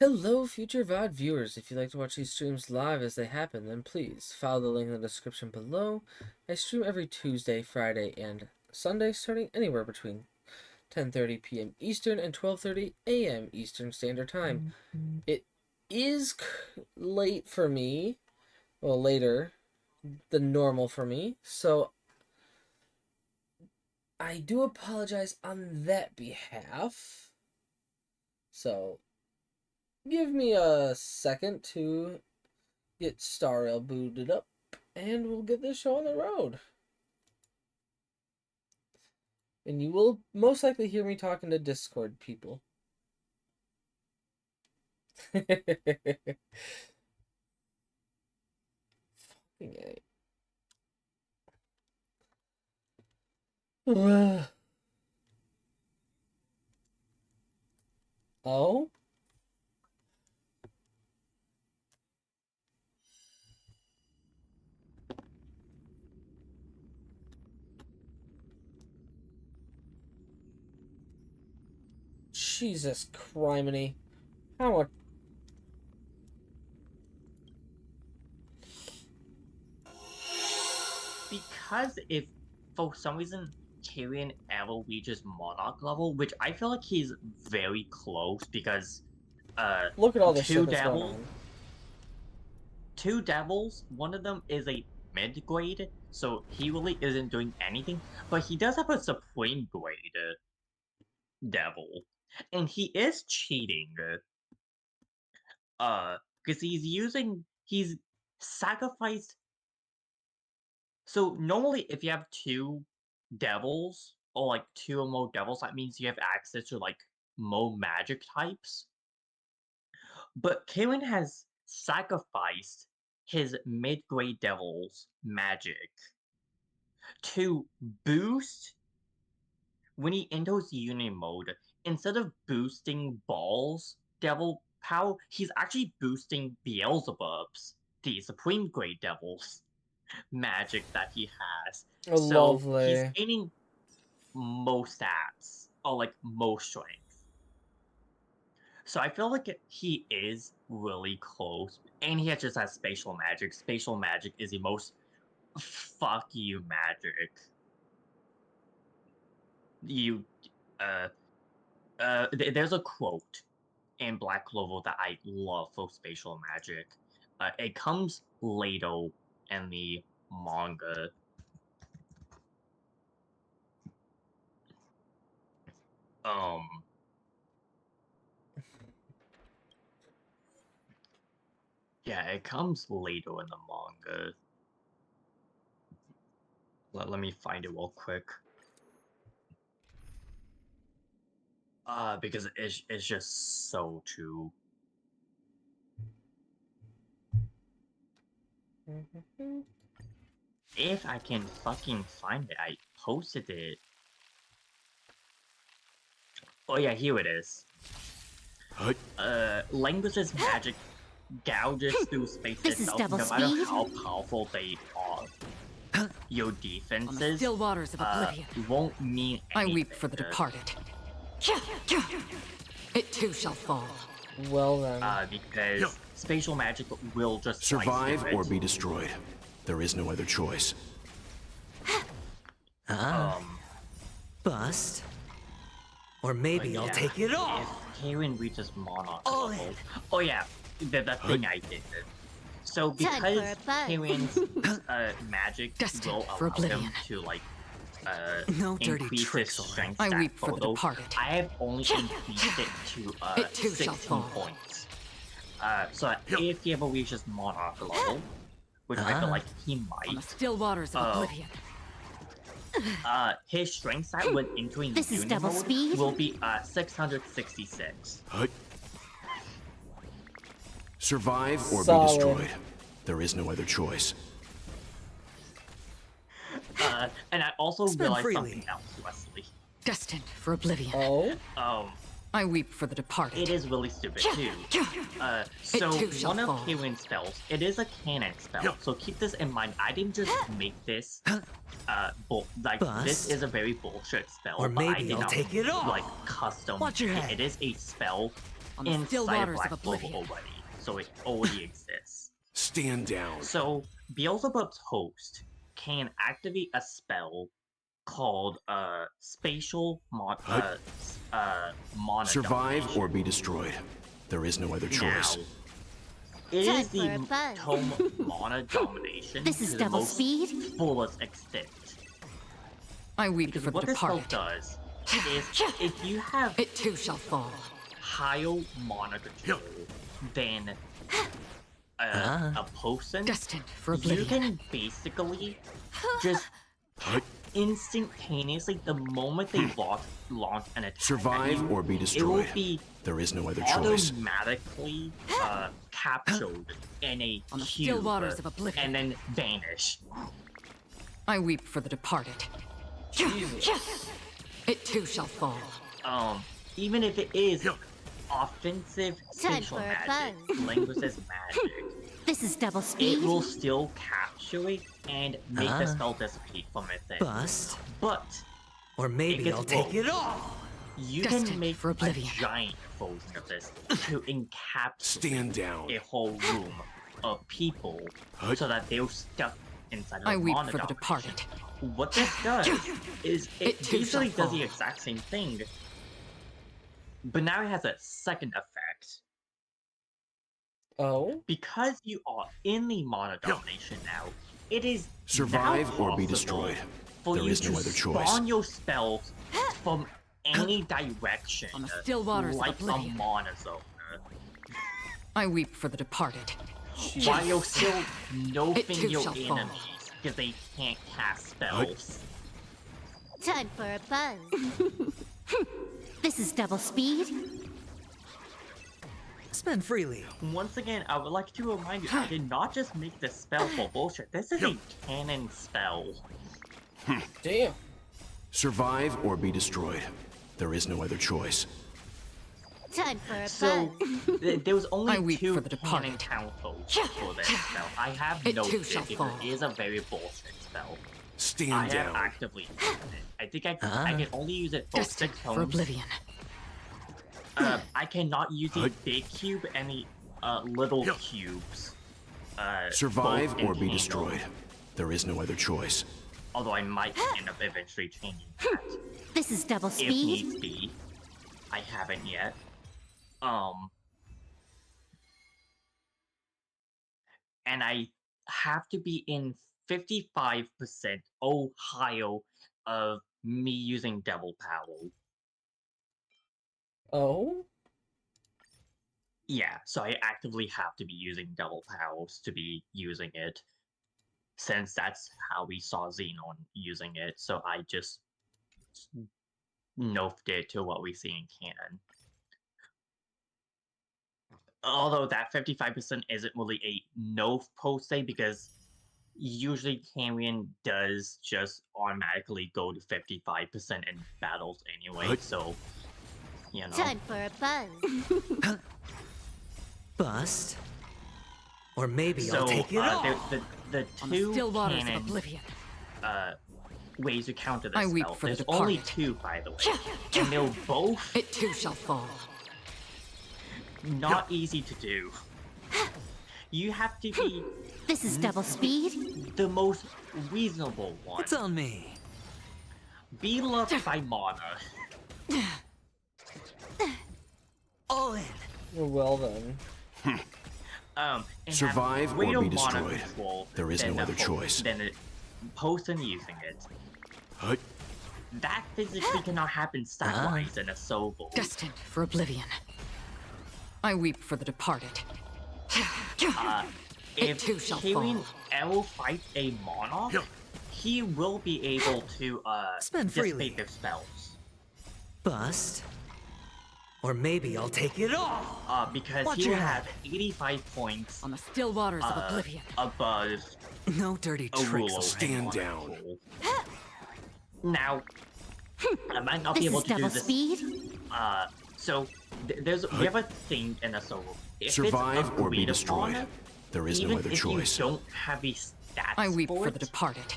Hello, future VOD viewers. If you'd like to watch these streams live as they happen, then please follow the link in the description below. I stream every Tuesday, Friday, and Sunday, starting anywhere between 10:30 p.m. Eastern and 12:30 a.m. Eastern Standard Time. It is late for me, well, later than normal for me, so I do apologize on that behalf. So, give me a second to get Starrail booted up, and we'll get this show on the road. And you will most likely hear me talking to Discord people. Fucking A. Oh? Jesus criminy. How much? Because if for some reason Tyrion ever reaches Monarch level, which I feel like he's very close because Look at all the two shit that's going devils on. two devils, one of them is a mid-grade, so he really isn't doing anything, but he does have a supreme grade devil. And he is cheating. Because he's sacrificed. So normally if you have two devils, or like two or more devils, that means you have access to like more magic types. But Karen has sacrificed his mid-grade devil's magic to boost when he enters union mode. Instead of boosting Ball's devil power, he's actually boosting Beelzebub's, the supreme grade devil's magic that he has. Oh, So he's lovely. gaining most stats, or like most strength. So I feel like he is really close, and he just has spatial magic. Spatial magic is the most fuck you magic. You, there's a quote in Black Clover that I love for spatial magic. It comes later in the manga. Um, yeah, it comes later in the manga. Let me find it real quick. Because it's just so true. If I can fucking find it, I posted it. Oh yeah, here it is. Language's magic gouges through space This is itself, devil no matter speed. how powerful they are. Your On the defenses still waters of oblivion, won't mean I anything. weep for the departed. It too shall fall. Well then. Because spatial magic will just Survive or be destroyed. There is no other choice. Bust. Or maybe I'll take it all. If Karen reaches Monarch All level, in. oh yeah, the thing I did. So Time for because a buzz. Karen's magic Destined will for allow him oblivion. to like No dirty increase his tricks, all right. strength I stat weep for the photo. departed. I have only increased it to It too shall 16 fall. points. So that if he ever reaches Monarch level, which I feel like he On the might, still waters of oblivion, his strength stat when entering This is union devil mode speed. will be 666. Survive or Solid. be destroyed. There is no other choice. And I also Spend realized freely. something else, Wesley. destined for oblivion. Oh? I weep for the departed. It is really stupid too. So too shall one of fall. Karen's spells, it is a canon spell, so keep this in mind. I didn't just make this, this Bust. is a very bullshit spell, Or but I maybe did I'll not, take it all. like, custom. Watch your head. It is a spell On the inside still of waters Black of Clover oblivion. already, so it already exists. Stand down. So Beelzebub's host can activate a spell called spatial mana Survive domination. or be destroyed. There is no other choice. Now, it Time is the for a buzz. tome mana domination This is to the double most speed. fullest extent. I weep Because for the what this spell departed. does is if you have It too shall fall. higher mana control than a person, Destined for you oblivion. can basically just instantaneously, the moment they launch an attack, at Survive you, or be it will destroyed. be There is no other choice. automatically captured in a On the cube still waters of oblivion. and then vanish. I weep for the departed. Jesus. It too shall fall. Even if it is offensive Time spatial for a magic, buzz. language as magic, This is double it speed. will still capture it and make the spell dissipate from within. Bust. But Or maybe gets I'll take worse. it all. you Destined can make for a oblivion. giant version of this to encapsulate Stand down. a whole room of people so that they're stuck inside of I the weep mana for the domination. departed. What this does is it It too basically shall does the fall. exact same thing, but now it has a second effect. Oh? Because you are in the mana domination now, it is Survive now or be possible destroyed. for There you is to no other choice. spawn your spells from any direction, On the still waters of like a oblivion. mana zone, I weep for the departed. while you're still nerfing too your shall fall. enemies because they can't cast spells. Time for a buzz. This is double speed. Spend freely. Once again, I would like to remind you, I did not just make this spell for bullshit. This is a canon spell. Damn. Survive Survive or be destroyed. There is no other choice. Time for a So, buzz. there was only I weep two for the canon departed. counters for this spell. I have It noted too it shall because fall. it is a very bullshit spell. Stand I have down. actively used it. I think I can only use it for Destined 6 for tomes. oblivion. I cannot use the big cube and the little cubes. Survive both in or be tandem, destroyed. There is no other choice. Although I might end up eventually changing that This is double if speed. needs be. I haven't yet. And I have to be in 55% Ohio of me using Devil Power. Oh? Yeah, so I actively have to be using Devil Powers to be using it. Since that's how we saw Xenon using it, so I just nerfed it to what we see in canon. Although that 55% isn't really a nerf per se, because usually Camrion does just automatically go to 55% in battles anyway, so, you know. Time for a buzz. Bust. Or maybe So, I'll take it all. the On the two still waters of canon oblivion. ways to counter this I weep spell. for the There's only departed. 2, by the way, and they're both It too shall fall. not easy to do. You have to be This is double speed. the most reasonable one. It's on me. Be loved by mana. All in. Well then. And Survive have or greater be mana destroyed. control There is than no the other choice. Than the person using it. Hut. That physically cannot happen stat-wise in a solo. Destined for oblivion. I weep for the departed. It If too shall Kirin fall. ever fights a monarch, he will be able to Spend freely. dissipate their spells. Bust. Or maybe I'll take it all. Because Watch he will your have 85 points On the still waters of oblivion. above No dirty a tricks. ruler. Stand down. Now, I might not This be able is to do double this. speed. So we have a thing in a solo. If Survive it's or be agreed destroyed. upon, There is no even other if choice. you don't have a stats I weep for it, the departed.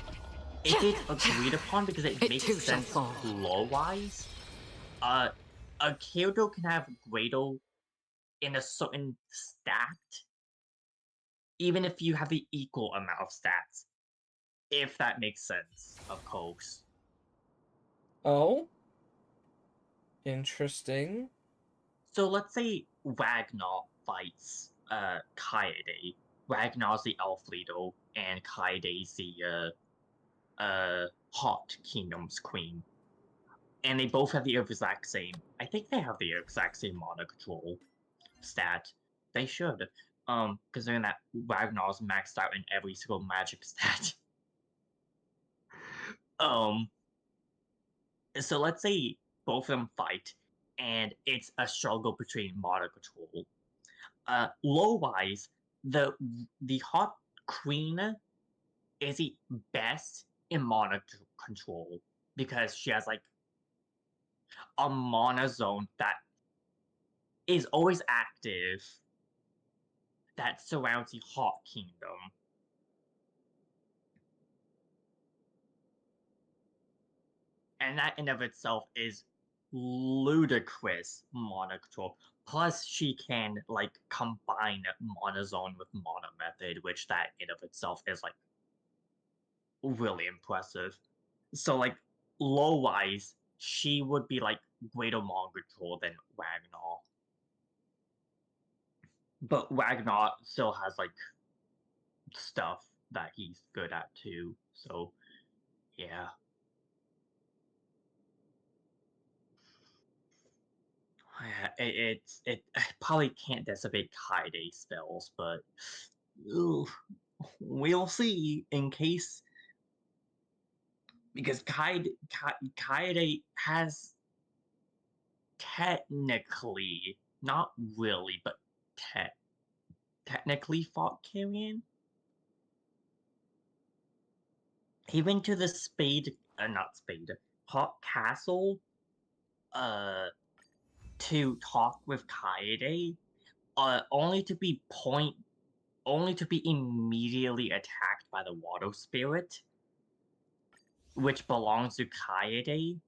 if it's agreed upon because it It makes too shall sense fall. lore-wise, a character can have greater in a certain stat, even if you have the equal amount of stats, if that makes sense, of course. Oh, interesting. So let's say Ragnar fights Kaede. Ragnar's the elf leader, and Kaede's the Hot Kingdom's queen. And they both have the exact same. I think they have the exact same mana control stat. They should. Considering that Ragnar's maxed out in every single magic stat. um, so let's say both of them fight, and it's a struggle between mana control. Low wise, the Hot Queen is the best in mana control because she has like a mana zone that is always active that surrounds the Hot Kingdom. And that in of itself is ludicrous mana control. Plus, she can like combine mana zone with mana method, which that in of itself is like really impressive. So like low wise, she would be like greater mana control than Ragnar. But Ragnar still has like stuff that he's good at too. So yeah. It probably can't dissipate Kaide spells, but ugh, we'll see in case because Kaide has technically, not really, but technically fought Kyrian. He went to the not Spade, Hot Castle, uh, to talk with Kaede, only to be immediately attacked by the water spirit, which belongs to Kaede,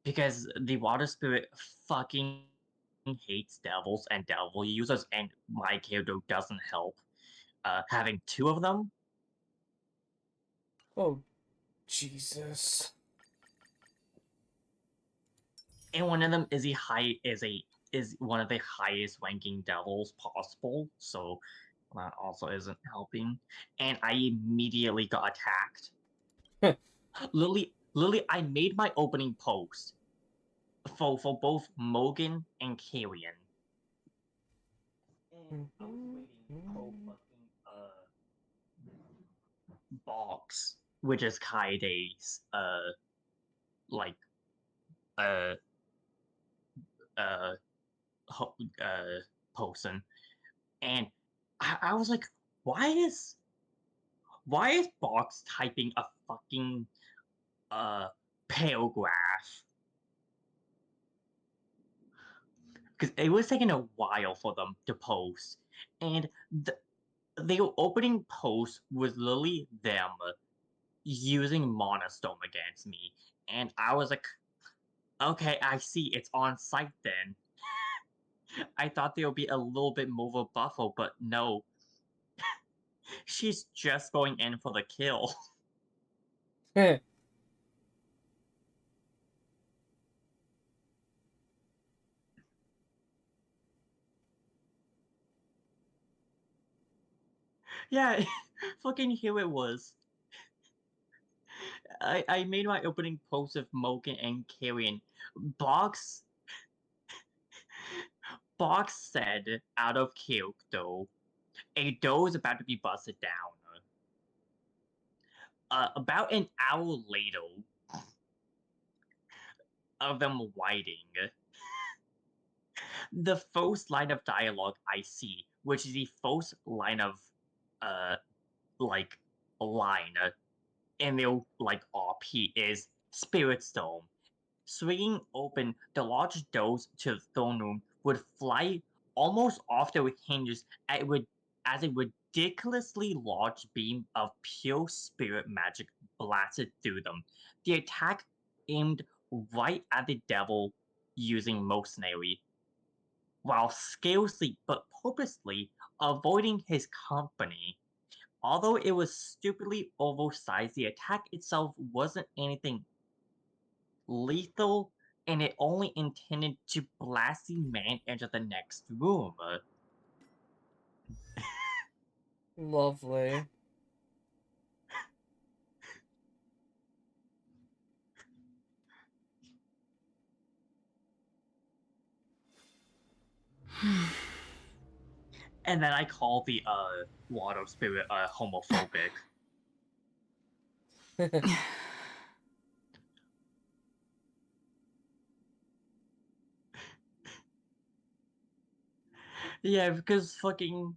because the water spirit fucking hates devils and devil users, and my character doesn't help. Having two of them, Oh, Jesus. and one of them is is one of the highest ranking devils possible, so that also isn't helping. And I immediately got attacked. Literally, I made my opening post for both Mogan and Kyrian. And I was waiting for fucking Box, which is Kaide's like uh uh person, and I was like, why is Box typing a fucking uh paragraph? Because it was taking a while for them to post, and the opening post was literally them using Monostorm against me, and I was like, okay, I see, it's on site then. I thought there would be a little bit more of a buffer, but no. She's just going in for the kill. Yeah, fucking here it was. I made my opening post of Mogan and Kyrian. Box Box said out of character, a door is about to be busted down. About an hour later of them writing, the first line of dialogue I see, which is the first line of uh like line in their like RP, is Spirit Storm. Swinging open the large doors to the throne room would fly almost off their hinges as a ridiculously large beam of pure spirit magic blasted through them. The attack aimed right at the devil using mercenary. while skillfully but purposely avoiding his company. Although it was stupidly oversized, the attack itself wasn't anything lethal, and it only intended to blast the man into the next room. Lovely. And then I call the water spirit homophobic. Yeah, because fucking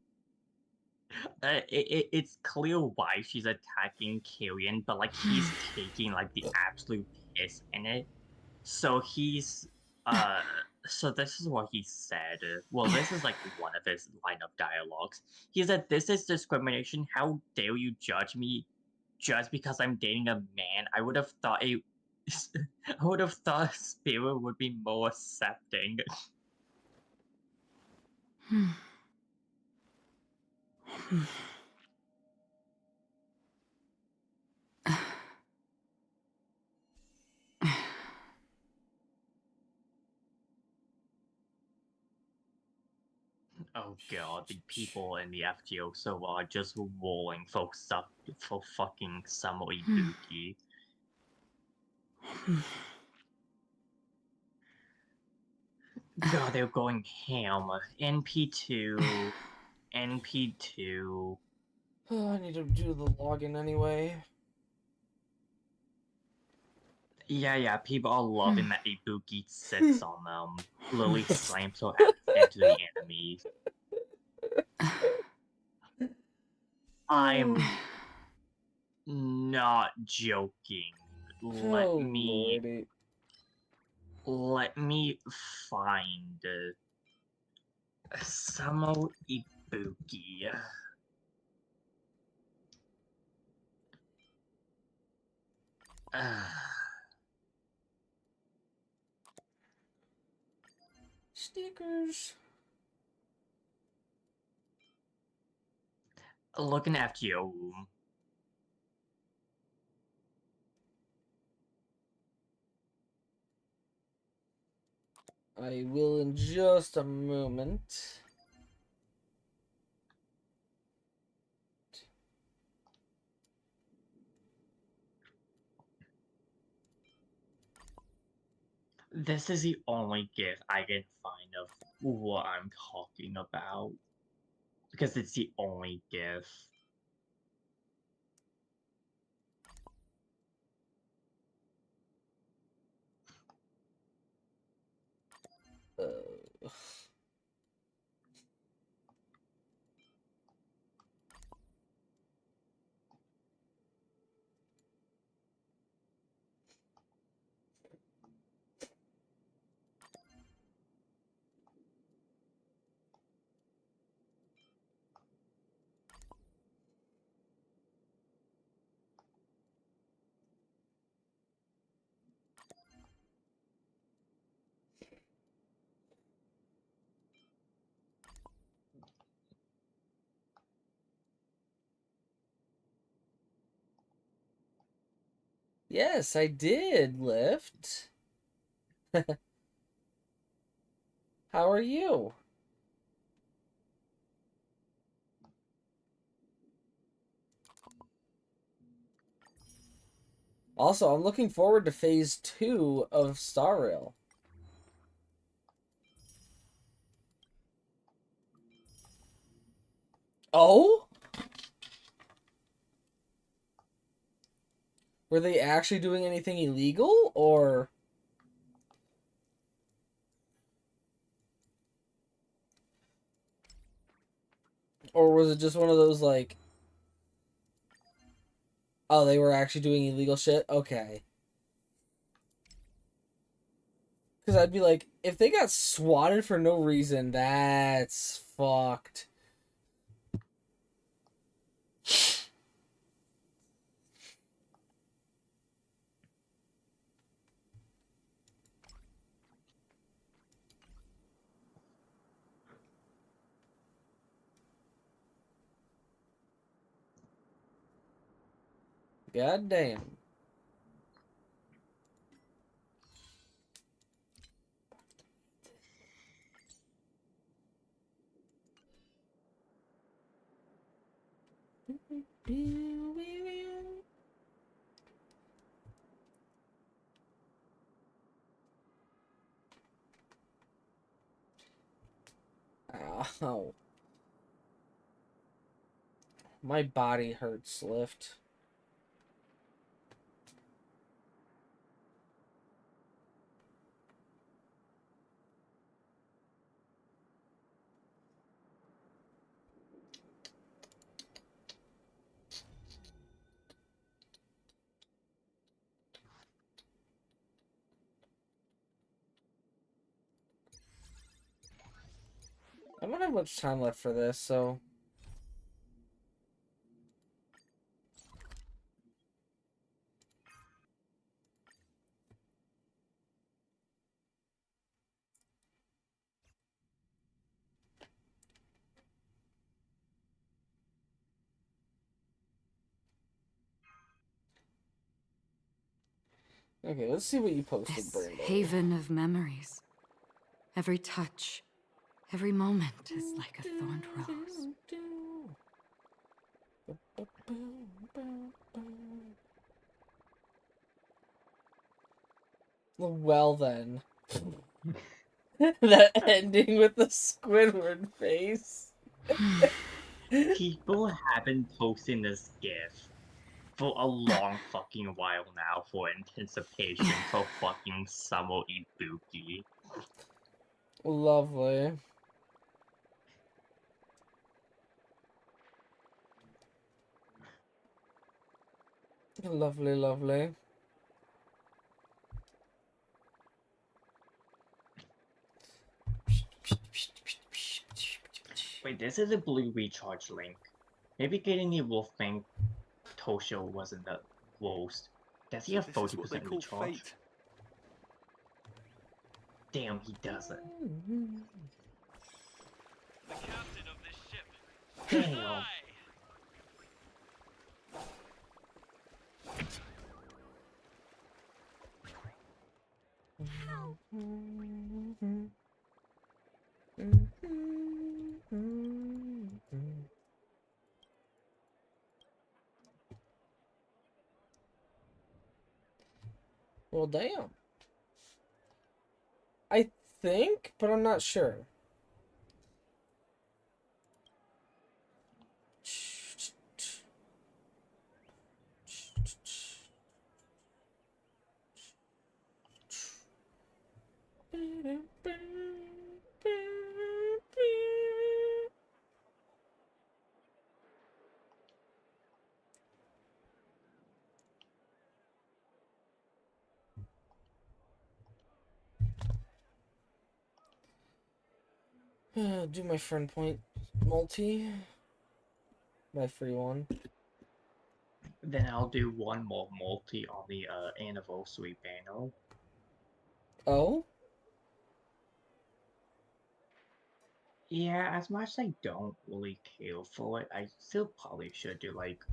it's clear why she's attacking Kyrian, but like he's taking like the absolute piss in it. So he's uh so this is what he said. Well, this is like one of his line of dialogues. He said, "This is discrimination. How dare you judge me just because I'm dating a man? I would have thought a I would have thought a spirit would be more accepting." Oh god, the people in the FGO are just rolling folks up for fucking Samo Ibuki. God, they're going ham. NP2, NP2. Oh, I need to do the login anyway. Yeah, people are loving that Ibuki sits on them. Lily slams her ass into the enemies. I'm not joking. Oh lordy. Let me find Samo Ibuki. Stickers. Looking after your room. I will in just a moment. This is the only gift I can find of what I'm talking about. Because it's the only gift. Uh, yes, I did lift. How are you? Also, I'm looking forward to phase 2 of Star Rail. Oh? Were they actually doing anything illegal, or... Or was it just one of those, like... Oh, they were actually doing illegal shit? Okay. Because I'd be like, if they got swatted for no reason, that's fucked. God damn. Ow. My body hurts, Lift. I don't have much time left for this, so... Okay, let's see what you posted, This Brando. haven of memories. Every touch, every moment is like a thorned rose. Well then. That ending with the Squidward face. People have been posting this GIF for a long fucking while now for anticipation for fucking Summer Ibuki. Lovely. Lovely, lovely. Wait, this is a blue recharge link. Maybe getting the wolf thing Tosho wasn't the worst. Does he have This is what they 40% call recharge? fate. Damn, he doesn't. The captain of this ship. Damn. Well, damn. I think, but I'm not sure. Do my friend point multi. My free one. Then I'll do one more multi on the anniversary panel. Oh? Yeah, as much as I don't really care for it, I still probably should do like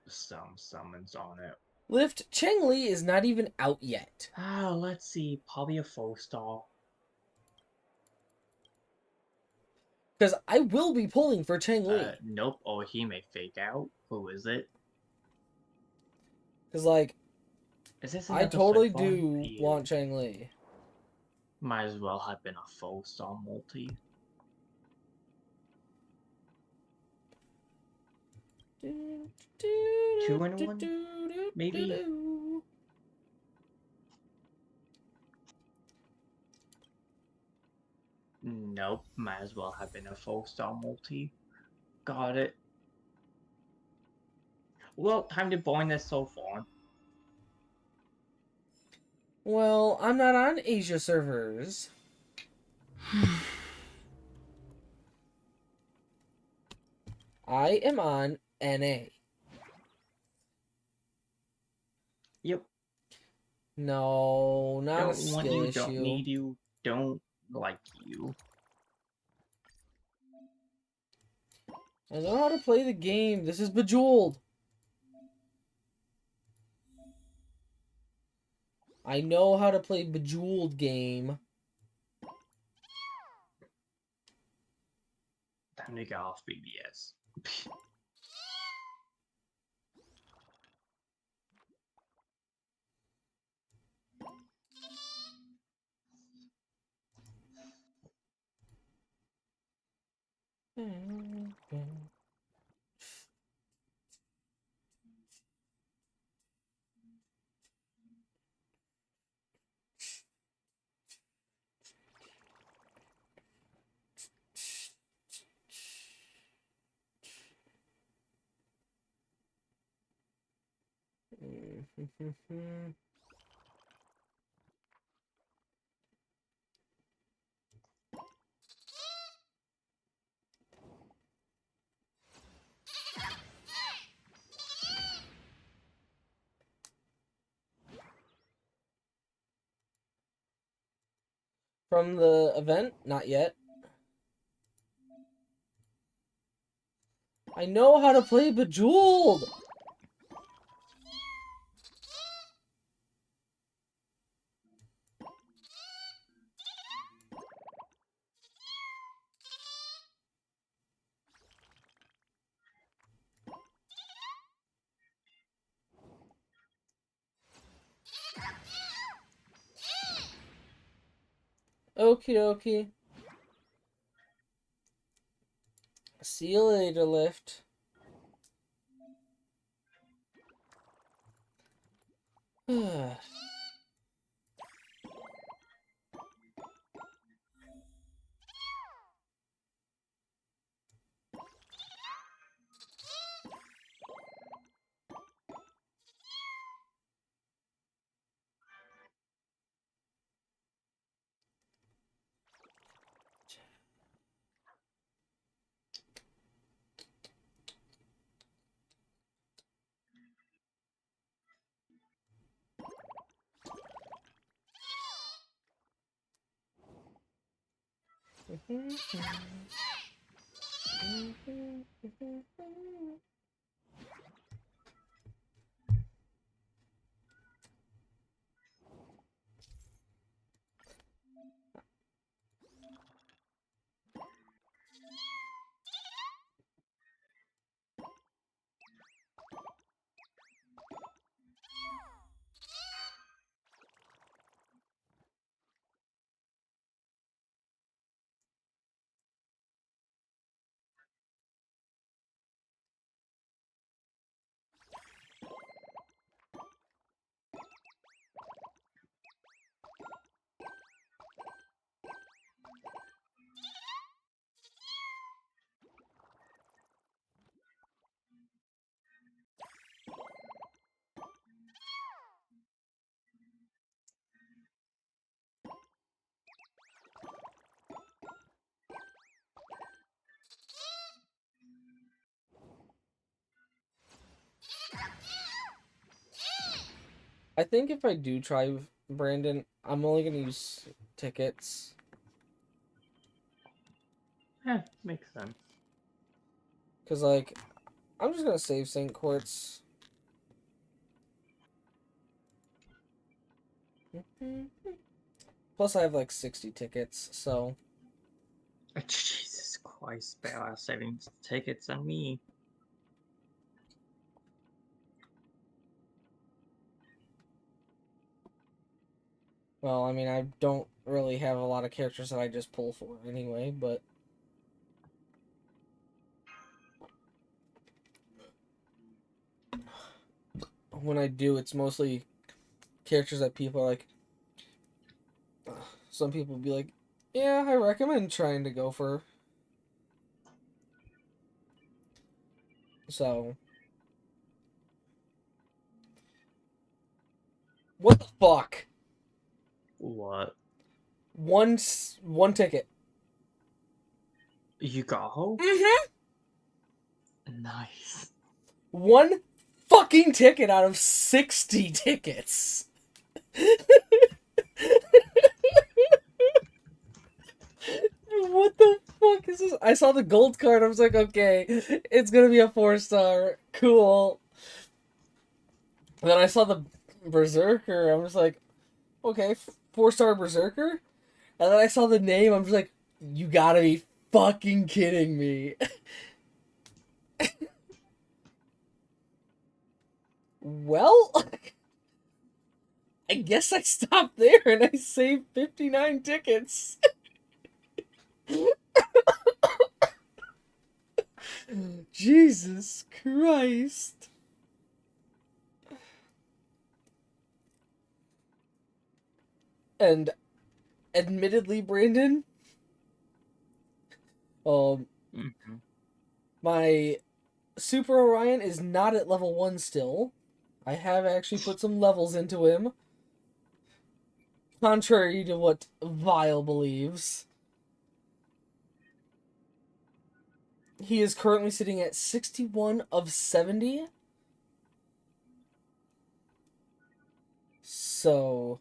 some summons on it. Lift Cheng Li is not even out yet. Let's see, probably a 4-star. Because I will be pulling for Cheng Li. Nope, or he may fake out. Who is it? Because, like, Is this I another totally flip phone? do Yeah. want Cheng Li. Might as well have been a 4-star multi. Two in one? Maybe? Nope, might as well have been a 4-star multi. Got it. Well, time to join this so far. Well, I'm not on Asia servers. I am on NA. Yep. No, not a Don't skill want you, issue. don't need you, don't like you. I know how to play the game. This is Bejeweled. I know how to play Bejeweled game. Time to get off BBS. From the event? Not yet. I know how to play Bejeweled! Okie dokie. See you later, Lift. I think if I do try Brandon, I'm only gonna use tickets. Makes sense. Cause like, I'm just gonna save St. Quartz. Plus I have like 60 tickets, so. Jesus Christ, better saving tickets than me. Well, I mean, I don't really have a lot of characters that I just pull for anyway, but. When I do, it's mostly characters that people are like. Some people be like, yeah, I recommend trying to go for. So. What the fuck? What? One ticket. You go? Mm-hmm. Nice. One fucking ticket out of 60 tickets. What the fuck is this? I saw the gold card. I was like, okay, it's gonna be a 4-star. Cool. And then I saw the Berserker. I was like, Okay, 4-star Berserker? And then I saw the name, I'm just like, you gotta be fucking kidding me. Well, I guess I stopped there and I saved 59 tickets. Jesus Christ. And admittedly, Brandon, um, Mm-hmm. my Super Orion is not at level 1 still. I have actually put some levels into him, contrary to what Vile believes. He is currently sitting at 61 of 70. So,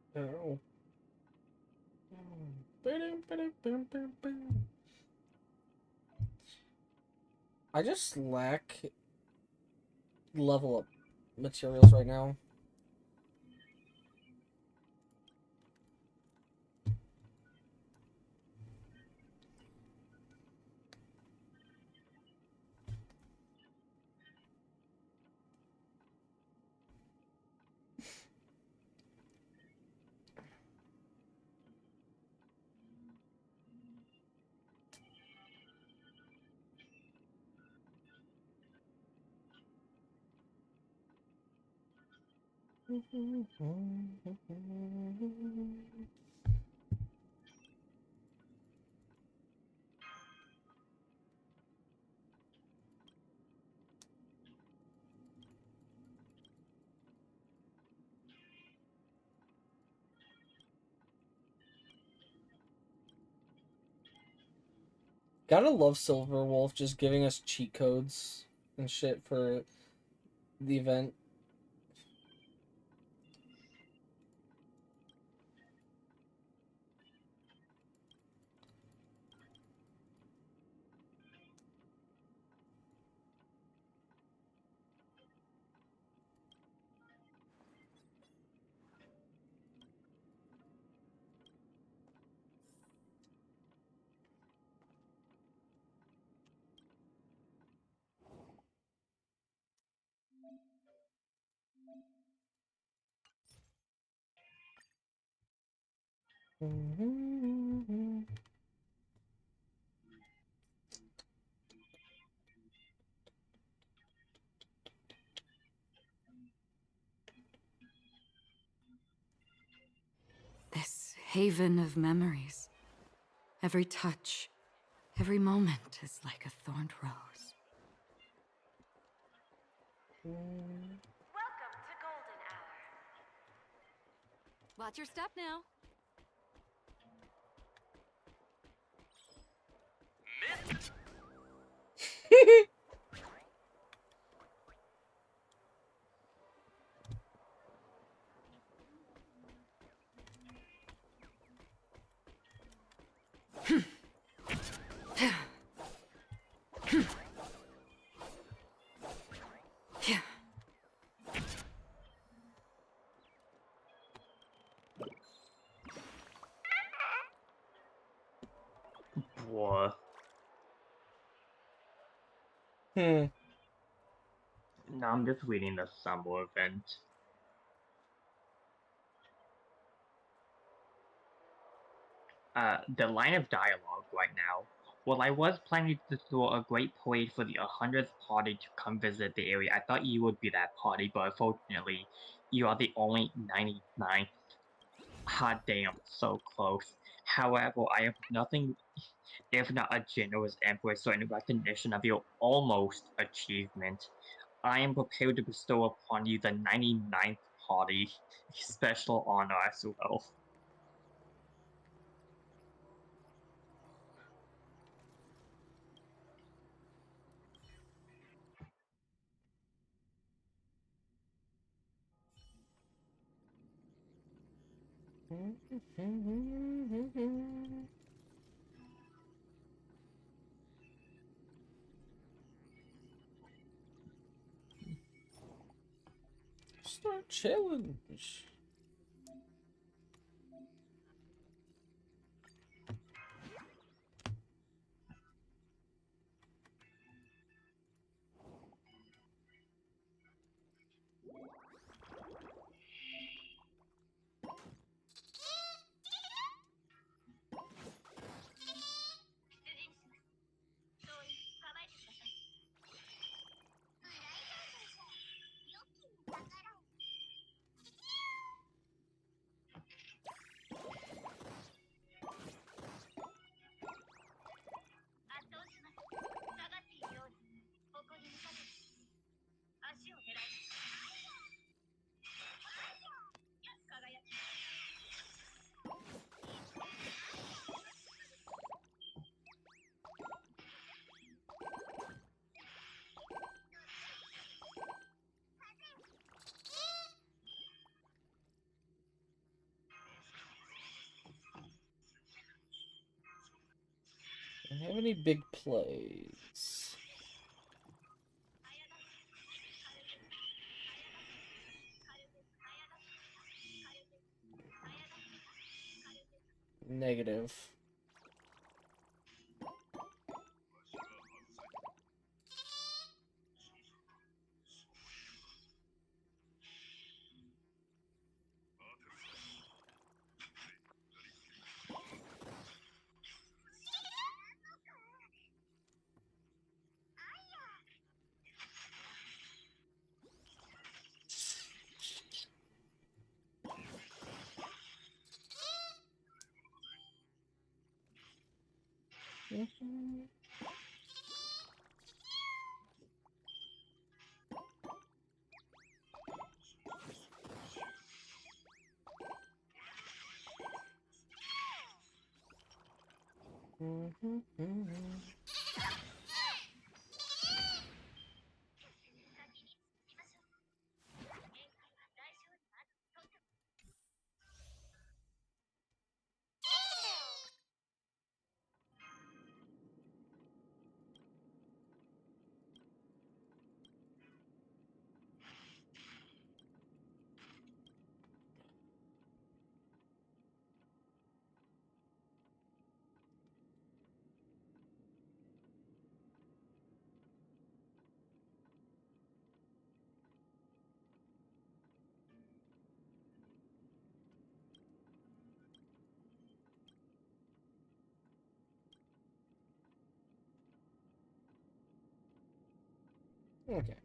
oh. I just lack level up materials right now. Gotta love Silver Wolf just giving us cheat codes and shit for the event. This haven of memories. Every touch, every moment is like a thorned rose. Welcome to Golden Hour. Watch your step now. Boy. Hmm. No, I'm just reading the summer event. The line of dialogue right now. Well, I was planning to throw a great parade for the 100th party to come visit the area. I thought you would be that party, but unfortunately, you are the only 99th. Hot damn, so close. However, I have nothing if not a generous embrace or any recognition of your almost achievement. I am prepared to bestow upon you the 99th party, a special honor as well. Start challenge. Don't have any big plays. Negative. Okay.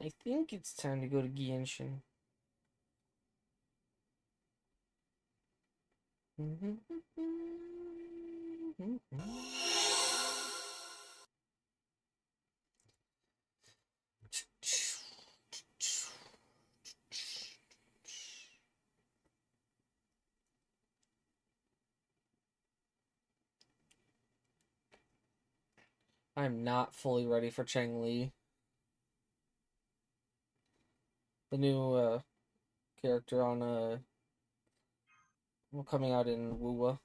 I think it's time to go to genshin. I'm not fully ready for Cheng-Li. The new character on coming out in Wuwa.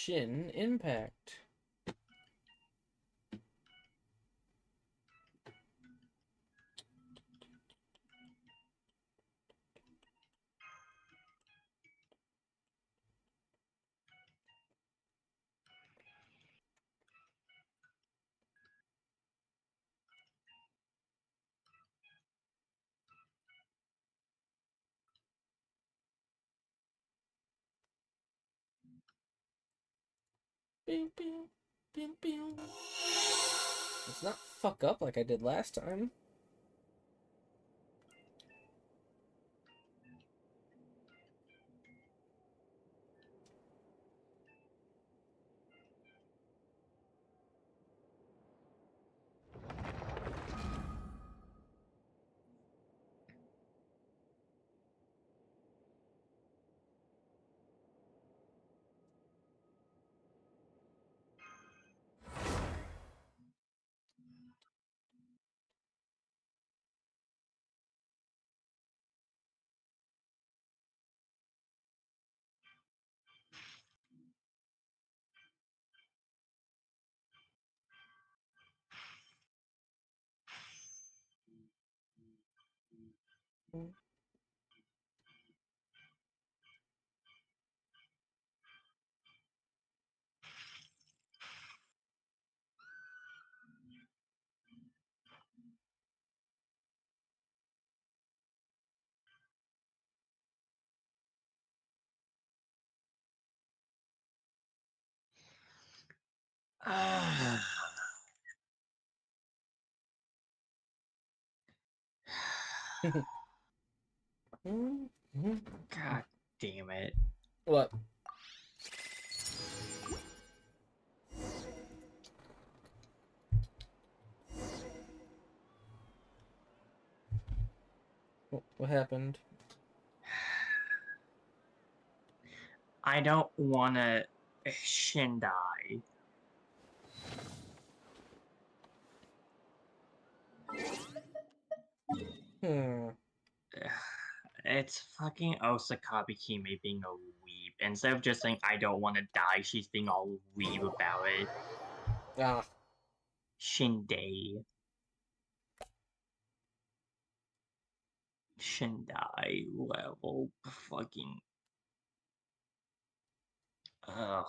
Genshin Impact. Bing, bing, bing, bing. Let's not fuck up like I did last time. God damn it. What? What happened? I don't wanna Shindai. Hmm. It's fucking Osaka Kime being a weeb. Instead of just saying I don't want to die, she's being all weeb about it. Ah. Shindai. Shindai level fucking. Ugh.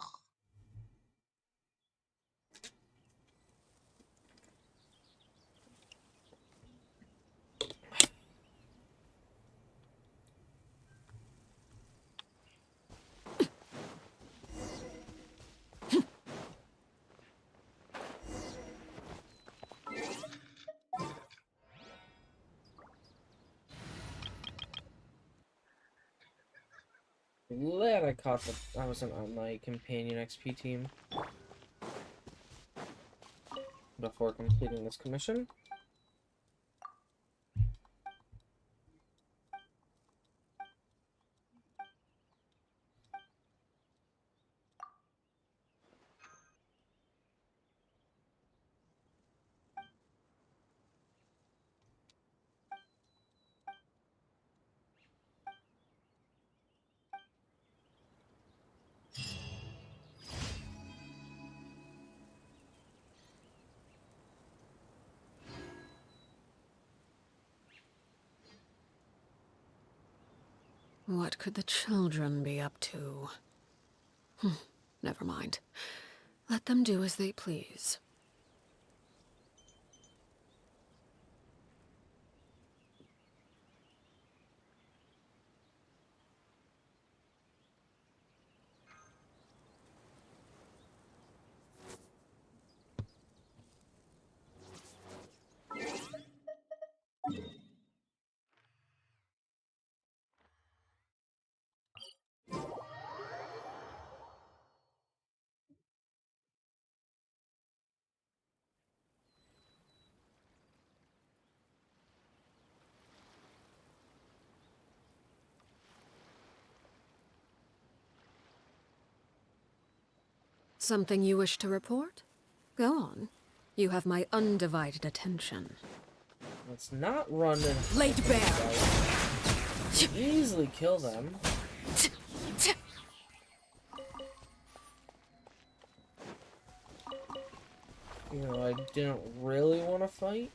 Glad I caught that I wasn't on my companion XP team before completing this commission. What could the children be up to? Never mind. Let them do as they please. Something you wish to report? Go on. You have my undivided attention. Let's not run in. Laid bare! Easily kill them. I didn't really want to fight.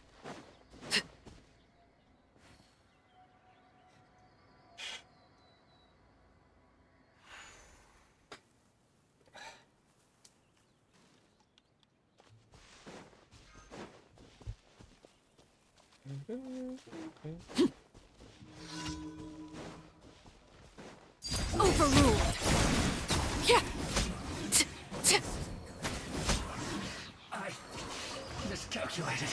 Overruled. Yeah. I miscalculated.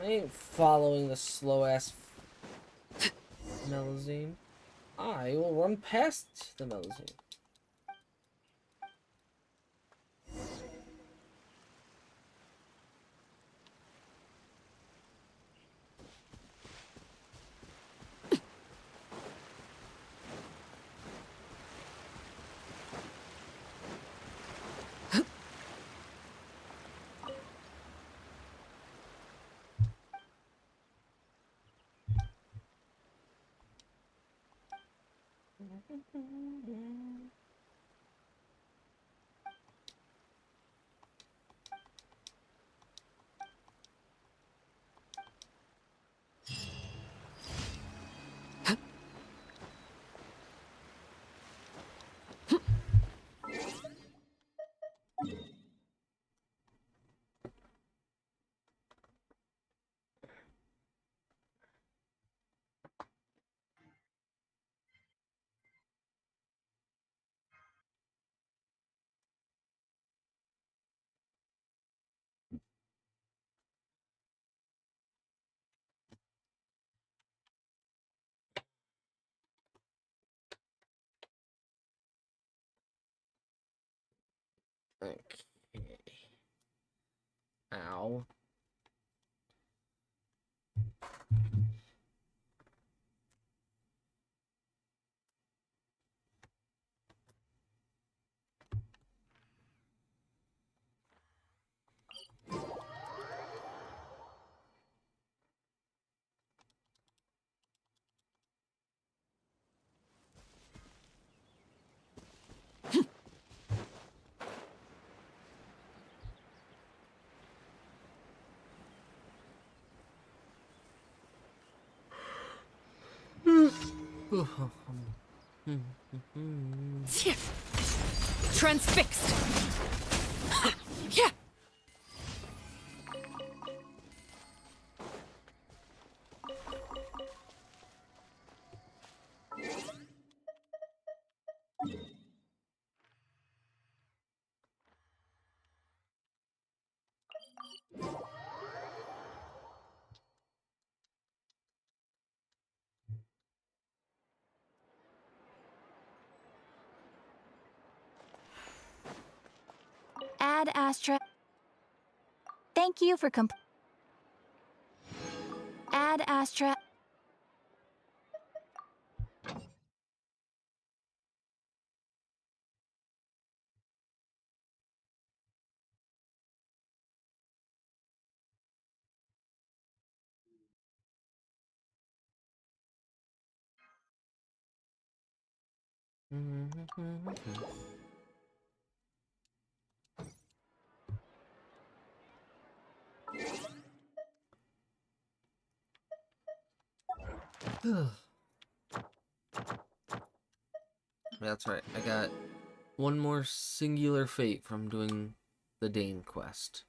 I ain't following the slow ass Melusine. I will run past the Melusine. Okay. Ow. Transfixed. Yeah. Ad Astra. Thank you for Ad Astra. That's right. I got one more singular fate from doing the Dane quest.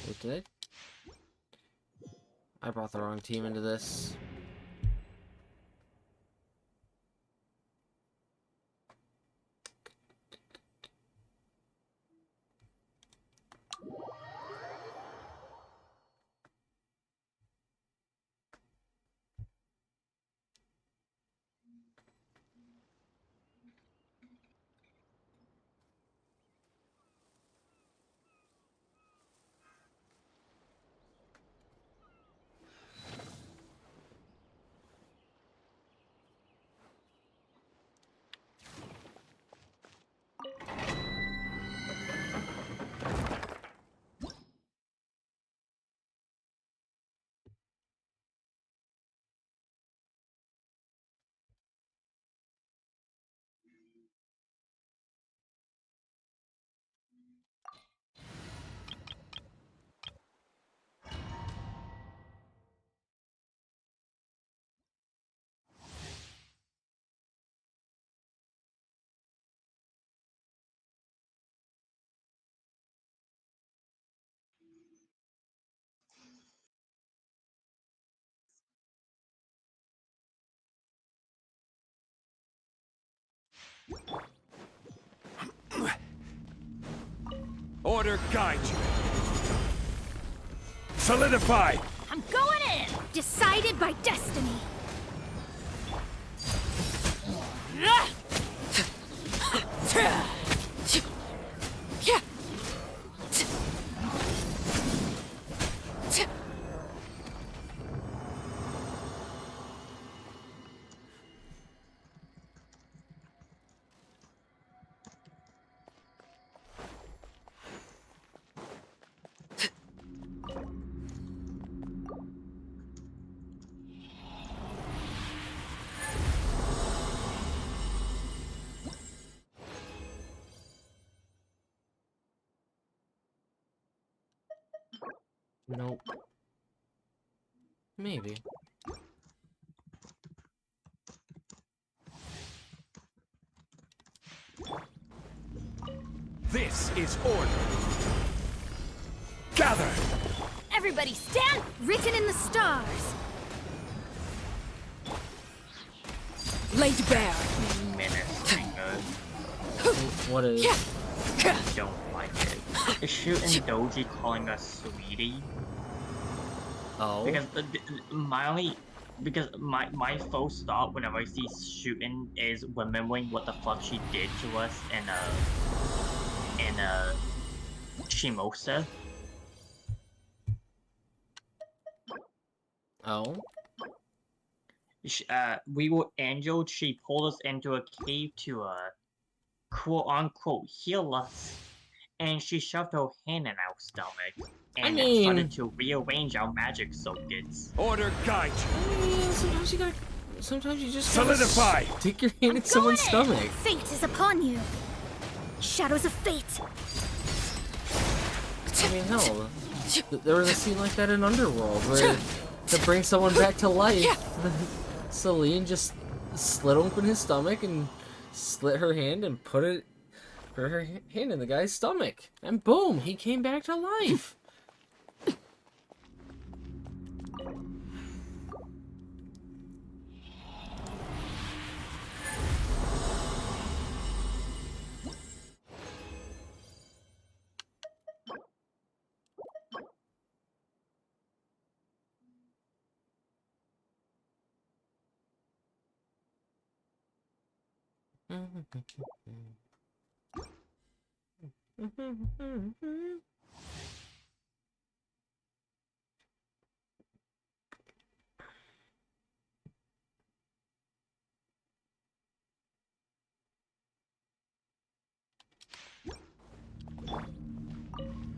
Wait, did I brought the wrong team into this. Order guide you. Solidify! I'm going in! Decided by destiny. Nope. Maybe. This is order. Gather! Everybody stand! Written in the stars. Laid bare. Minutes because What is? I don't like it. Is shooting Doji calling us sweetie? Oh. Because my first thought whenever I see shooting is remembering what the fuck she did to us in Shimosa. Oh. We were angels. She pulled us into a cave to quote unquote heal us, and she shoved her hand in our stomach and mean- started to rearrange our magic circuits. Order guide you. Sometimes you just Solidify! stick your hand in someone's stomach. Fate is upon you. Shadows of fate. I mean, hell, there was a scene like that in Underworld where to bring someone back to life, Celine just slit open his stomach and slit her hand and put her hand in the guy's stomach, and boom, he came back to life.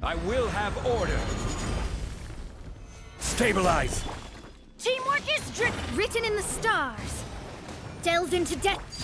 I will have order. Stabilize. Teamwork is written in the stars. Delve into death.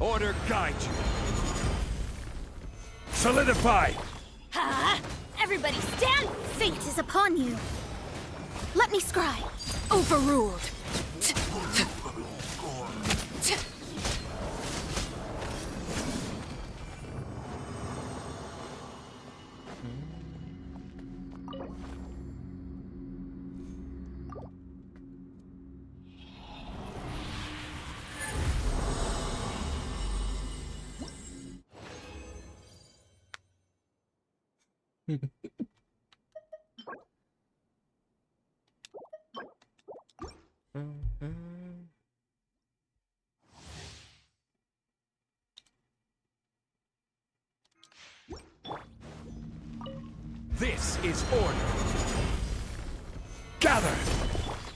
Order guide you. Solidify. Ha! Everybody stand! Fate is upon you. Let me scry. Overruled. This is order. Gather.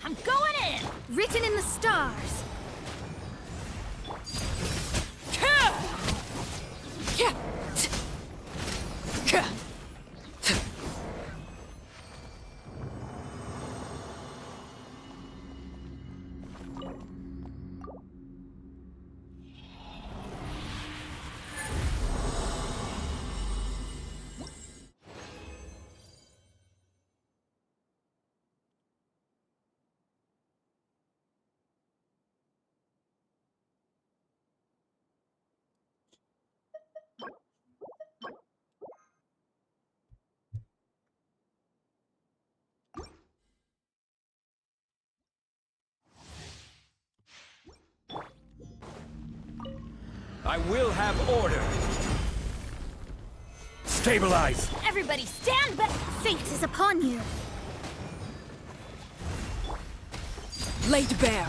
I'm going in! Written in the stars. I will have order. Stabilize. Everybody stand back! Fate is upon you! Laid bare.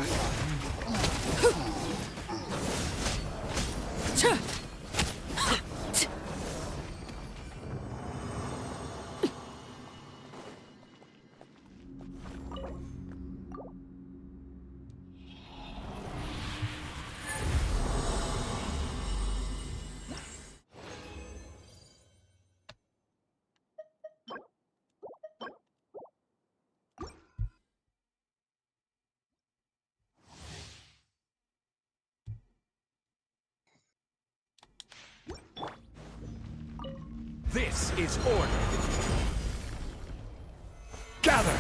This is order. Gather.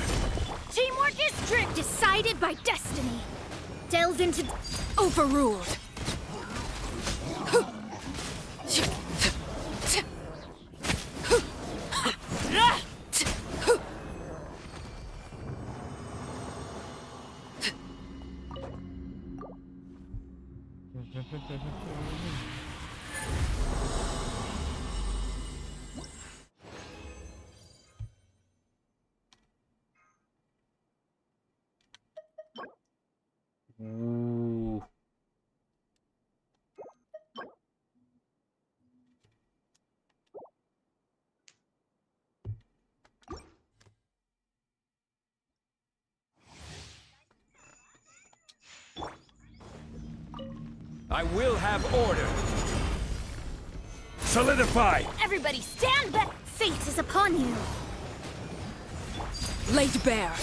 Teamwork is strict, decided by destiny. Delves into... Overruled. Ooh. I will have order. Solidify. Everybody stand back! Fate is upon you! Laid bare.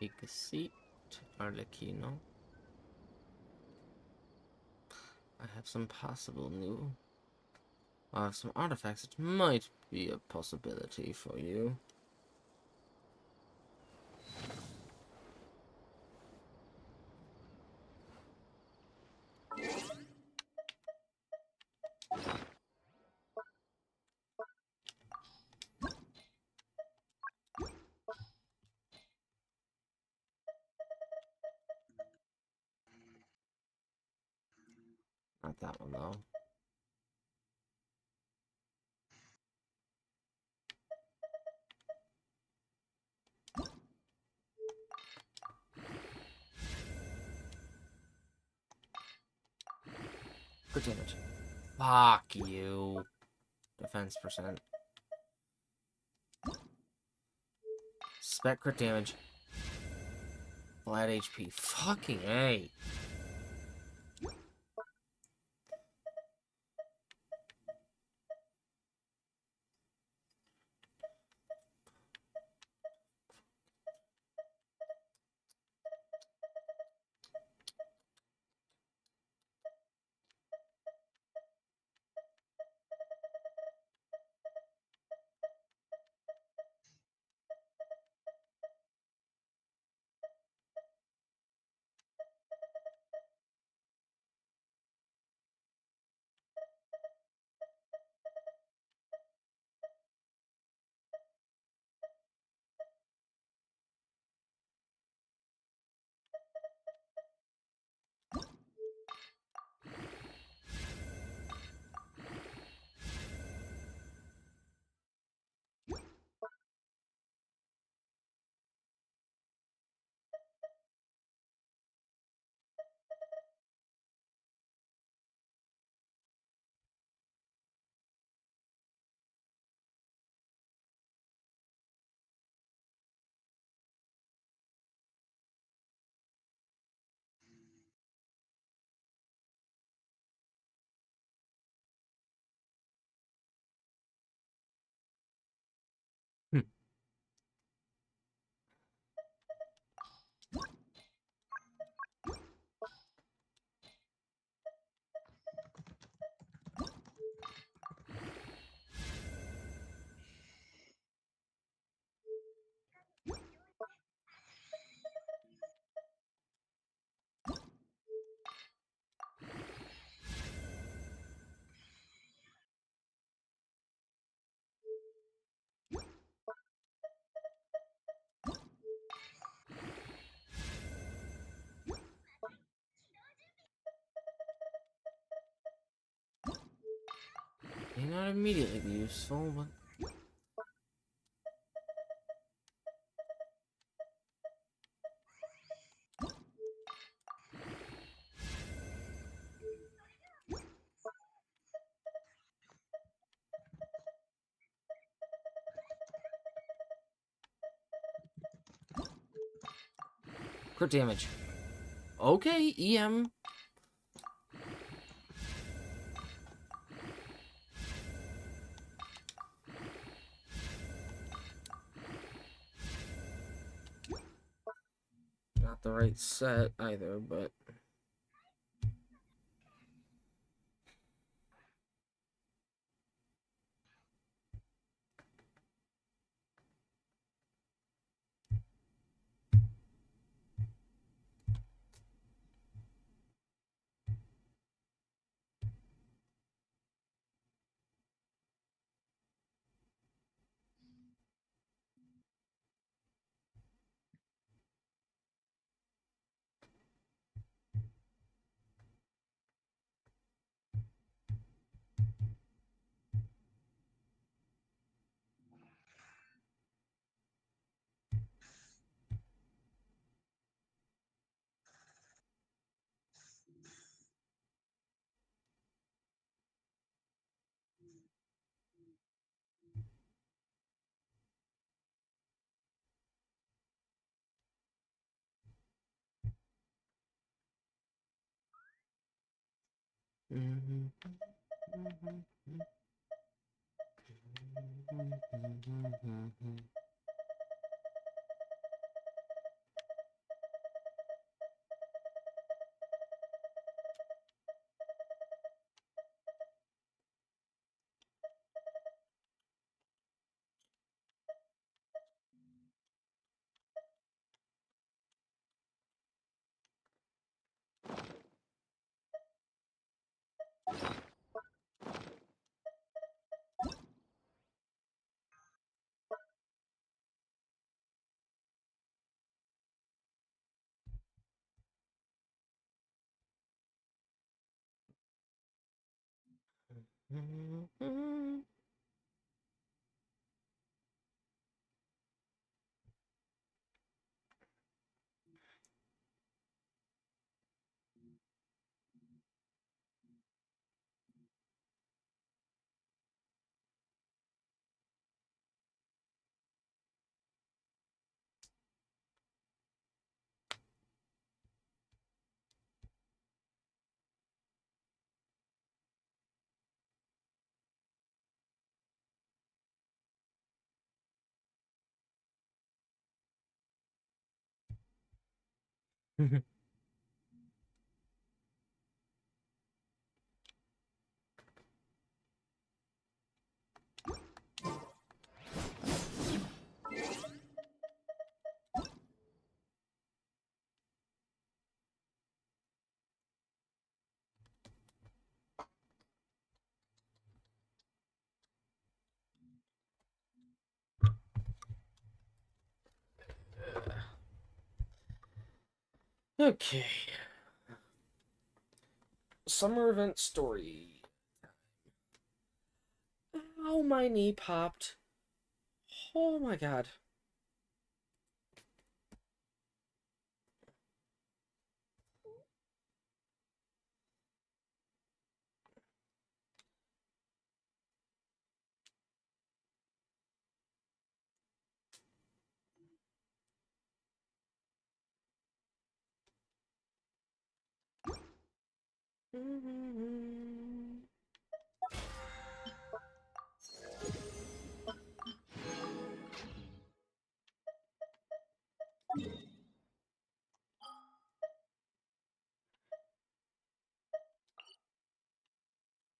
Take a seat, Arlecchino. I have some possible new... I have some artifacts that might be a possibility for you. Not that one, though. Good damage. Fuck you. Defense percent. Spec crit damage. Flat HP. Fucking A. May not immediately be useful, but... Crit damage. Okay, EM. Not the right set either, but... Okay. Summer event story. Ow, my knee popped. Oh my god.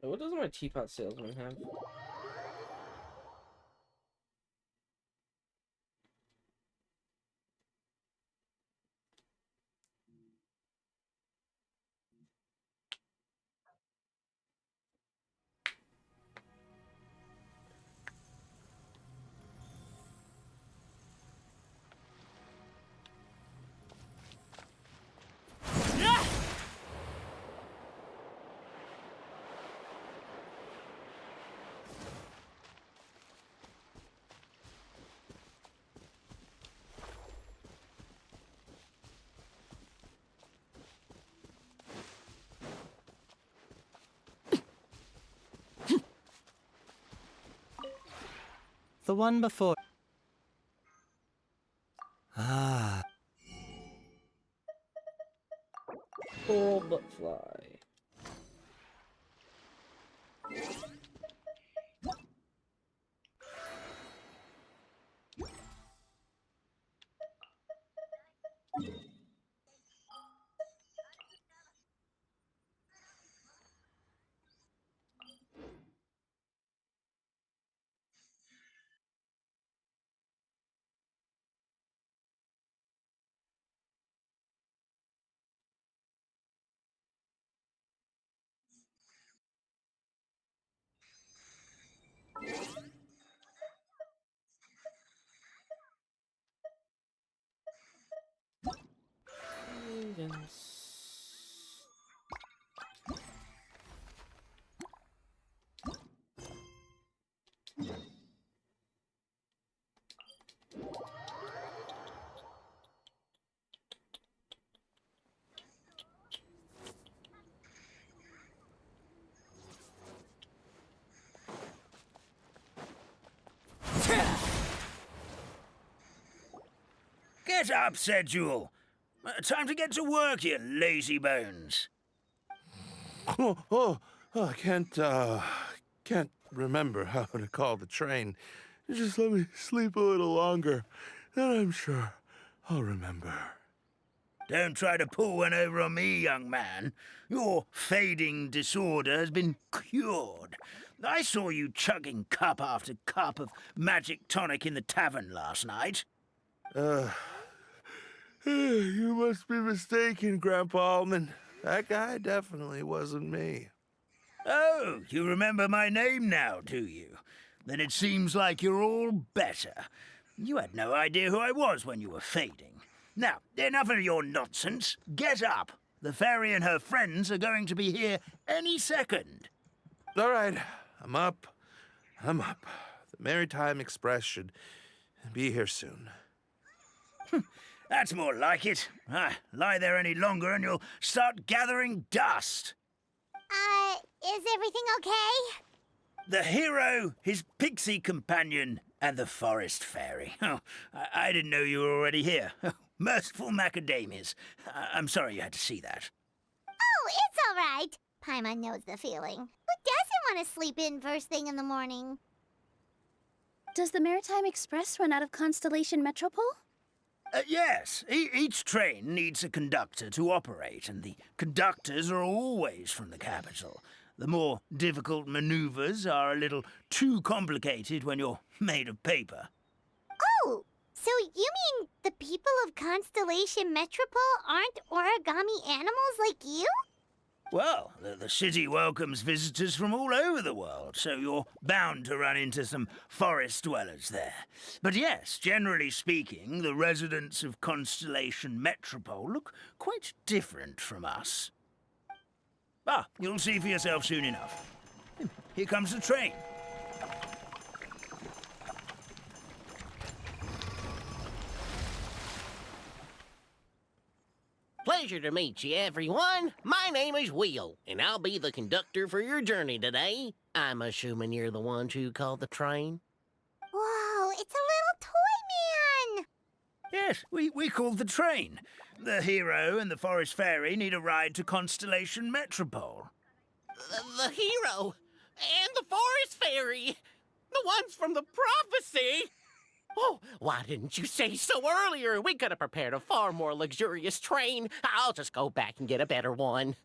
What does my teapot salesman have? the one before. Ah. Coral butterfly. Yes. Get up, said Jewel. Time to get to work, you lazy bones. I can't remember how to call the train. Just let me sleep a little longer, then I'm sure I'll remember. Don't try to pull one over on me, young man. Your fading disorder has been cured. I saw you chugging cup after cup of magic tonic in the tavern last night. You must be mistaken, Grandpa Allman. That guy definitely wasn't me. Oh, you remember my name now, do you? Then it seems like you're all better. You had no idea who I was when you were fading. Now, enough of your nonsense. Get up. The fairy and her friends are going to be here any second. All right, I'm up. The Maritime Express should be here soon. That's more like it. Lie there any longer and you'll start gathering dust. Is everything okay? The hero, his pixie companion, and the forest fairy. Oh, I didn't know you were already here. Merciful macadamias. I'm sorry you had to see that. Oh, it's all right. Paimon knows the feeling. Who doesn't want to sleep in first thing in the morning? Does the Maritime Express run out of Constellation Metropole? Yes, each train needs a conductor to operate, and the conductors are always from the capital. The more difficult maneuvers are a little too complicated when you're made of paper. Oh, so you mean the people of Constellation Metropole aren't origami animals like you? Well, the city welcomes visitors from all over the world, so you're bound to run into some forest dwellers there. But yes, generally speaking, the residents of Constellation Metropole look quite different from us. You'll see for yourself soon enough. Here comes the train. Pleasure to meet you, everyone. My name is Will, and I'll be the conductor for your journey today. I'm assuming you're the ones who called the train? Whoa, it's a little toy man! Yes, we called the train. The hero and the forest fairy need a ride to Constellation Metropole. The hero and the forest fairy, the ones from the prophecy. Oh, why didn't you say so earlier? We could have prepared a far more luxurious train. I'll just go back and get a better one.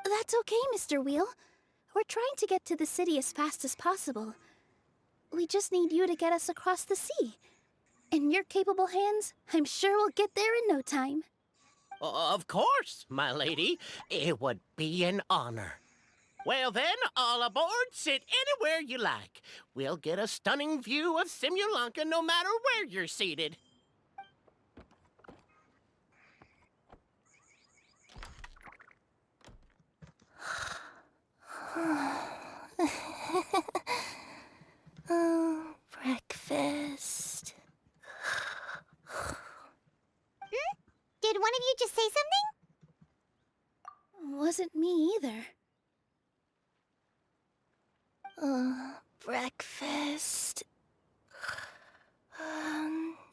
That's okay, Mr. Wheel. We're trying to get to the city as fast as possible. We just need you to get us across the sea. In your capable hands, I'm sure we'll get there in no time. Of course, my lady. It would be an honor. Well then, all aboard, sit anywhere you like. We'll get a stunning view of Simulanka no matter where you're seated. Oh, breakfast. Did one of you just say something? Wasn't me either. Breakfast.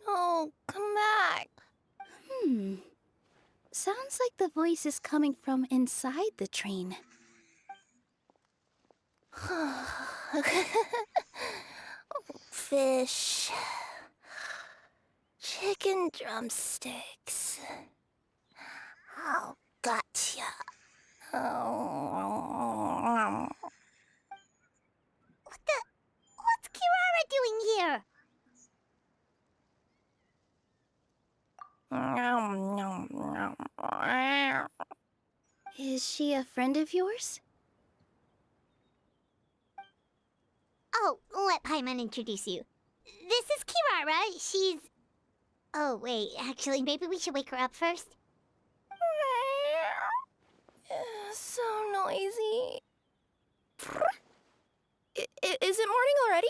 Oh, come back. Sounds like the voice is coming from inside the train. Fish. Chicken drumsticks. Oh, gotcha. What's Kirara doing here? Is she a friend of yours? Oh, let Paimon introduce you. This is Kirara. She's... Oh, wait. Actually, maybe we should wake her up first. So noisy. Is it morning already?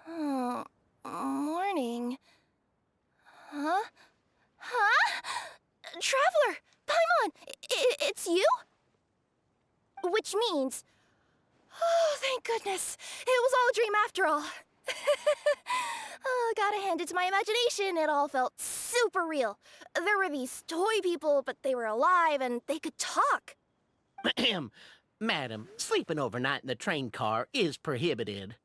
Oh, morning. Huh? Huh? Traveler! Paimon! It's you? Which means... Oh, thank goodness. It was all a dream after all. Oh, gotta hand it to my imagination. It all felt super real. There were these toy people, but they were alive and they could talk. Madam, sleeping overnight in the train car is prohibited.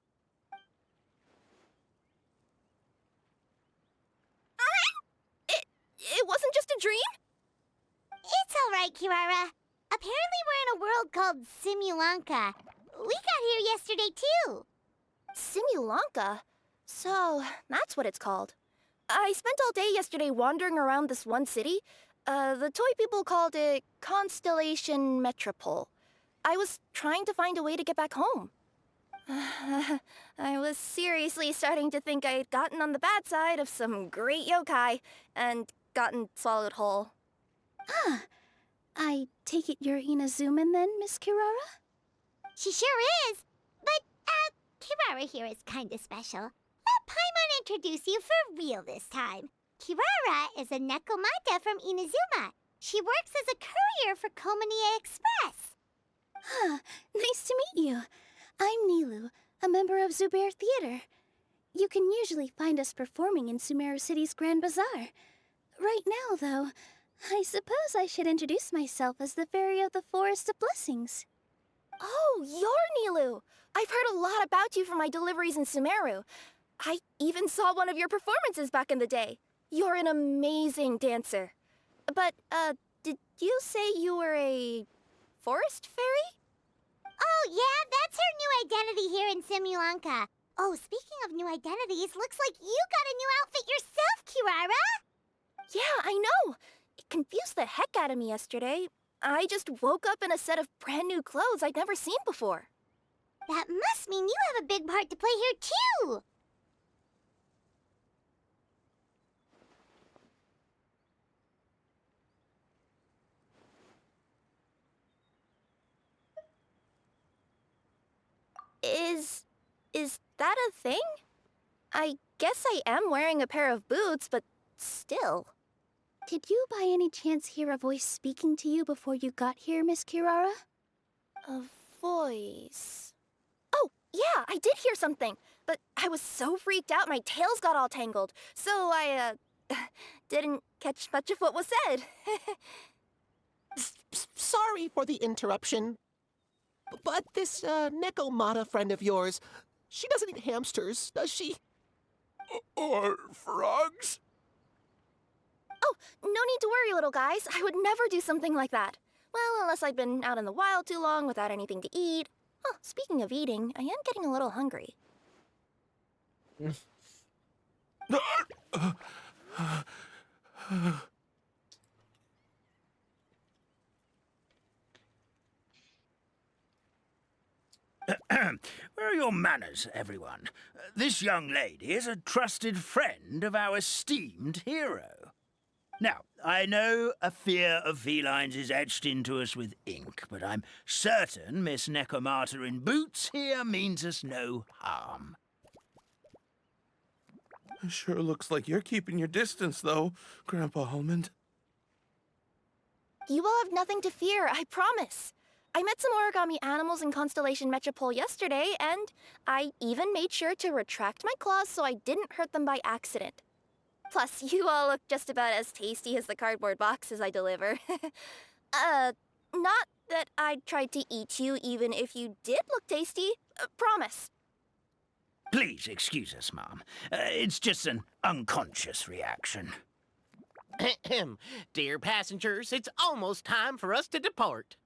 It wasn't just a dream? It's all right, Kirara. Apparently we're in a world called Simulanka. We got here yesterday, too. Simulanka? So, that's what it's called. I spent all day yesterday wandering around this one city. The toy people called it Constellation Metropole. I was trying to find a way to get back home. I was seriously starting to think I'd gotten on the bad side of some great yokai and gotten swallowed whole. Ah, I take it you're Inazuman then, Miss Kirara? She sure is. But, Kirara here is kinda special. Let Paimon introduce you for real this time. Kirara is a Nekomata from Inazuma. She works as a courier for Komanie Express. Huh, nice to meet you. I'm Nilu, a member of Zubair Theater. You can usually find us performing in Sumeru City's Grand Bazaar. Right now, though, I suppose I should introduce myself as the Fairy of the Forest of Blessings. Oh, you're Nilu! I've heard a lot about you from my deliveries in Sumeru. I even saw one of your performances back in the day. You're an amazing dancer. But, did you say you were a forest fairy? Oh, yeah, that's her new identity here in Simulanka. Oh, speaking of new identities, looks like you got a new outfit yourself, Kirara! Yeah, I know! It confused the heck out of me yesterday. I just woke up in a set of brand new clothes I'd never seen before. That must mean you have a big part to play here, too! Is that a thing? I guess I am wearing a pair of boots, but still. Did you by any chance hear a voice speaking to you before you got here, Miss Kirara? A voice... Oh, yeah, I did hear something, but I was so freaked out my tails got all tangled, so I, didn't catch much of what was said. Sorry for the interruption. But this, Nekomata friend of yours, she doesn't eat hamsters, does she? Or frogs? Oh, no need to worry, little guys. I would never do something like that. Well, unless I'd been out in the wild too long without anything to eat. Oh, speaking of eating, I am getting a little hungry. Where are your manners, everyone? This young lady is a trusted friend of our esteemed hero. Now, I know a fear of felines is etched into us with ink, but I'm certain Miss Nekomata in boots here means us no harm. Sure looks like you're keeping your distance, though, Grandpa Almond. You will have nothing to fear, I promise. I met some origami animals in Constellation Metropole yesterday, and I even made sure to retract my claws so I didn't hurt them by accident. Plus, you all look just about as tasty as the cardboard boxes I deliver. Not that I'd try to eat you even if you did look tasty. Promise. Please excuse us, Mom. It's just an unconscious reaction. Dear passengers, it's almost time for us to depart.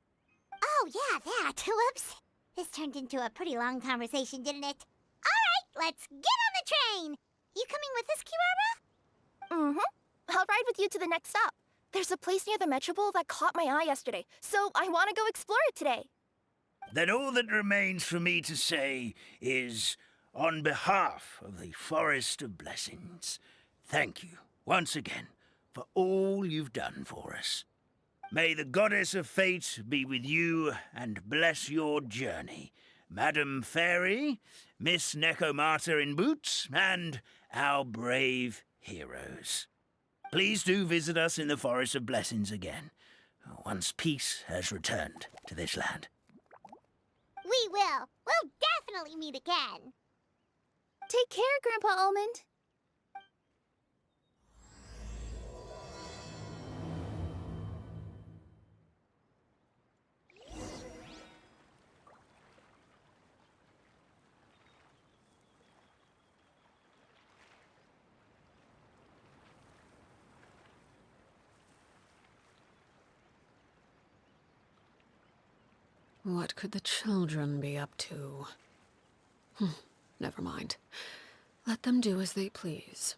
Oh, yeah, that. Whoops. This turned into a pretty long conversation, didn't it? All right, let's get on the train. You coming with us, Kirara? Mm-hmm. I'll ride with you to the next stop. There's a place near the Metropole that caught my eye yesterday, so I want to go explore it today. Then all that remains for me to say is, on behalf of the Forest of Blessings, thank you once again for all you've done for us. May the Goddess of Fate be with you and bless your journey, Madam Fairy, Miss Nekomata in boots, and our brave heroes. Please do visit us in the Forest of Blessings again, once peace has returned to this land. We will. We'll definitely meet again. Take care, Grandpa Almond. What could the children be up to? Never mind. Let them do as they please.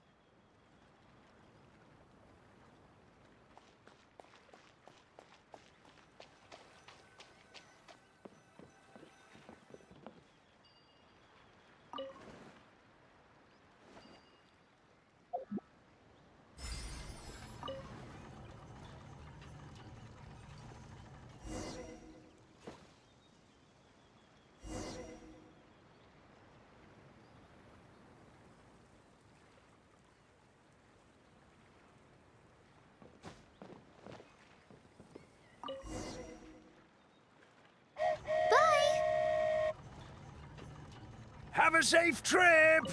Have a safe trip!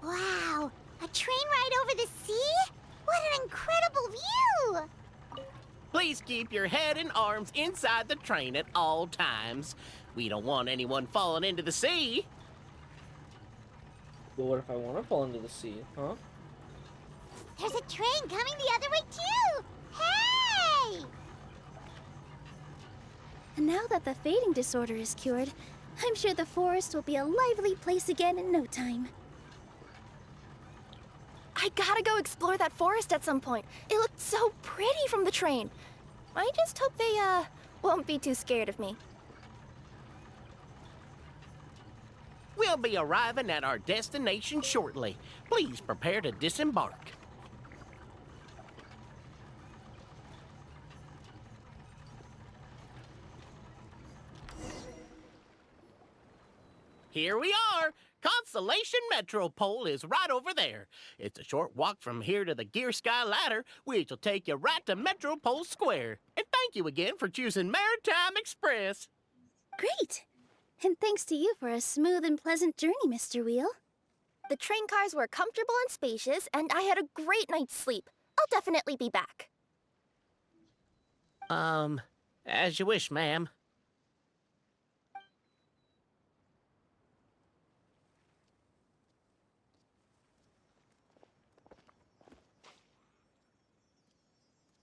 Wow, a train ride over the sea? What an incredible view! Please keep your head and arms inside the train at all times. We don't want anyone falling into the sea. But what if I want to fall into the sea, huh? There's a train coming the other way, too! Hey! And now that the fading disorder is cured, I'm sure the forest will be a lively place again in no time. I gotta go explore that forest at some point. It looked so pretty from the train. I just hope they, won't be too scared of me. We'll be arriving at our destination shortly. Please prepare to disembark. Here we are! Constellation Metropole is right over there. It's a short walk from here to the Gear Sky Ladder, which will take you right to Metropole Square. And thank you again for choosing Maritime Express. Great! And thanks to you for a smooth and pleasant journey, Mr. Wheel. The train cars were comfortable and spacious, and I had a great night's sleep. I'll definitely be back. As you wish, ma'am.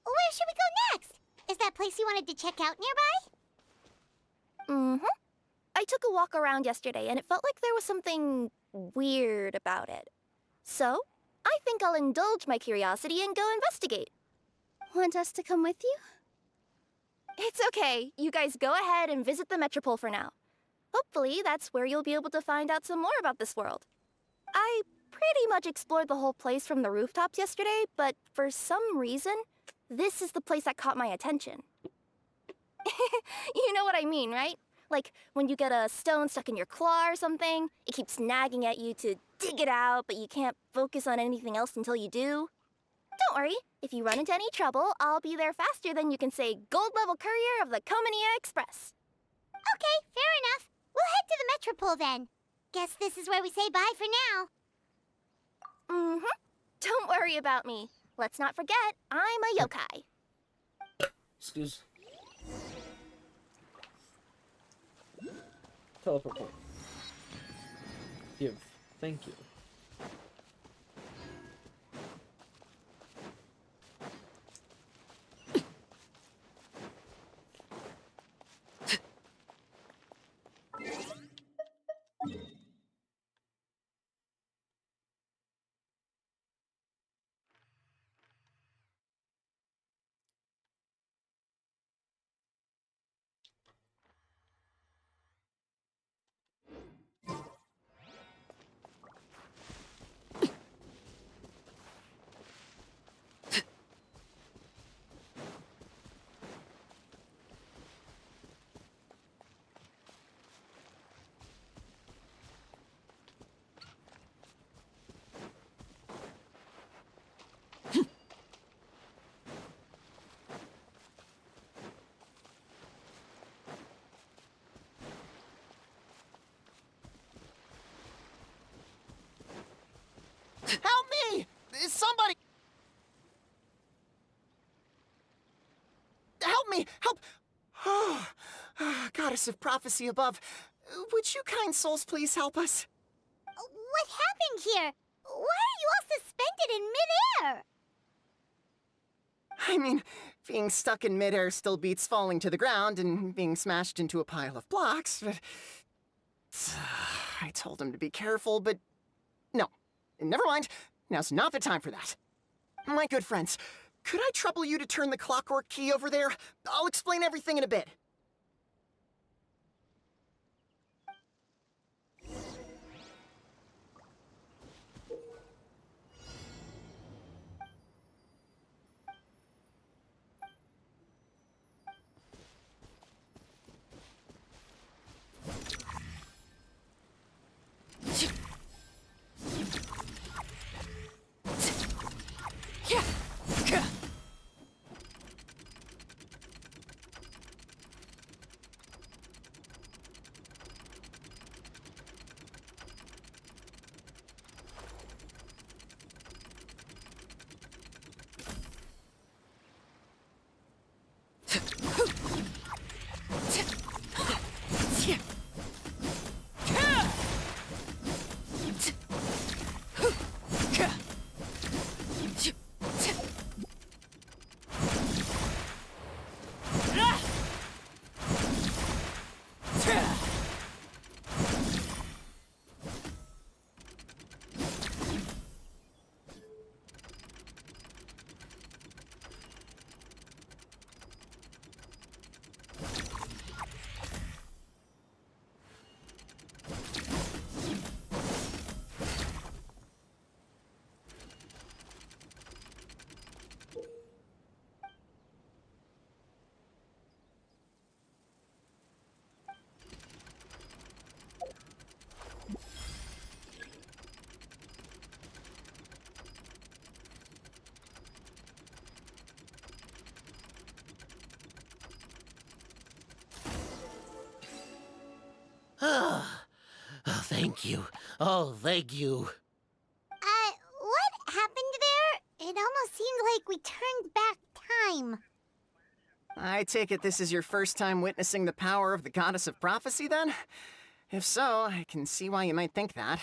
Where should we go next? Is that place you wanted to check out nearby? Mm-hmm. I took a walk around yesterday, and it felt like there was something weird about it. So, I think I'll indulge my curiosity and go investigate. Want us to come with you? It's okay. You guys go ahead and visit the Metropole for now. Hopefully, that's where you'll be able to find out some more about this world. I pretty much explored the whole place from the rooftops yesterday, but for some reason, this is the place that caught my attention. You know what I mean, right? Like, when you get a stone stuck in your claw or something, it keeps nagging at you to dig it out, but you can't focus on anything else until you do. Don't worry. If you run into any trouble, I'll be there faster than you can say gold level courier of the Comania Express. Okay, fair enough. We'll head to the Metropole then. Guess this is where we say bye for now. Mm-hmm. Don't worry about me. Let's not forget, I'm a yokai. Excuse. Teleport point. Give. Thank you. Help me! Somebody! Help me! Help! Oh, Goddess of Prophecy above, would you kind souls please help us? What happened here? Why are you all suspended in midair? I mean, being stuck in midair still beats falling to the ground and being smashed into a pile of blocks, but... I told him to be careful, but... No. Never mind. Now's not the time for that. My good friends, could I trouble you to turn the clockwork key over there? I'll explain everything in a bit. Oh, thank you. Oh, thank you. What happened there? It almost seemed like we turned back time. I take it this is your first time witnessing the power of the Goddess of Prophecy, then? If so, I can see why you might think that.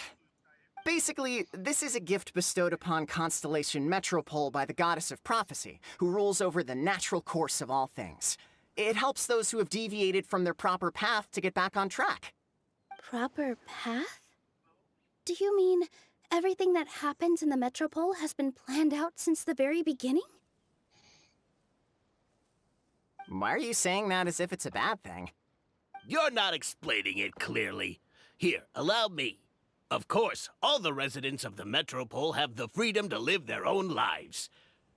Basically, this is a gift bestowed upon Constellation Metropole by the Goddess of Prophecy, who rules over the natural course of all things. It helps those who have deviated from their proper path to get back on track. Proper path? Do you mean everything that happens in the Metropole has been planned out since the very beginning? Why are you saying that as if it's a bad thing? You're not explaining it clearly. Here, allow me. Of course, all the residents of the Metropole have the freedom to live their own lives.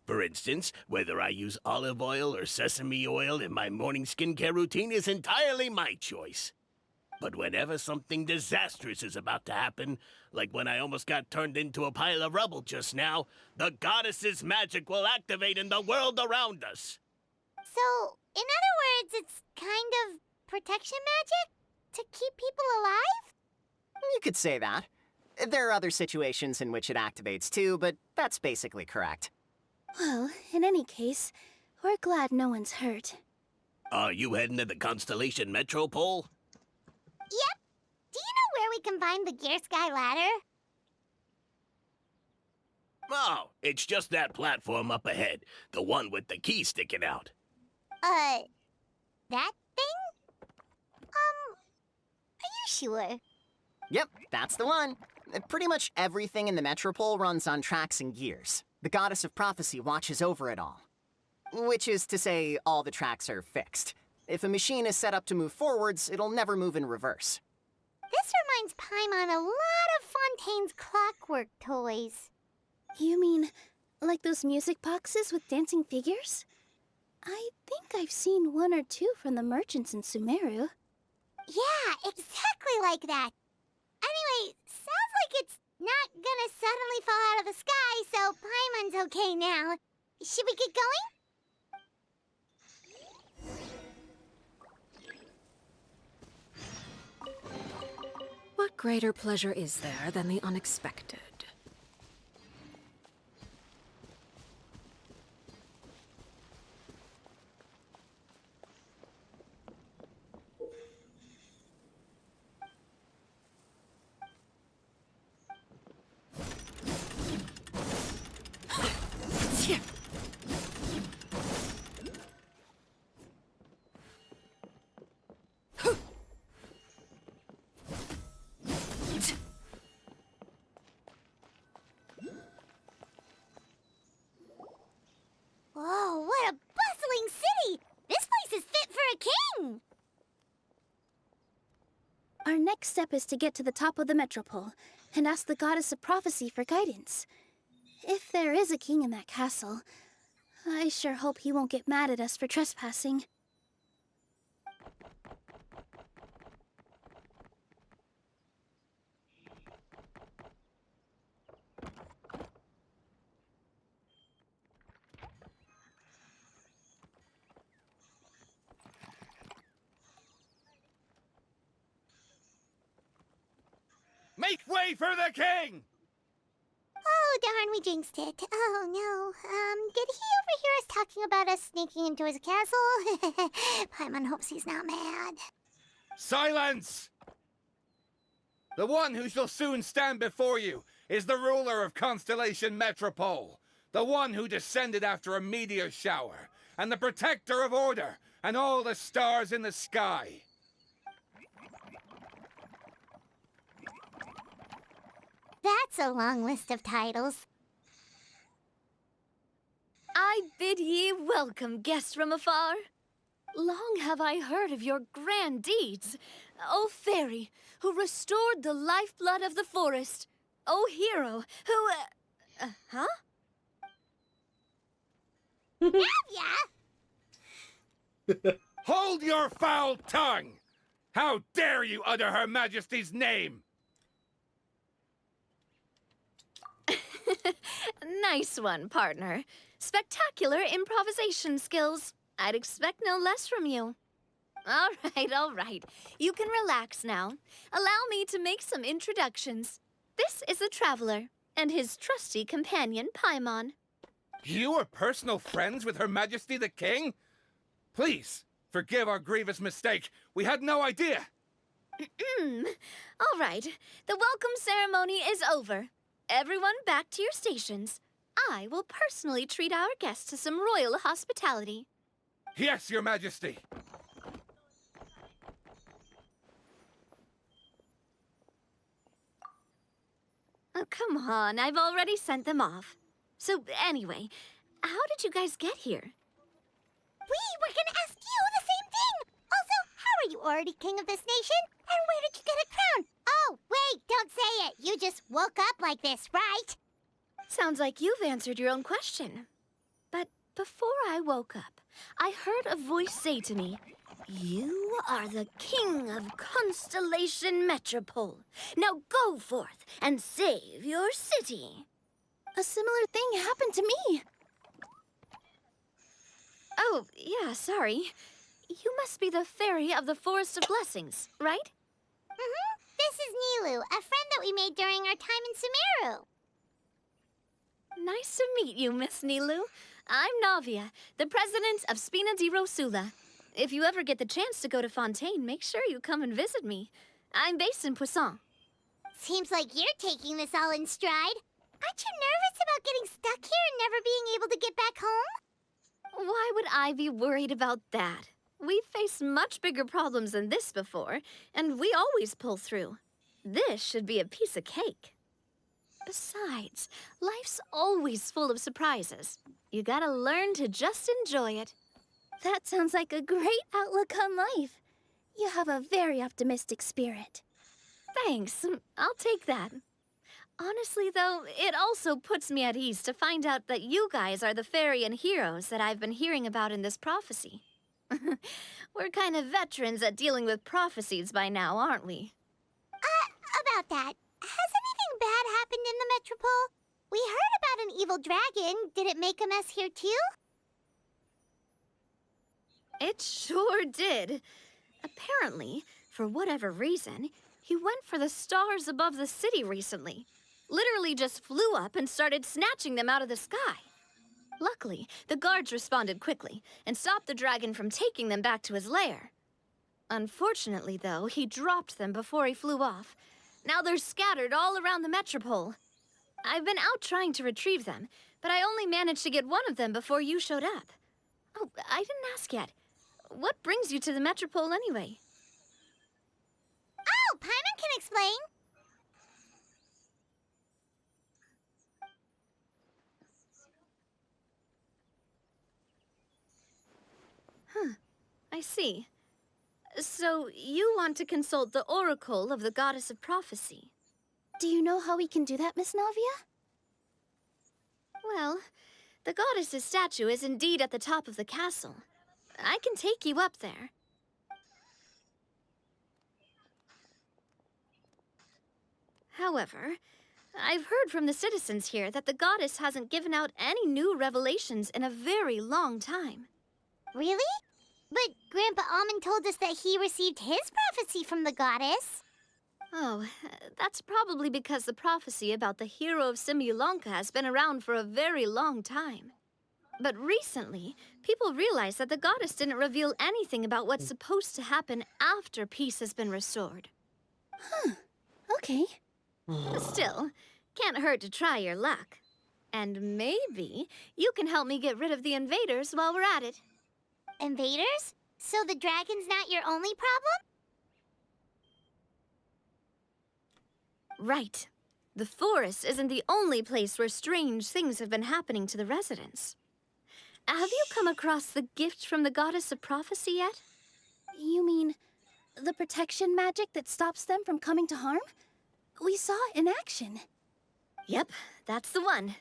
For instance, whether I use olive oil or sesame oil in my morning skincare routine is entirely my choice. But whenever something disastrous is about to happen, like when I almost got turned into a pile of rubble just now, the goddess's magic will activate in the world around us. So, in other words, it's kind of protection magic? To keep people alive? You could say that. There are other situations in which it activates too, but that's basically correct. Well, in any case, we're glad no one's hurt. Are you heading to the Constellation Metropole? Yep. Do you know where we can find the Gear Sky ladder? Oh, it's just that platform up ahead. The one with the key sticking out. That thing? Are you sure? Yep, that's the one. Pretty much everything in the Metropole runs on tracks and gears. The Goddess of Prophecy watches over it all. Which is to say, all the tracks are fixed. If a machine is set up to move forwards, it'll never move in reverse. This reminds Paimon a lot of Fontaine's clockwork toys. You mean, like those music boxes with dancing figures? I think I've seen one or two from the merchants in Sumeru. Yeah, exactly like that. Anyway, sounds like it's not gonna suddenly fall out of the sky, so Paimon's okay now. Should we get going? What greater pleasure is there than the unexpected? Whoa, what a bustling city! This place is fit for a king! Our next step is to get to the top of the Metropole and ask the Goddess of Prophecy for guidance. If there is a king in that castle, I sure hope he won't get mad at us for trespassing. Make way for the king! Oh, darn, we jinxed it. Oh, no. Did he overhear us talking about us sneaking into his castle? Paimon hopes he's not mad. Silence! The one who shall soon stand before you is the ruler of Constellation Metropole, the one who descended after a meteor shower, and the protector of order and all the stars in the sky. That's a long list of titles. I bid ye welcome, guests from afar. Long have I heard of your grand deeds, O fairy, who restored the lifeblood of the forest, O hero, who, huh? Hold your foul tongue! How dare you utter Her Majesty's name? Nice one, partner. Spectacular improvisation skills. I'd expect no less from you. All right. You can relax now. Allow me to make some introductions. This is the Traveler, and his trusty companion, Paimon. You are personal friends with Her Majesty the King? Please, forgive our grievous mistake. We had no idea. All right. The welcome ceremony is over. Everyone back to your stations. I will personally treat our guests to some royal hospitality. Yes, Your Majesty. Oh, come on. I've already sent them off. So, anyway, how did you guys get here? We were gonna ask you the same thing! Also, how are you already king of this nation? And where did you get a crown? Oh, wait, don't say it. You just woke up like this, right? Sounds like you've answered your own question. But Before I woke up, I heard a voice say to me, "You are the king of Constellation Metropole. Now go forth and save your city." A similar thing happened to me. Oh, yeah, sorry. You must be the fairy of the Forest of Blessings, right? Mm-hmm. This is Nilu, a friend that we made during our time in Sumeru. Nice to meet you, Miss Nilu. I'm Navia, the president of Spina di Rosula. If you ever get the chance to go to Fontaine, make sure you come and visit me. I'm based in Poisson. Seems like you're taking this all in stride. Aren't you nervous about getting stuck here and never being able to get back home? Why would I be worried about that? We've faced much bigger problems than this before, and we always pull through. This should be a piece of cake. Besides, life's always full of surprises. You gotta learn to just enjoy it. That sounds like a great outlook on life. You have a very optimistic spirit. Thanks, I'll take that. Honestly, though, it also puts me at ease to find out that you guys are the fairy and heroes that I've been hearing about in this prophecy. We're kind of veterans at dealing with prophecies by now, aren't we? About that, has anything bad happened in the Metropole? We heard about an evil dragon. Did it make a mess here too? It sure did. Apparently, for whatever reason, he went for the stars above the city recently. Literally just flew up and started snatching them out of the sky. Luckily, the guards responded quickly and stopped the dragon from taking them back to his lair. Unfortunately, though, he dropped them before he flew off. Now they're scattered all around the Metropole. I've been out trying to retrieve them, but I only managed to get one of them before you showed up. Oh, I didn't ask yet. What brings you to the Metropole anyway? Oh, Paimon can explain. Huh, I see. So, you want to consult the Oracle of the Goddess of Prophecy? Do you know how we can do that, Miss Navia? Well, the goddess's statue is indeed at the top of the castle. I can take you up there. However, I've heard from the citizens here that the goddess hasn't given out any new revelations in a very long time. Really? But Grandpa Almond told us that he received his prophecy from the goddess. Oh, that's probably because the prophecy about the hero of Simulanka has been around for a very long time. But recently, people realized that the goddess didn't reveal anything about what's supposed to happen after peace has been restored. Huh. Okay. Still, can't hurt to try your luck. And maybe you can help me get rid of the invaders while we're at it. Invaders? So the dragon's not your only problem? Right. The forest isn't the only place where strange things have been happening to the residents. Have you come across the gift from the Goddess of Prophecy yet? You mean the protection magic that stops them from coming to harm? We saw it in action. Yep, that's the one.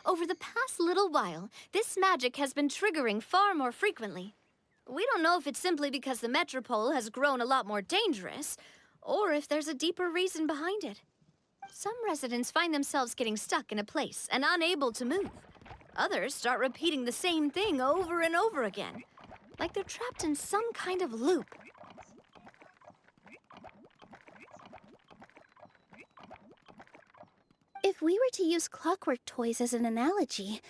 Over the past little while, this magic has been triggering far more frequently. We don't know if it's simply because the Metropole has grown a lot more dangerous, or if there's a deeper reason behind it. Some residents find themselves getting stuck in a place and unable to move. Others start repeating the same thing over and over again, like they're trapped in some kind of loop. If we were to use clockwork toys as an analogy,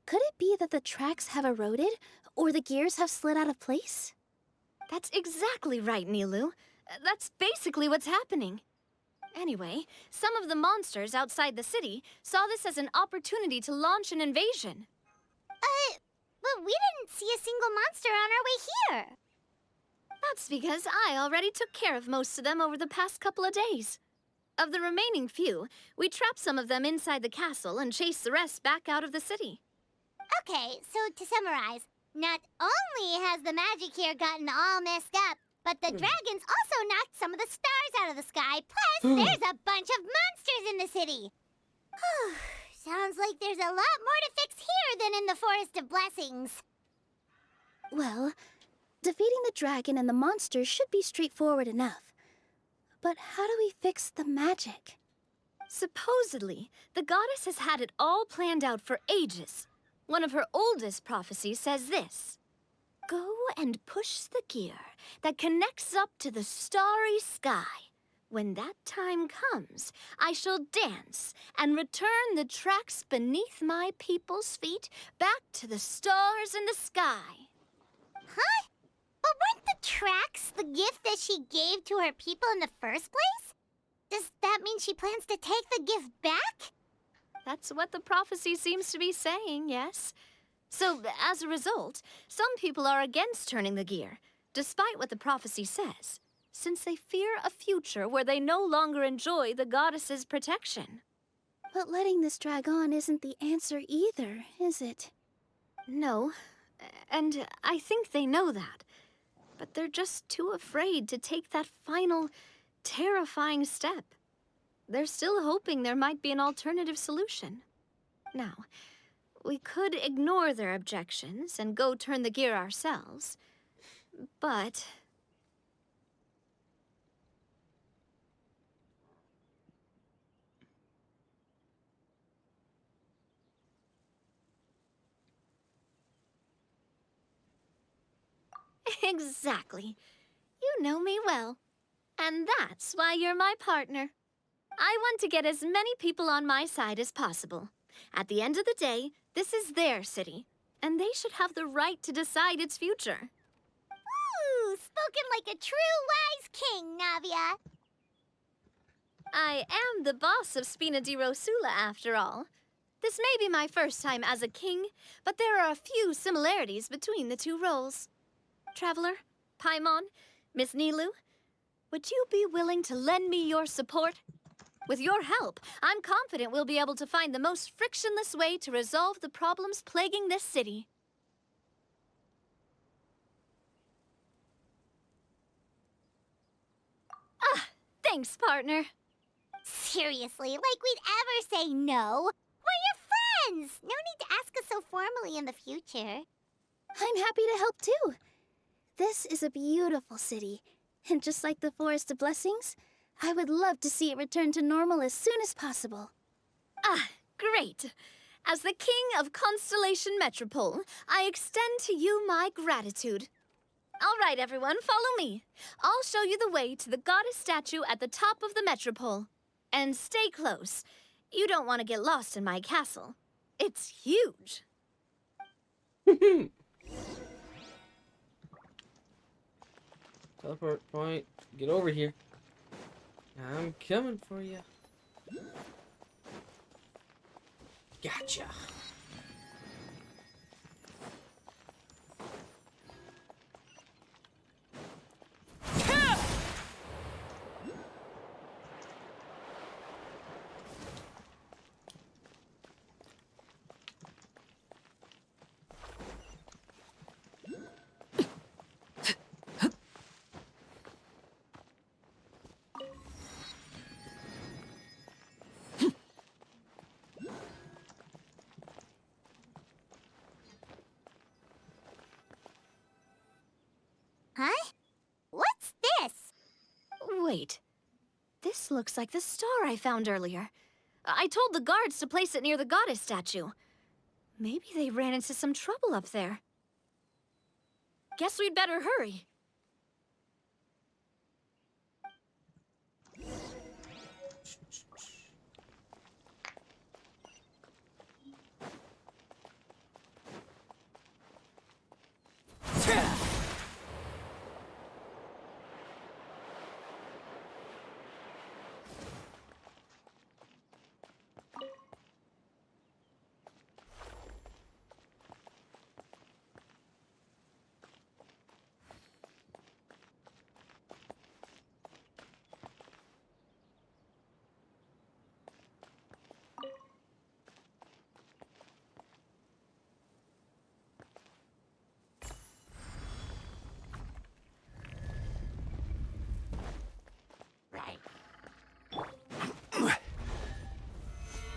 could it be that the tracks have eroded, or the gears have slid out of place? That's exactly right, Nilu. That's basically what's happening. Anyway, some of the monsters outside the city saw this as an opportunity to launch an invasion. But we didn't see a single monster on our way here. That's because I already took care of most of them over the past couple of days. Of the remaining few, we trapped some of them inside the castle and chased the rest back out of the city. Okay, so to summarize, not only has the magic here gotten all messed up, but the dragons also knocked some of the stars out of the sky. Plus, there's a bunch of monsters in the city. Sounds like there's a lot more to fix here than in the Forest of Blessings. Well, defeating the dragon and the monsters should be straightforward enough. But how do we fix the magic? Supposedly, the goddess has had it all planned out for ages. One of her oldest prophecies says this: "Go and push the gear that connects up to the starry sky. When that time comes, I shall dance and return the tracks beneath my people's feet back to the stars in the sky." Huh? But weren't the tracks the gift that she gave to her people in the first place? Does that mean she plans to take the gift back? That's what the prophecy seems to be saying, yes. So, as a result, some people are against turning the gear, despite what the prophecy says, since they fear a future where they no longer enjoy the goddess's protection. But letting this drag on isn't the answer either, is it? No, and I think they know that. But they're just too afraid to take that final, terrifying step. They're still hoping there might be an alternative solution. Now, we could ignore their objections and go turn the gear ourselves, but... Exactly. You know me well. And that's why you're my partner. I want to get as many people on my side as possible. At the end of the day, this is their city, and they should have the right to decide its future. Ooh, spoken like a true wise king, Navia. I am the boss of Spina di Rosula, after all. This may be my first time as a king, but there are a few similarities between the two roles. Traveler, Paimon, Miss Nilu, would you be willing to lend me your support? With your help, I'm confident we'll be able to find the most frictionless way to resolve the problems plaguing this city. Ah, thanks, partner. Seriously, like we'd ever say no. We're your friends. No need to ask us so formally in the future. I'm happy to help too. This is a beautiful city, and just like the Forest of Blessings, I would love to see it return to normal as soon as possible. Ah, great. As the king of Constellation Metropole, I extend to you my gratitude. All right, everyone, follow me. I'll show you the way to the goddess statue at the top of the Metropole. And stay close. You don't want to get lost in my castle. It's huge. Teleport point. Get over here. I'm coming for you. Gotcha. Huh? What's this? Wait. This looks like the star I found earlier. I told the guards to place it near the goddess statue. Maybe they ran into some trouble up there. Guess we'd better hurry.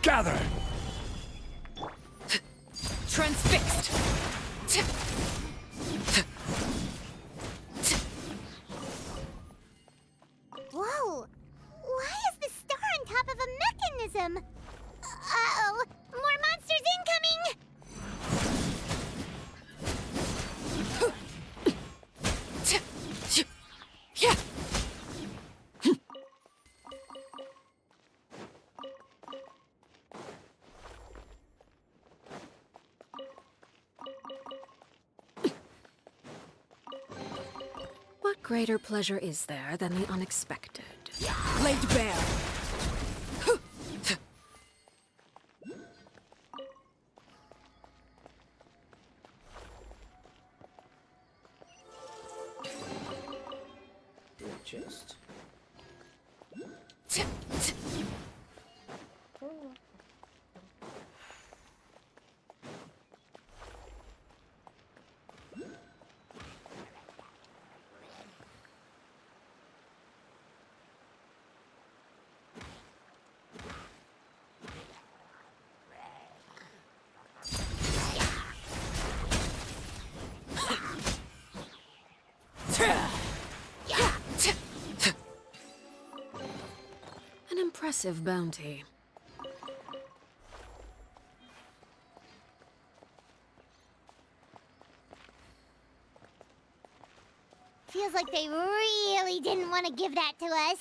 Gather! Transfixed! Whoa! Why is the star on top of a mechanism? Uh-oh! More monsters incoming! Yeah! What greater pleasure is there than the unexpected? Laid bare! Just. An impressive bounty. Feels like they really didn't want to give that to us.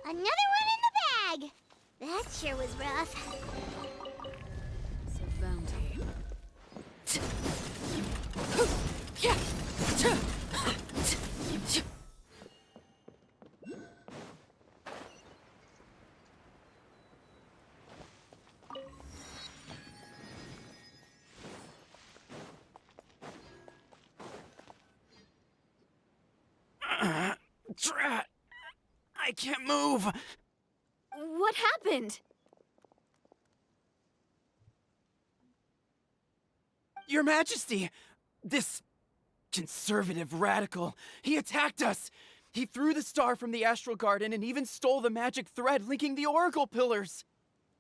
Another one in the bag! That sure was rough. Impressive bounty. Drat! I can't move! What happened? Your Majesty! This conservative radical, he attacked us! He threw the star from the Astral Garden and even stole the magic thread linking the Oracle Pillars!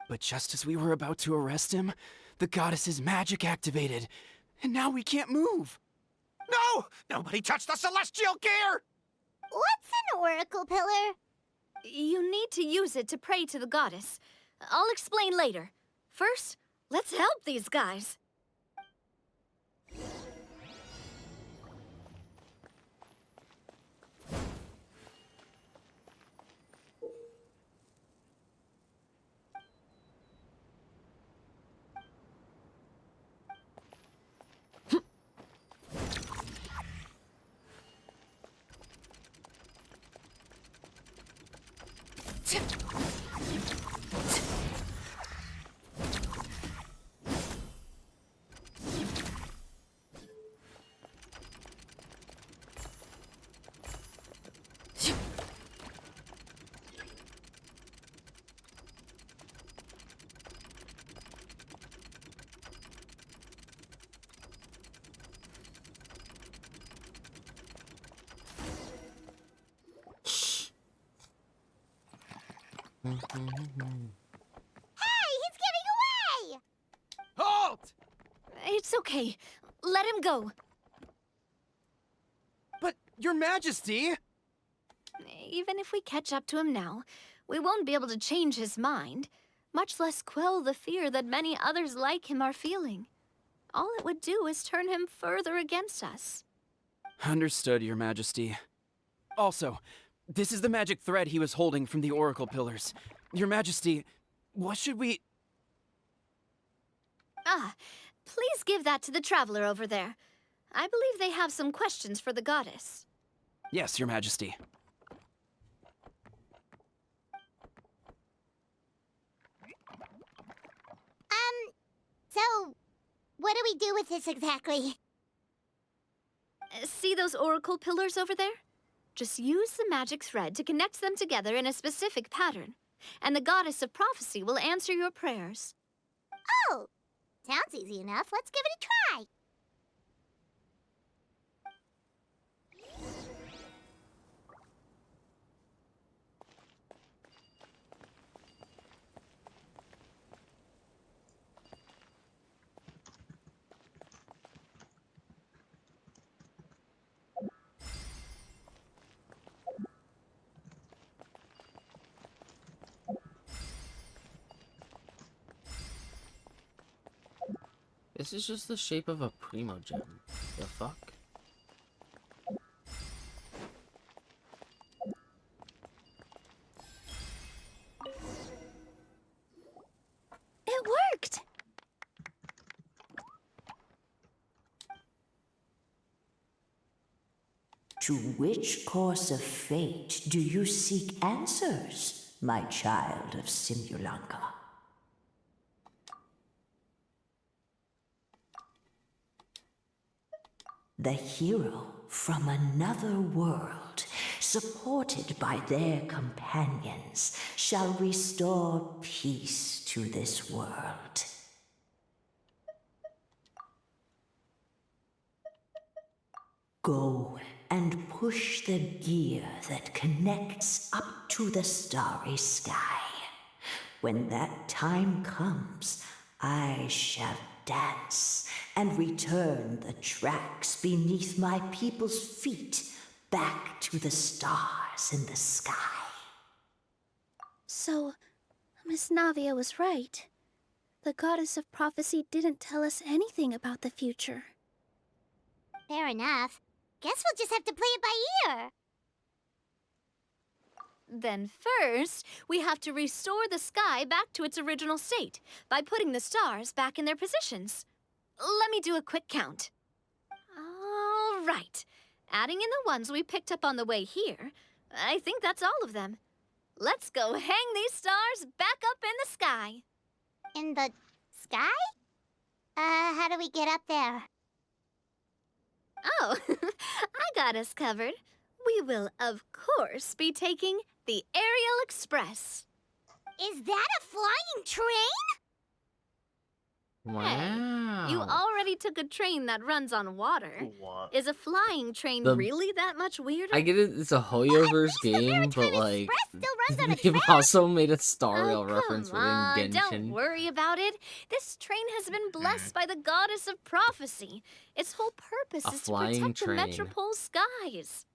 But just as we were about to arrest him, the goddess's magic activated, and now we can't move! No! Nobody touched the celestial gear! What's an oracle pillar? You need to use it to pray to the goddess. I'll explain later. First, let's help these guys. Hey, he's getting away! Halt! It's okay. Let him go. But, Your Majesty! Even if we catch up to him now, we won't be able to change his mind, much less quell the fear that many others like him are feeling. All it would do is turn him further against us. Understood, Your Majesty. Also, this is the magic thread he was holding from the Oracle Pillars. Your Majesty, what should we... Ah, please give that to the traveler over there. I believe they have some questions for the goddess. Yes, Your Majesty. So, what do we do with this exactly? See those oracle pillars over there? Just use the magic thread to connect them together in a specific pattern, and the goddess of prophecy will answer your prayers. Oh, sounds easy enough. Let's give it a try. This is just the shape of a primo gem. The fuck? It worked! To which course of fate do you seek answers, my child of Simulanka? The hero from another world, supported by their companions, shall restore peace to this world. Go and push the gear that connects up to the starry sky. When that time comes, I shall dance and return the tracks beneath my people's feet back to the stars in the sky. So, Miss Navia was right. The goddess of prophecy didn't tell us anything about the future. Fair enough. Guess we'll just have to play it by ear. Then first, we have to restore the sky back to its original state by putting the stars back in their positions. Let me do a quick count. All right. Adding in the ones we picked up on the way here, I think that's all of them. Let's go hang these stars back up in the sky. In the sky? How do we get up there? Oh, I got us covered. We will, of course, be taking the Aerial Express. Is that a flying train? Wow. You already took a train that runs on water. What? Is a flying train The- really that much weirder? I get it, it's a Hoyoverse game, but like, they've also made a Star Rail reference Come within on, don't Genshin. worry about it. This train has been blessed by the goddess of prophecy. Its whole purpose A is to flying protect train. the Metropole skies.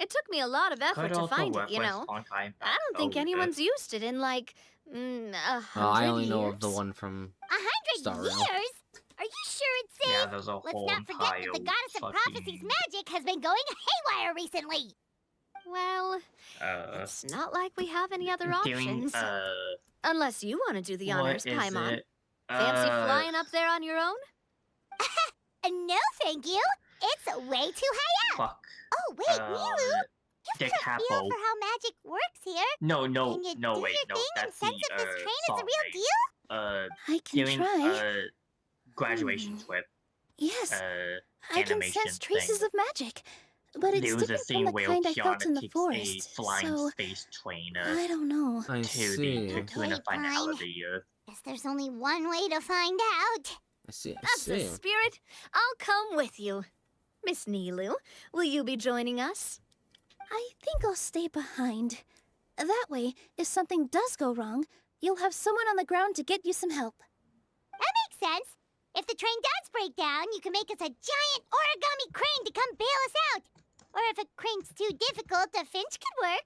It took me a lot of effort Could to also find it, work you with know. on-time I don't think code. anyone's used it in like 100 Oh, I only know years. of the one from 100 Star Rail. years? Are you sure it's safe? Yeah, there's a Let's whole not forget that the entire goddess of prophecy's fucking, magic has been going haywire recently. Well, it's not like we have any other doing, options. Unless you want to do the what honors, is Paimon. it? Fancy flying up there on your own? No, thank you. It's way too high up. Fuck. Oh, wait, Milu. You've got a feel Capo. for how magic works here. No, Can no, you no, do wait, your no, thing and that's sense the, if this train is a song real name. deal? I can doing, try. graduation trip. Yes, I can animation sense traces thing. of magic, but it's There was a different from scene the where kind I felt Kiana in the takes forest. a flying So space train I don't know. I to see. the to the finality. Guess there's only one way to find out. I see. I That's the see. spirit. I'll come with you. Miss Nilu, will you be joining us? I think I'll stay behind. That way, if something does go wrong, you'll have someone on the ground to get you some help. That makes sense. If the train does break down, you can make us a giant origami crane to come bail us out. Or if a crane's too difficult, a finch could work.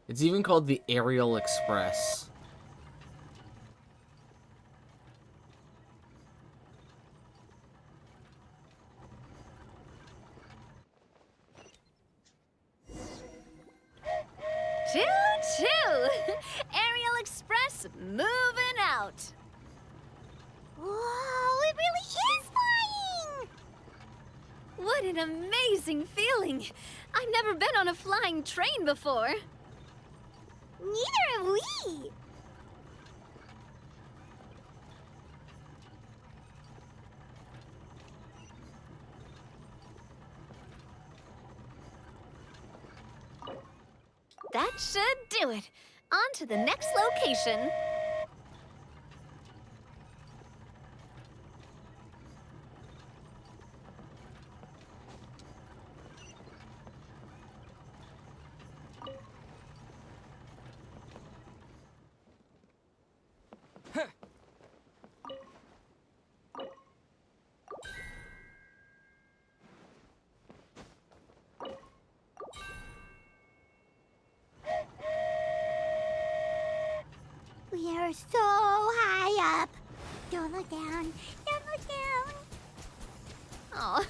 It's even called the Aerial Express. Choo-choo! Aerial Express moving out. Whoa, it really is flying! What an amazing feeling! I've never been on a flying train before. Neither have we! That should do it. On to the next location. We are so high up. Don't look down. Don't look down. Oh,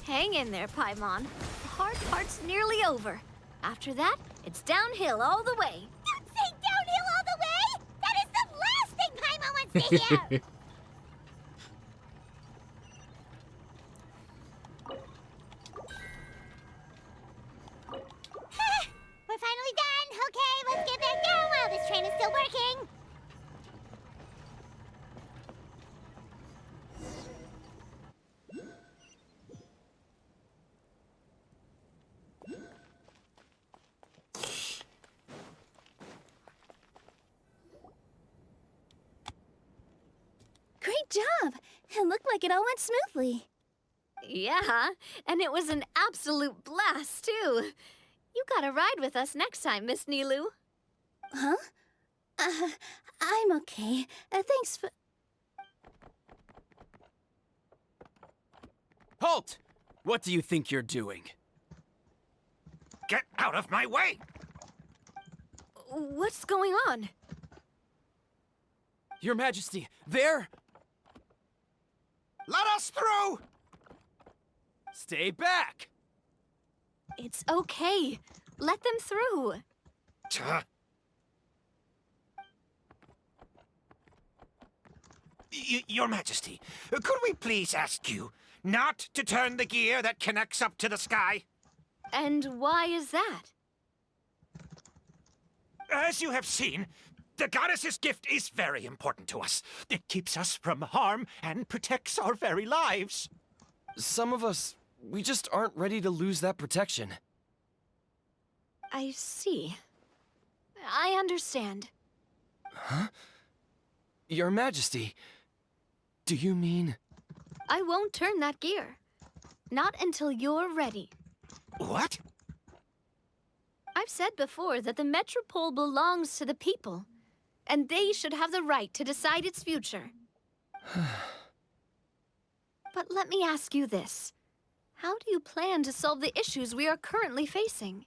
hang in there, Paimon. The hard part's nearly over. After that, it's downhill all the way. Don't say downhill all the way! That is the last thing Paimon wants to hear! We're finally done! Okay, let's get back down while this train is still working! Great job! It looked like it all went smoothly. Yeah, and it was an absolute blast, too. You gotta ride with us next time, Miss Nilu. Huh? I'm okay. Thanks for... Halt! What do you think you're doing? Get out of my way! What's going on? Your Majesty, there! Let us through! Stay back! It's okay. Let them through. Your Majesty, could we please ask you not to turn the gear that connects up to the sky? And why is that? As you have seen, the goddess's gift is very important to us. It keeps us from harm and protects our very lives. Some of us, we just aren't ready to lose that protection. I see. I understand. Huh? Your Majesty, do you mean... I won't turn that gear. Not until you're ready. What? I've said before that the Metropole belongs to the people, and they should have the right to decide its future. But let me ask you this. How do you plan to solve the issues we are currently facing?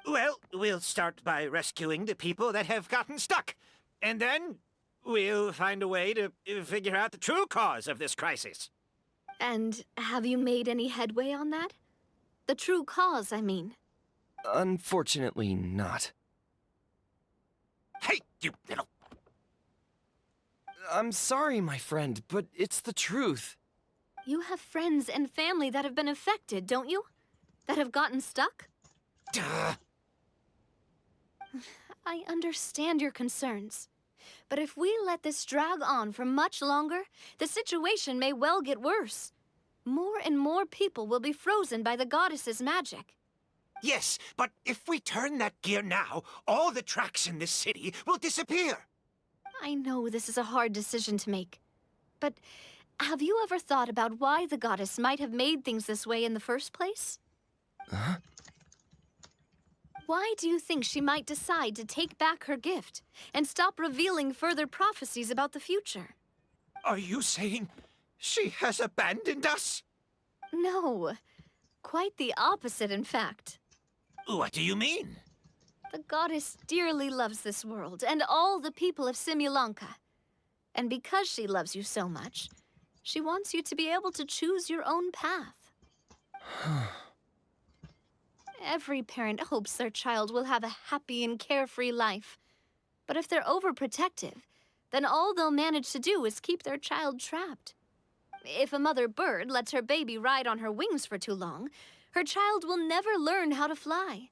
Well, we'll start by rescuing the people that have gotten stuck. And then we'll find a way to figure out the true cause of this crisis. And have you made any headway on that? The true cause, I mean. Unfortunately not. Hey, you little... I'm sorry, my friend, but it's the truth. You have friends and family that have been affected, don't you? That have gotten stuck? Duh. I understand your concerns. But if we let this drag on for much longer, the situation may well get worse. More and more people will be frozen by the goddess's magic. Yes, but if we turn that gear now, all the tracks in this city will disappear. I know this is a hard decision to make, but have you ever thought about why the goddess might have made things this way in the first place? Huh? Why do you think she might decide to take back her gift and stop revealing further prophecies about the future? Are you saying she has abandoned us? No, quite the opposite, in fact. What do you mean? The goddess dearly loves this world and all the people of Simulanka. And because she loves you so much, she wants you to be able to choose your own path. Every parent hopes their child will have a happy and carefree life. But if they're overprotective, then all they'll manage to do is keep their child trapped. If a mother bird lets her baby ride on her wings for too long, her child will never learn how to fly.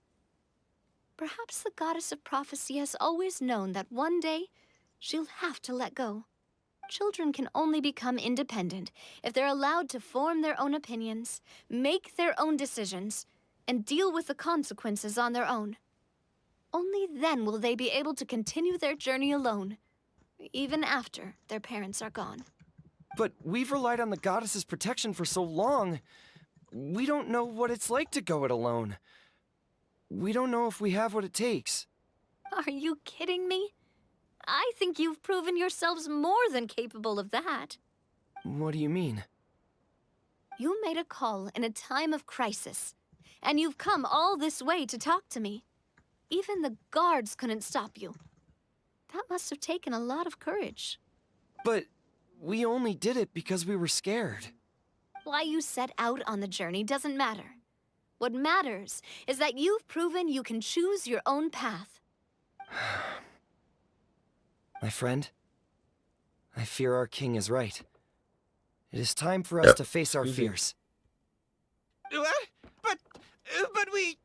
Perhaps the goddess of prophecy has always known that one day she'll have to let go. Children can only become independent if they're allowed to form their own opinions, make their own decisions, and deal with the consequences on their own. Only then will they be able to continue their journey alone, even after their parents are gone. But we've relied on the goddess's protection for so long. We don't know what it's like to go it alone. We don't know if we have what it takes. Are you kidding me? I think you've proven yourselves more than capable of that. What do you mean? You made a call in a time of crisis, and you've come all this way to talk to me. Even the guards couldn't stop you. That must have taken a lot of courage. But we only did it because we were scared. Why you set out on the journey doesn't matter. What matters is that you've proven you can choose your own path. My friend, I fear our king is right. It is time for us to face our fears. What? But we...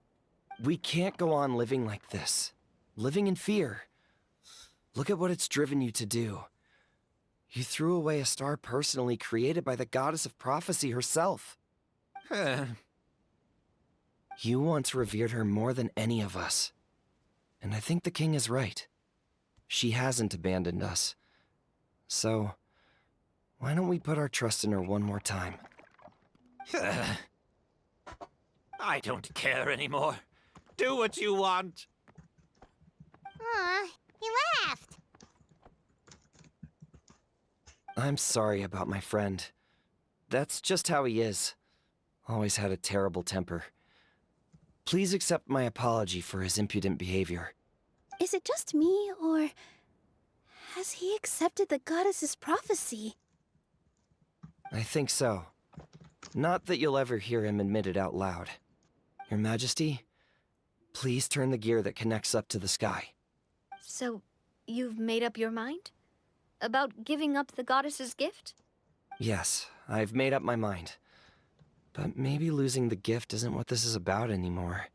We can't go on living like this. Living in fear. Look at what it's driven you to do. You threw away a star personally created by the goddess of prophecy herself. You once revered her more than any of us. And I think the king is right. She hasn't abandoned us. So, why don't we put our trust in her one more time? I don't care anymore. Do what you want. Aw, he laughed. I'm sorry about my friend. That's just how he is. Always had a terrible temper. Please accept my apology for his impudent behavior. Is it just me, or has he accepted the goddess's prophecy? I think so. Not that you'll ever hear him admit it out loud. Your Majesty, please turn the gear that connects up to the sky. So, you've made up your mind? About giving up the goddess's gift? Yes, I've made up my mind. But maybe losing the gift isn't what this is about anymore.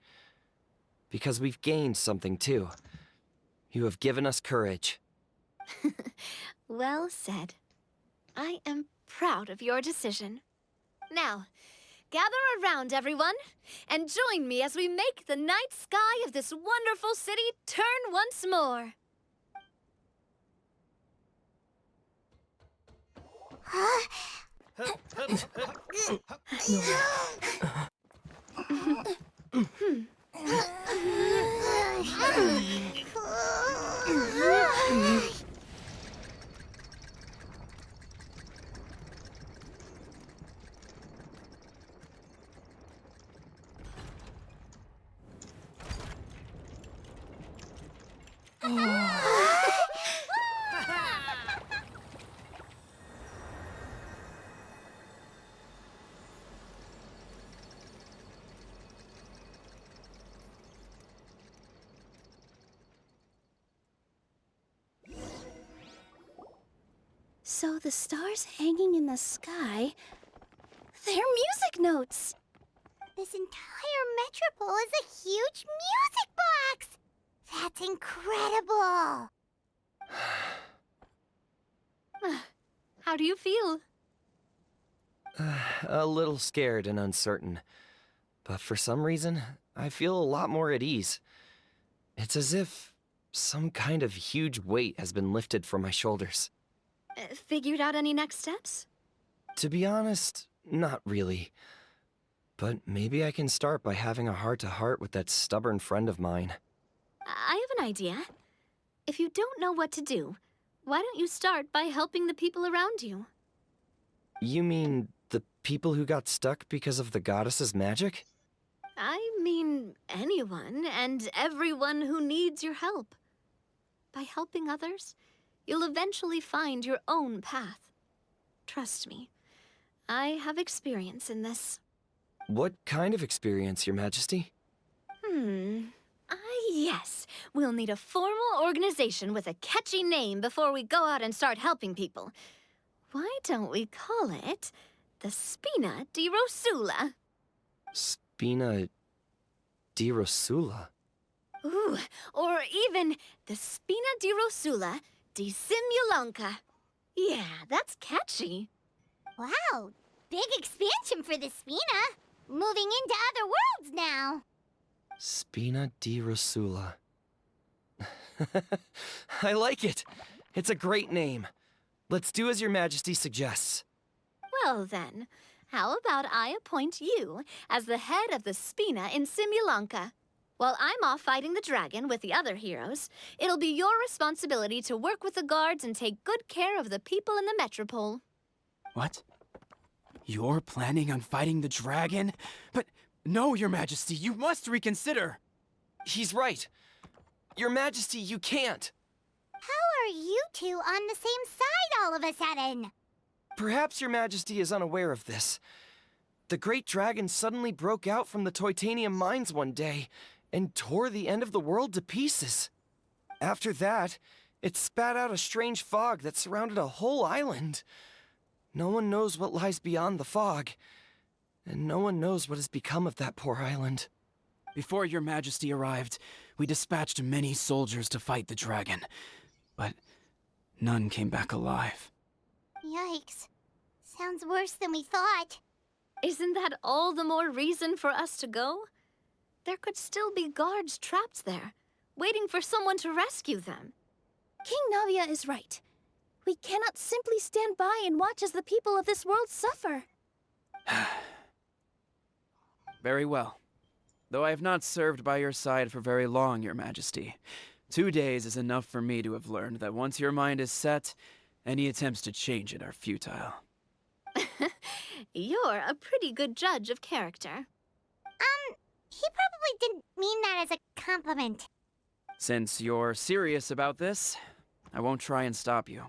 Because we've gained something too. You have given us courage. Well said. I am proud of your decision. Now, gather around, everyone, and join me as we make the night sky of this wonderful city turn once more. So the stars hanging in the sky, they're music notes. This entire metropole is a huge music box! That's incredible! How do you feel? A little scared and uncertain. But for some reason, I feel a lot more at ease. It's as if some kind of huge weight has been lifted from my shoulders. Figured out any next steps? To be honest, not really. But maybe I can start by having a heart-to-heart with that stubborn friend of mine. I have an idea. If you don't know what to do, why don't you start by helping the people around you? You mean the people who got stuck because of the goddess's magic? I mean anyone and everyone who needs your help. By helping others, you'll eventually find your own path. Trust me, I have experience in this. What kind of experience, Your Majesty? Yes. We'll need a formal organization with a catchy name before we go out and start helping people. Why don't we call it the Spina di Rosula? Spina di Rosula? Ooh, or even the Spina di Rosula di Simulanka. Yeah, that's catchy. Wow, big expansion for the Spina. Moving into other worlds now. Spina di Rosula. I like it. It's a great name. Let's do as Your Majesty suggests. Well then, how about I appoint you as the head of the Spina in Simulanka? While I'm off fighting the dragon with the other heroes, it'll be your responsibility to work with the guards and take good care of the people in the metropole. What? You're planning on fighting the dragon? But no, Your Majesty, you must reconsider. He's right. Your Majesty, you can't. How are you two on the same side all of a sudden? Perhaps Your Majesty is unaware of this. The great dragon suddenly broke out from the Titanium mines one day and tore the end of the world to pieces. After that, it spat out a strange fog that surrounded a whole island. No one knows what lies beyond the fog, and no one knows what has become of that poor island. Before Your Majesty arrived, we dispatched many soldiers to fight the dragon, but none came back alive. Yikes. Sounds worse than we thought. Isn't that all the more reason for us to go? There could still be guards trapped there, waiting for someone to rescue them. King Navia is right. We cannot simply stand by and watch as the people of this world suffer. Very well. Though I have not served by your side for very long, Your Majesty. 2 days is enough for me to have learned that once your mind is set, any attempts to change it are futile. You're a pretty good judge of character. He probably didn't mean that as a compliment. Since you're serious about this, I won't try and stop you.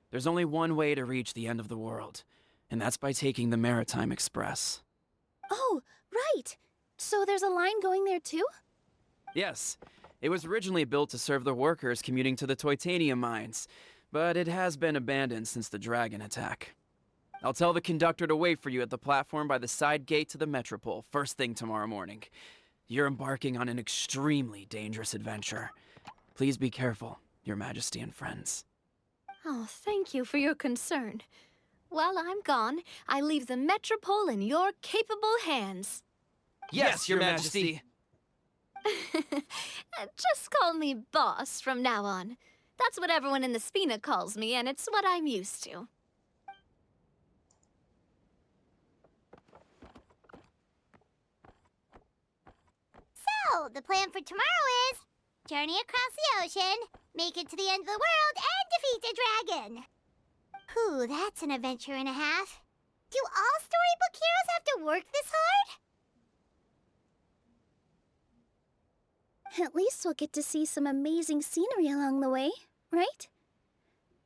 There's only one way to reach the end of the world, and that's by taking the Maritime Express. Oh, right. So there's a line going there too? Yes, it was originally built to serve the workers commuting to the Titanium mines, but it has been abandoned since the dragon attack. I'll tell the conductor to wait for you at the platform by the side gate to the Metropole first thing tomorrow morning. You're embarking on an extremely dangerous adventure. Please be careful, Your Majesty and friends. Oh, thank you for your concern. While I'm gone, I leave the Metropole in your capable hands. Yes, Your Majesty. Just call me boss from now on. That's what everyone in the Spina calls me, and it's what I'm used to. So, the plan for tomorrow is journey across the ocean, make it to the end of the world, and defeat the dragon. Whew, that's an adventure and a half. Do all storybook heroes have to work this hard? At least we'll get to see some amazing scenery along the way, right?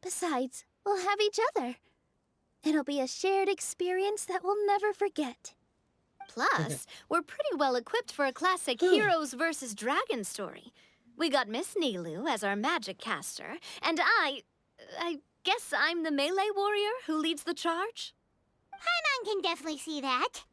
Besides, we'll have each other. It'll be a shared experience that we'll never forget. Plus, we're pretty well equipped for a classic Heroes vs. Dragon story. We got Miss Nilu as our magic caster, and I guess I'm the melee warrior who leads the charge? Paimon can definitely see that.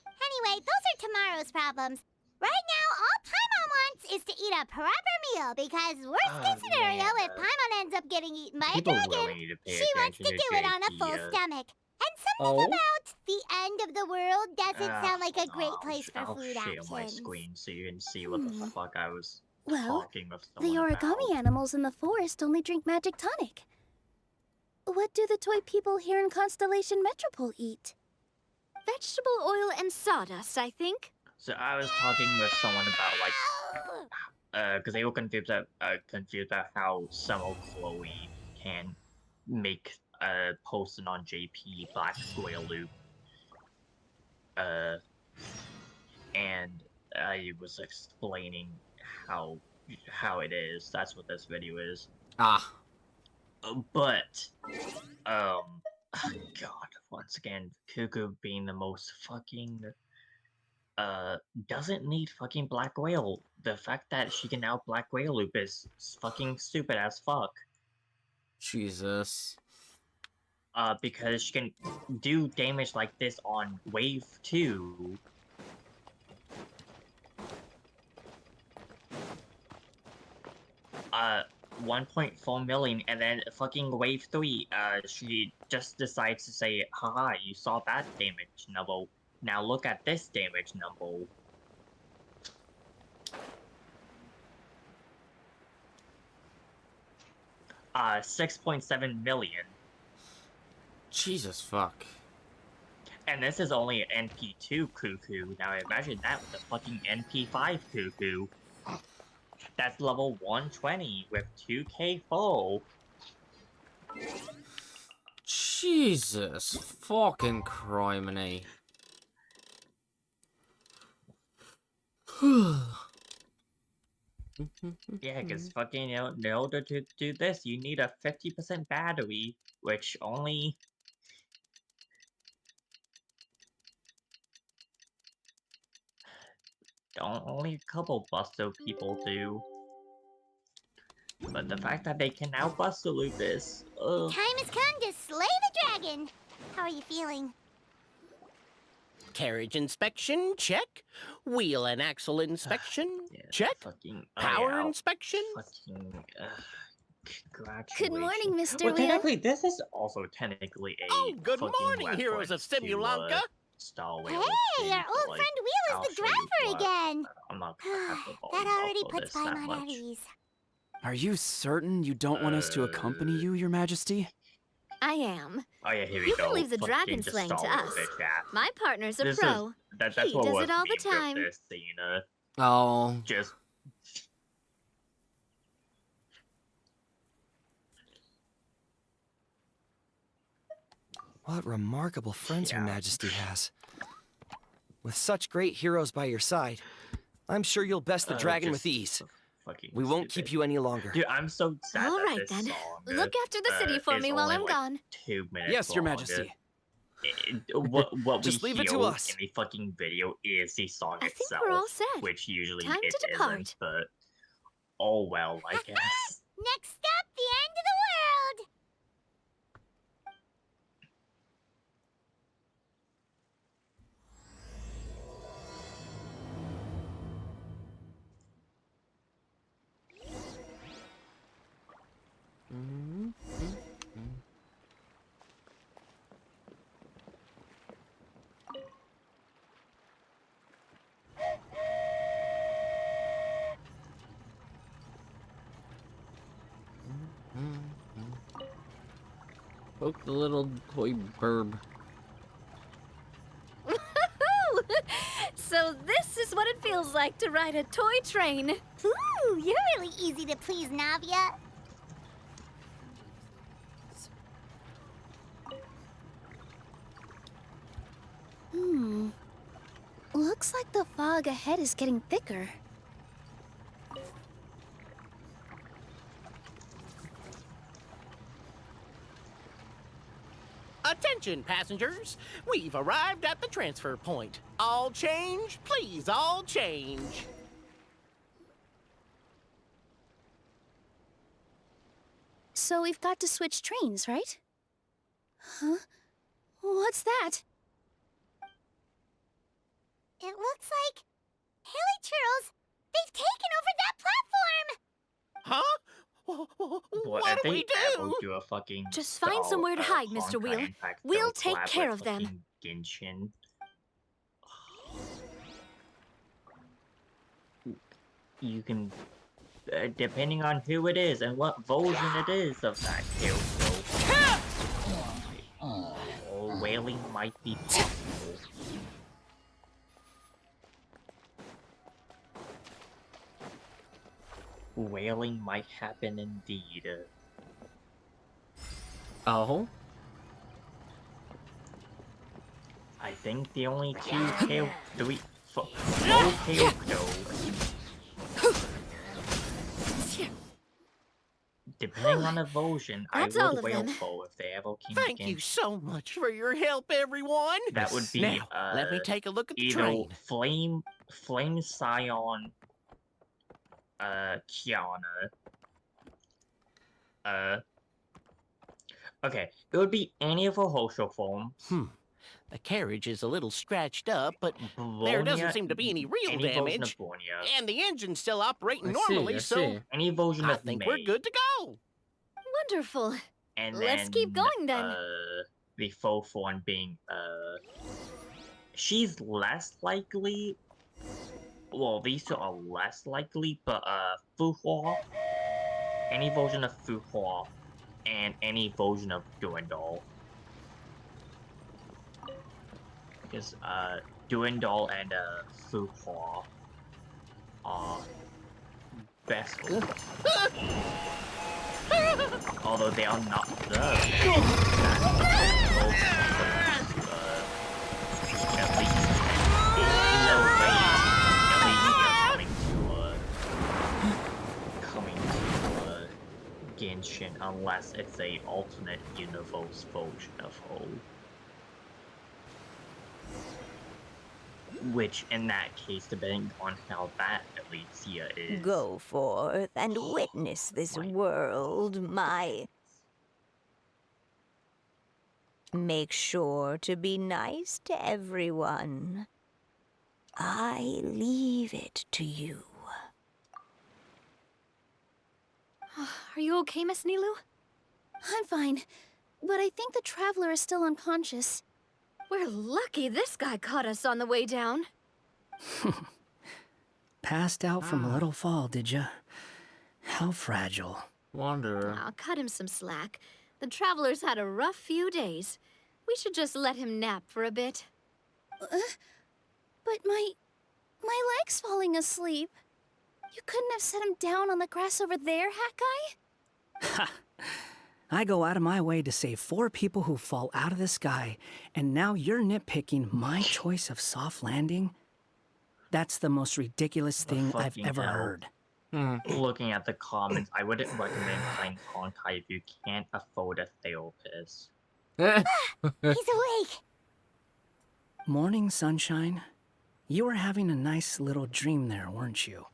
Anyway, those are tomorrow's problems. Right now, all Paimon wants is to eat a proper meal because worst case scenario, if Paimon ends up getting eaten by a People dragon, really need to pay she wants to attention do it on a full JP. stomach. And something about the end of the world doesn't sound like a great place for I'll food share my options. screen so you can see what the fuck I was Well, talking with the someone origami about. animals in the forest only drink magic tonic. What do the toy people here in Constellation Metropole eat? Vegetable oil and sawdust, I think. So I was talking with someone about like, because they were confused about how some of Chloe can make posting on JP Black Square Loop. And I was explaining how it is. That's what this video is. But God, once again, Cuckoo being the most fucking doesn't need fucking Black Whale. The fact that she can out Black Whale Loop is fucking stupid as fuck. Jesus. Because she can do damage like this on Wave 2. 1.4 million, and then fucking Wave 3, she just decides to say, haha, you saw that damage number. Now look at this damage number. Uh, 6.7 million. Jesus fuck. And this is only an NP2 Cuckoo. Now imagine that with a fucking NP5 Cuckoo. That's level 120 with 2k full. Jesus fucking criminy. Yeah, because fucking, in order to do this, you need a 50% battery, which only... Only a couple Busto people do. But the fact that they can now Busto Loop is... The time has come to slay the dragon. How are you feeling? Carriage inspection, check. Wheel and axle inspection, check. Power inspection. Congratulations. Good morning, Mr. Well, Wheel. technically, this is also technically a Good fucking morning, heroes of reference to, Simulanka. Star Hey, Wars our old like, friend Wheel I'll is the show you driver what- again. I'm not gonna have the That volume up already for puts this that Paimon much. at ease. Are you certain you don't want us to accompany you, Your Majesty? I am. Oh yeah, here we You go. can leave the Fucking dragon just slaying to Star Wars us. bitch ass. My partner's a This pro. Is, that's He what does was it all the memed with time. This scene, Oh. Just What remarkable friends Her Majesty has. With such great heroes by your side, I'm sure you'll best the dragon with ease. We won't keep you any longer. Dude, I'm so sad All that right this then. song, Look after the city for is me while only, I'm like, gone. 2 minutes Yes, Your long. Majesty. What Just we leave it hear to us. in the fucking video is the song I think itself, we're all set. which usually Time it to isn't, depart. but oh well, I guess. Next up, the end of the world. Poke the little toy burb. So this is what it feels like to ride a toy train. Ooh, you're really easy to please, Navia. Looks like the fog ahead is getting thicker. Attention, passengers. We've arrived at the transfer point. All change, please, all change. So we've got to switch trains, right? Huh? What's that? It looks like... Haley Churls, they've taken if do they we ever do? do a fucking Just find somewhere to hide, Mr. Wheel. Impact, We'll they'll take collab care with of them. fucking Genshin. You can, depending on who it is and what version it is of that character, whaling might be possible. Whaling might happen indeed. Oh? I think the only four characters, depending on the version, That's I all would of whale them. for if they ever came Thank again. you so much for your help, everyone. That would be Now, let me take a look at the either train. Flame Scion, Kiana. Okay, it would be any of her Hosho forms. The carriage is a little scratched up, but there doesn't seem to be any real any version of damage. Bornea. And the engine's still operating I normally, see. so Any version I of think May. we're good to go. Wonderful. And Let's then, keep going then. The fourth one being, she's less likely. Well, these two are less likely, but, Fuhua. Any version of Fuhua. And any version of Duendal. Because, Duendal and, Fuhua are best. Although they are not the at least no way coming to Genshin unless it's a alternate universe version of Ho. Which, in that case, depending on how that Alicia is. Go forth and witness this world, my... Make sure to be nice to everyone. I leave it to you. Are you okay, Miss Nilu? I'm fine, but I think the traveler is still unconscious. We're lucky this guy caught us on the way down. Passed out from a little fall, did ya? How fragile. Wanderer. I'll cut him some slack. The traveler's had a rough few days. We should just let him nap for a bit. But my leg's falling asleep. You couldn't have set him down on the grass over there, Hat Guy? Ha! I go out of my way to save 4 people who fall out of the sky, and now you're nitpicking my choice of soft landing? That's the most ridiculous thing I've ever heard. Looking at the comments, I wouldn't recommend playing Honkai if you can't afford a therapist. He's awake! Morning, sunshine. You were having a nice little dream there, weren't you?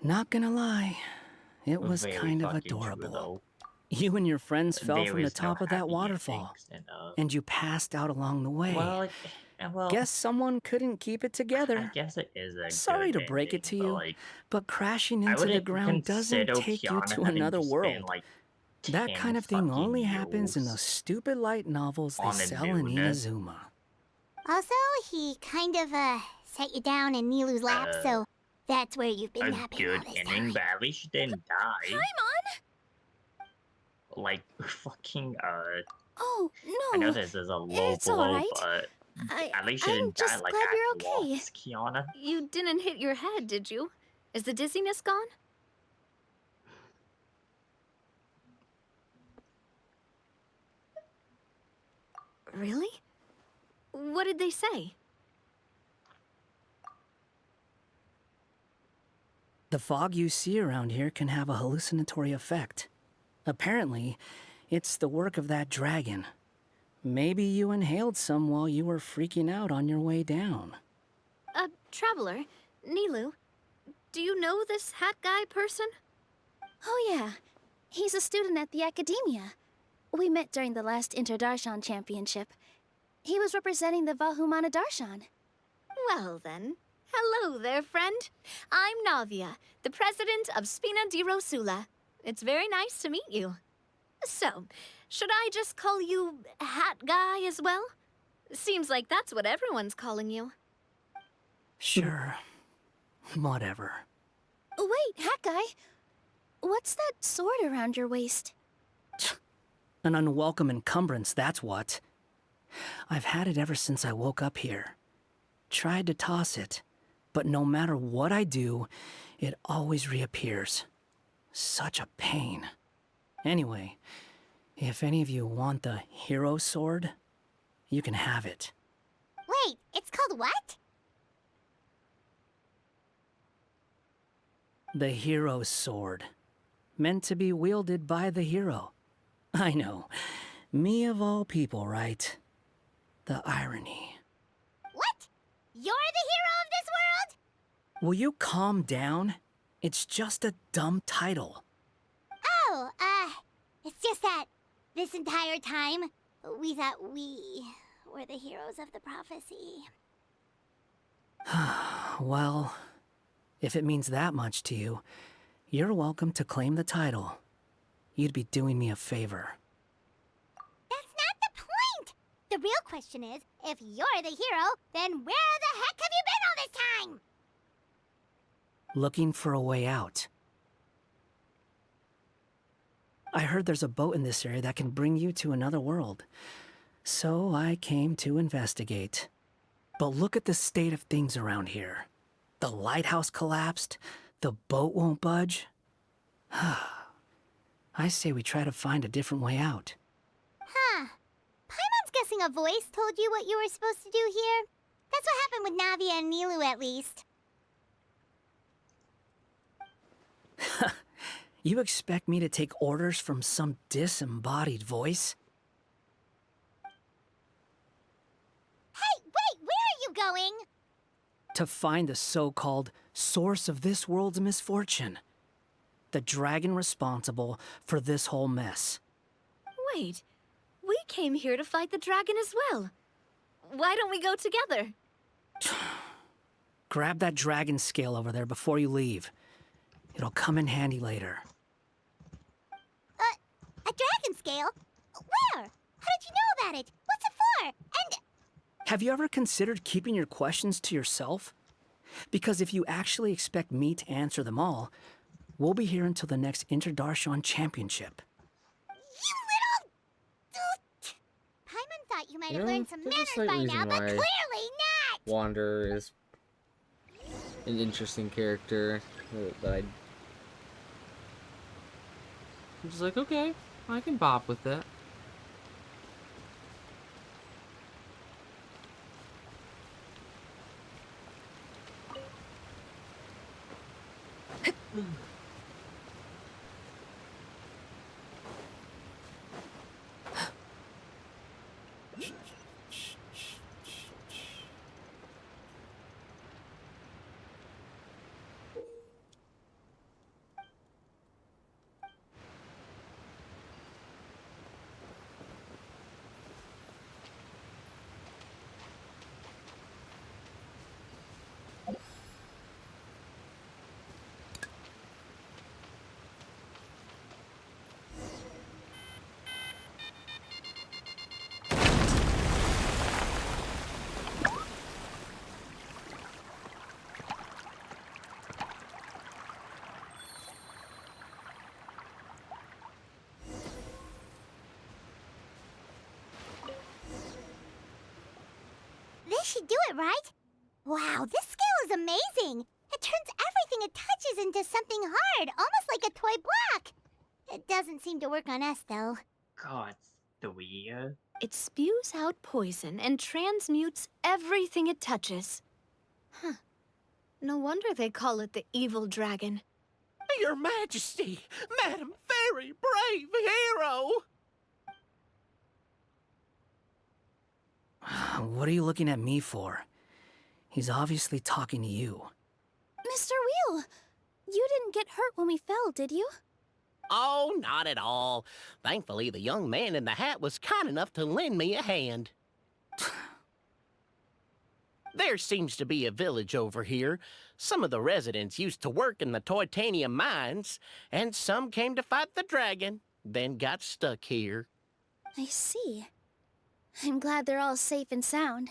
Not gonna lie, it was Very kind of fucking true, adorable. though. You and your friends fell There from the is no top of that happy waterfall, endings in, and you passed out along the way. Well, Guess someone couldn't keep it together. I guess it is a Sorry to good break it to ending, you, but, like, but crashing I into the wouldn't ground doesn't consider take you Kiana to having another just world. been, like, That 10 kind of thing fucking only happens in years those stupid light novels they on a sell in moon. Inazuma. Also, he kind of, set you down in Nilu's lap, so that's where you've been A napping good all this ending, time. but at least she didn't die. Paimon! Like, fucking, Oh, no. I know this is a low It's blow, alright. but at least she I'm didn't die just like glad at you're okay. once, Kiana. You didn't hit your head, did you? Is the dizziness gone? Really? What did they say? The fog you see around here can have a hallucinatory effect. Apparently, it's the work of that dragon. Maybe you inhaled some while you were freaking out on your way down. Traveler, Nilu, do you know this hat guy person? Oh yeah, he's a student at the academia. We met during the last Inter-Darshan Championship. He was representing the Vahumana Darshan. Well then, hello there, friend. I'm Navia, the president of Spina di Rosula. It's very nice to meet you. So, should I just call you Hat Guy as well? Seems like that's what everyone's calling you. Sure. Whatever. Wait, Hat Guy. What's that sword around your waist? An unwelcome encumbrance, that's what. I've had it ever since I woke up here. Tried to toss it, but no matter what I do, it always reappears. Such a pain. Anyway, if any of you want the hero sword, you can have it. Wait, it's called what? The hero's sword. Meant to be wielded by the hero. I know. Me of all people, right? The irony. What? You're the hero of this world? Will you calm down? It's just a dumb title. Oh, it's just that this entire time, we thought we were the heroes of the prophecy. Well, if it means that much to you, you're welcome to claim the title. You'd be doing me a favor. That's not the point! The real question is, if you're the hero, then where the heck have you been all this time? Looking for a way out. I heard there's a boat in this area that can bring you to another world. So I came to investigate. But look at the state of things around here. The lighthouse collapsed. The boat won't budge. I say we try to find a different way out. Huh. Paimon's guessing a voice told you what you were supposed to do here. That's what happened with Navia and Nilu, at least. You expect me to take orders from some disembodied voice? Hey, wait, where are you going? To find the so-called source of this world's misfortune. The dragon responsible for this whole mess. Wait, we came here to fight the dragon as well. Why don't we go together? Grab that dragon scale over there before you leave. It'll come in handy later. A dragon scale? Where? How did you know about it? What's it for? And... Have you ever considered keeping your questions to yourself? Because if you actually expect me to answer them all, we'll be here until the next Interdarshan Championship. You little... Paimon thought you might have learned some there's a manners slight by reason now, but why clearly not! Wander is an interesting character that I'm just like, okay, I can bop with that. This should do it, right? Wow, this scale is amazing! It turns everything it touches into something hard, almost like a toy block! It doesn't seem to work on us, though. God, the weird. It spews out poison and transmutes everything it touches. Huh. No wonder they call it the evil dragon. Your Majesty, Madam Very Brave Hero! What are you looking at me for? He's obviously talking to you. Mr. Wheel, you didn't get hurt when we fell, did you? Oh, not at all. Thankfully, the young man in the hat was kind enough to lend me a hand. There seems to be a village over here. Some of the residents used to work in the titanium mines, and some came to fight the dragon, then got stuck here. I see. I'm glad they're all safe and sound.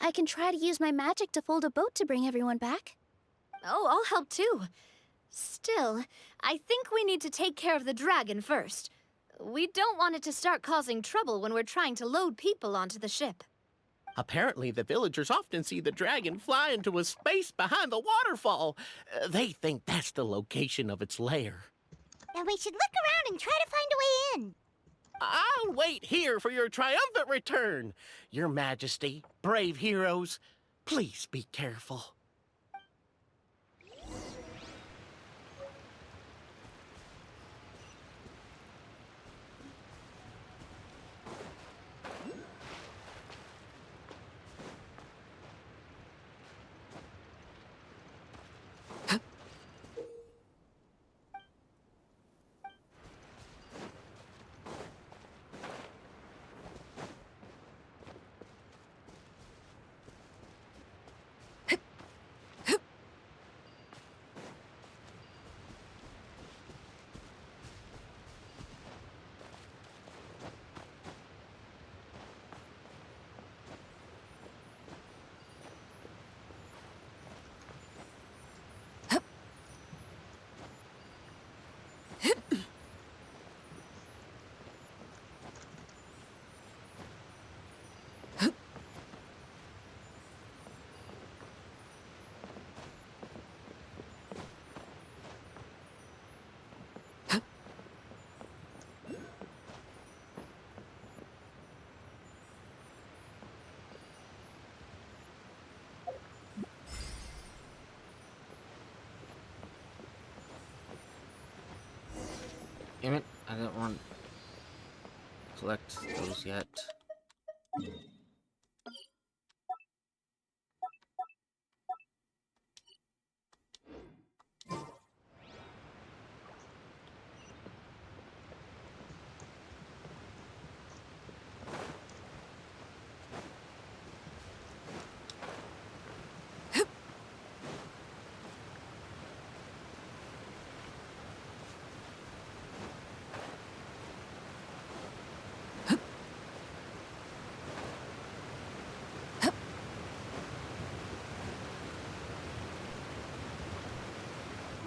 I can try to use my magic to fold a boat to bring everyone back. Oh, I'll help too. Still, I think we need to take care of the dragon first. We don't want it to start causing trouble when we're trying to load people onto the ship. Apparently, the villagers often see the dragon fly into a space behind the waterfall. They think that's the location of its lair. Then we should look around and try to find a way in. I'll wait here for your triumphant return. Your Majesty, brave heroes, please be careful. Damn it, I didn't want to collect those yet.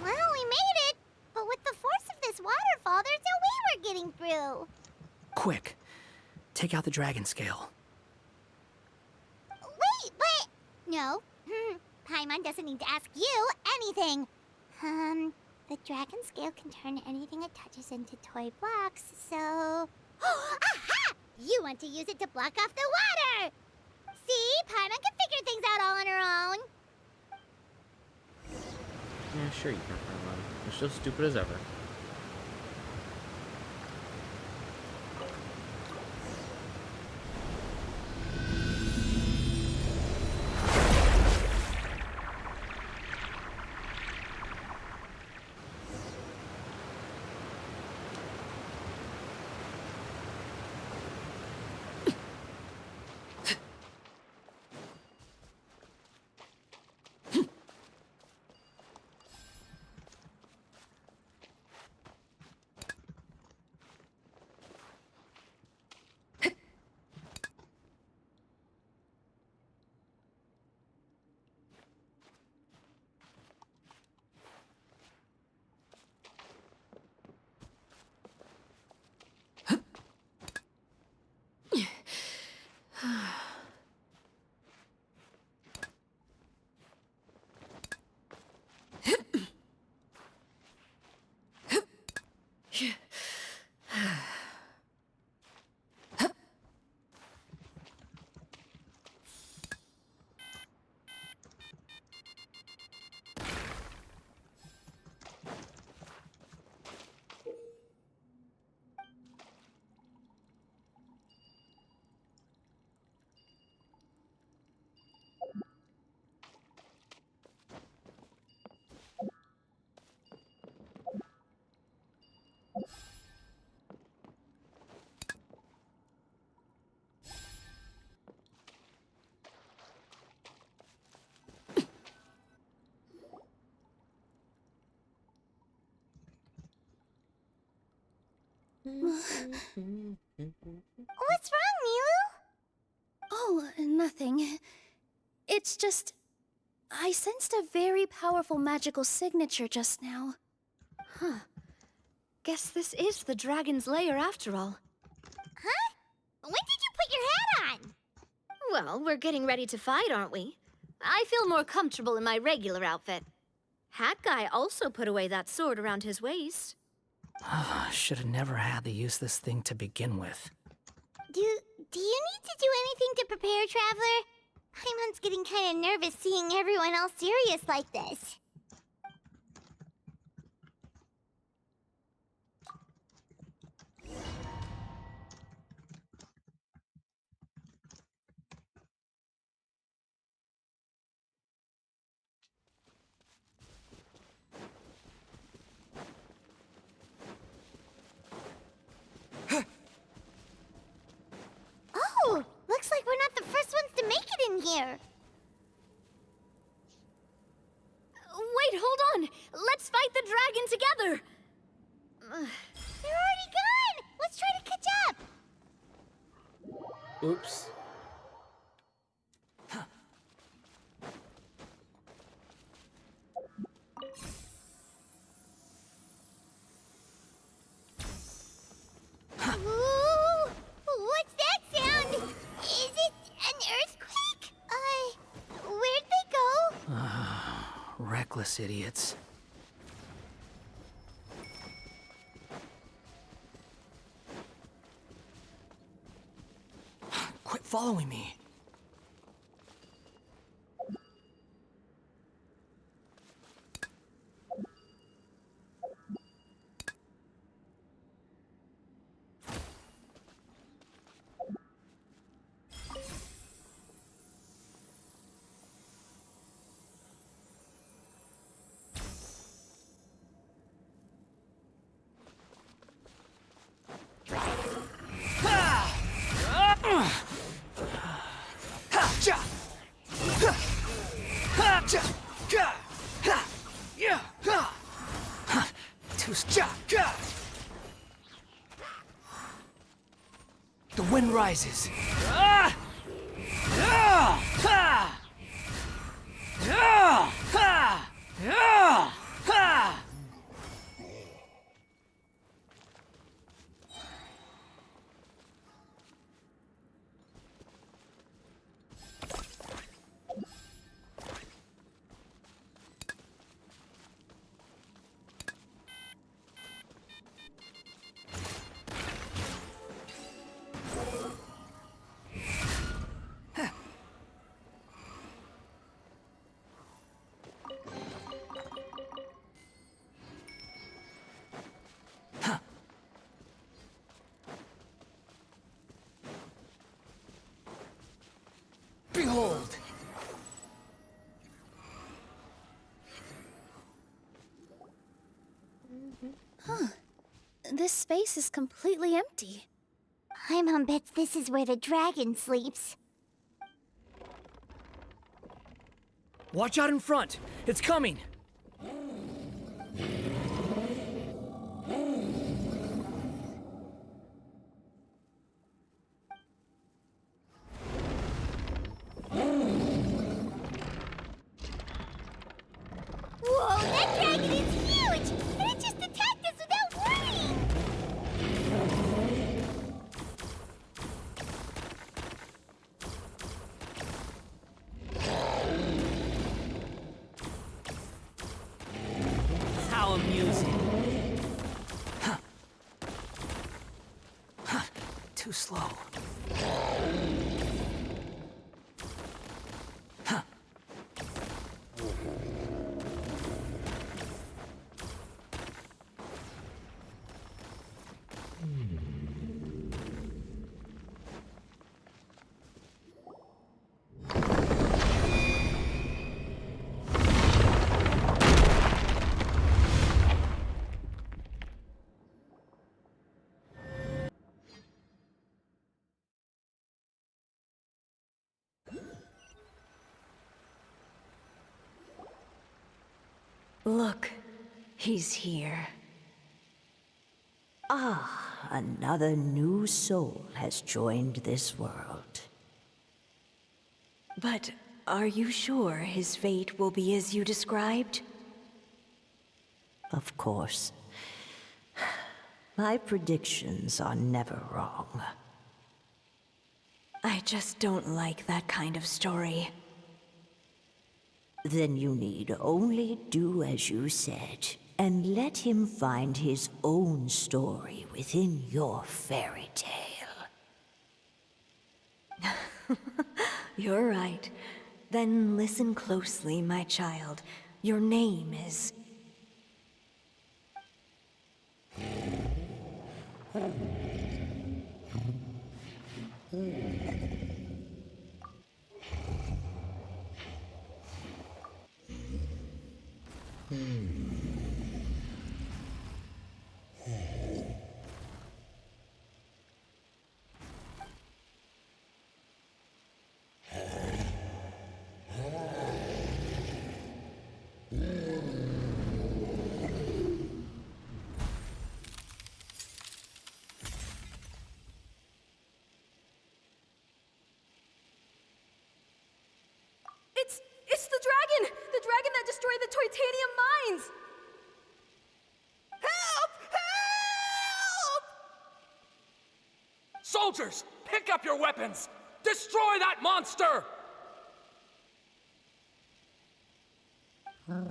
Well, we made it. But with the force of this waterfall, there's no way we're getting through. Quick, take out the dragon scale. Wait, but... No. Paimon doesn't need to ask you anything. The dragon scale can turn anything it touches into toy blocks, so... Aha! You want to use it to block off the water! See? Paimon can figure things out all on her own. Yeah, sure you can, Paimon. You're still stupid as ever. What's wrong, Milu? Oh, nothing. It's just... I sensed a very powerful magical signature just now. Huh. Guess this is the dragon's lair after all. Huh? When did you put your hat on? Well, we're getting ready to fight, aren't we? I feel more comfortable in my regular outfit. Hat Guy also put away that sword around his waist. Should have never had to use this thing to begin with. Do you need to do anything to prepare, Traveler? Paimon's getting kind of nervous seeing everyone else serious like this. Oh, looks like we're not the first ones to make it in here. Wait, hold on! Let's fight the dragon together! They're already gone! Let's try to catch up! Oops. Ooh, what's that sound? Is it an earthquake? Where'd they go? Reckless idiots. Quit following me. The wind rises. Behold! Huh. This space is completely empty. Paimon bets this is where the dragon sleeps. Watch out in front! It's coming! Whoa, that dragon is huge! And it just attacked us without warning! How amusing. Too slow. Look, he's here. Ah, another new soul has joined this world. But are you sure his fate will be as you described? Of course. My predictions are never wrong. I just don't like that kind of story. Then you need only do as you said, and let him find his own story within your fairy tale. You're right. Then listen closely, my child. Your name is... It's the dragon! The dragon that destroyed the titanium mines! Help! Help! Soldiers, pick up your weapons! Destroy that monster! Huh?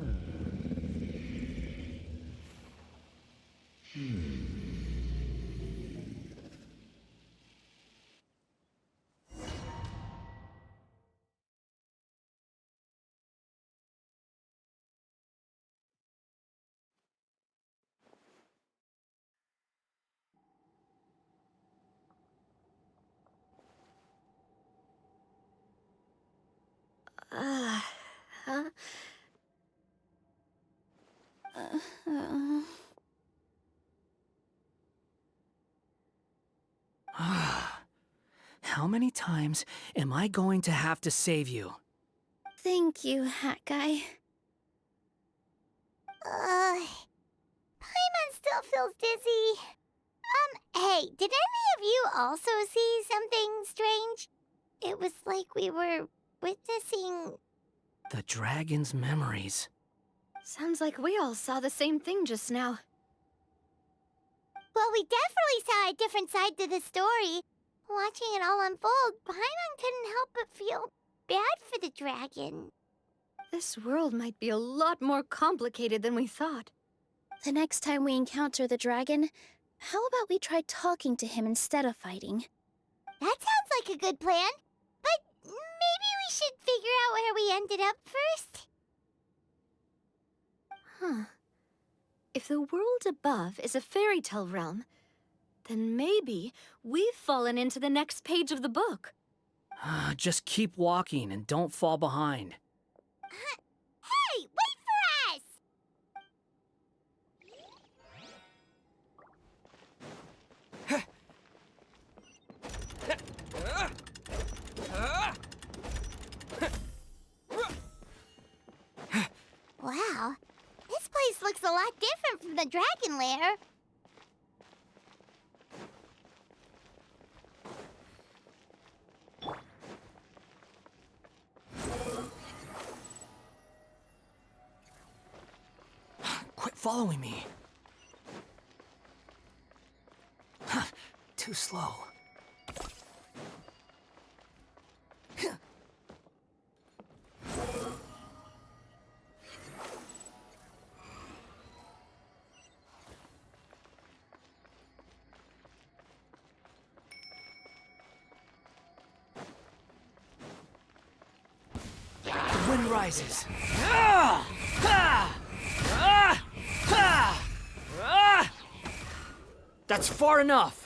How many times am I going to have to save you? Thank you, Hat Guy. Paimon still feels dizzy. Hey, did any of you also see something strange? It was like we were witnessing... The dragon's memories. Sounds like we all saw the same thing just now. Well, we definitely saw a different side to the story. Watching it all unfold, Paimon couldn't help but feel bad for the dragon. This world might be a lot more complicated than we thought. The next time we encounter the dragon, how about we try talking to him instead of fighting? That sounds like a good plan. But maybe we should figure out where we ended up first. Huh. If the world above is a fairy tale realm, then maybe we've fallen into the next page of the book. Just keep walking and don't fall behind. Hey, wait for us! Wow, this place looks a lot different from the dragon lair. Quit following me. Too slow. The wind rises. That's far enough.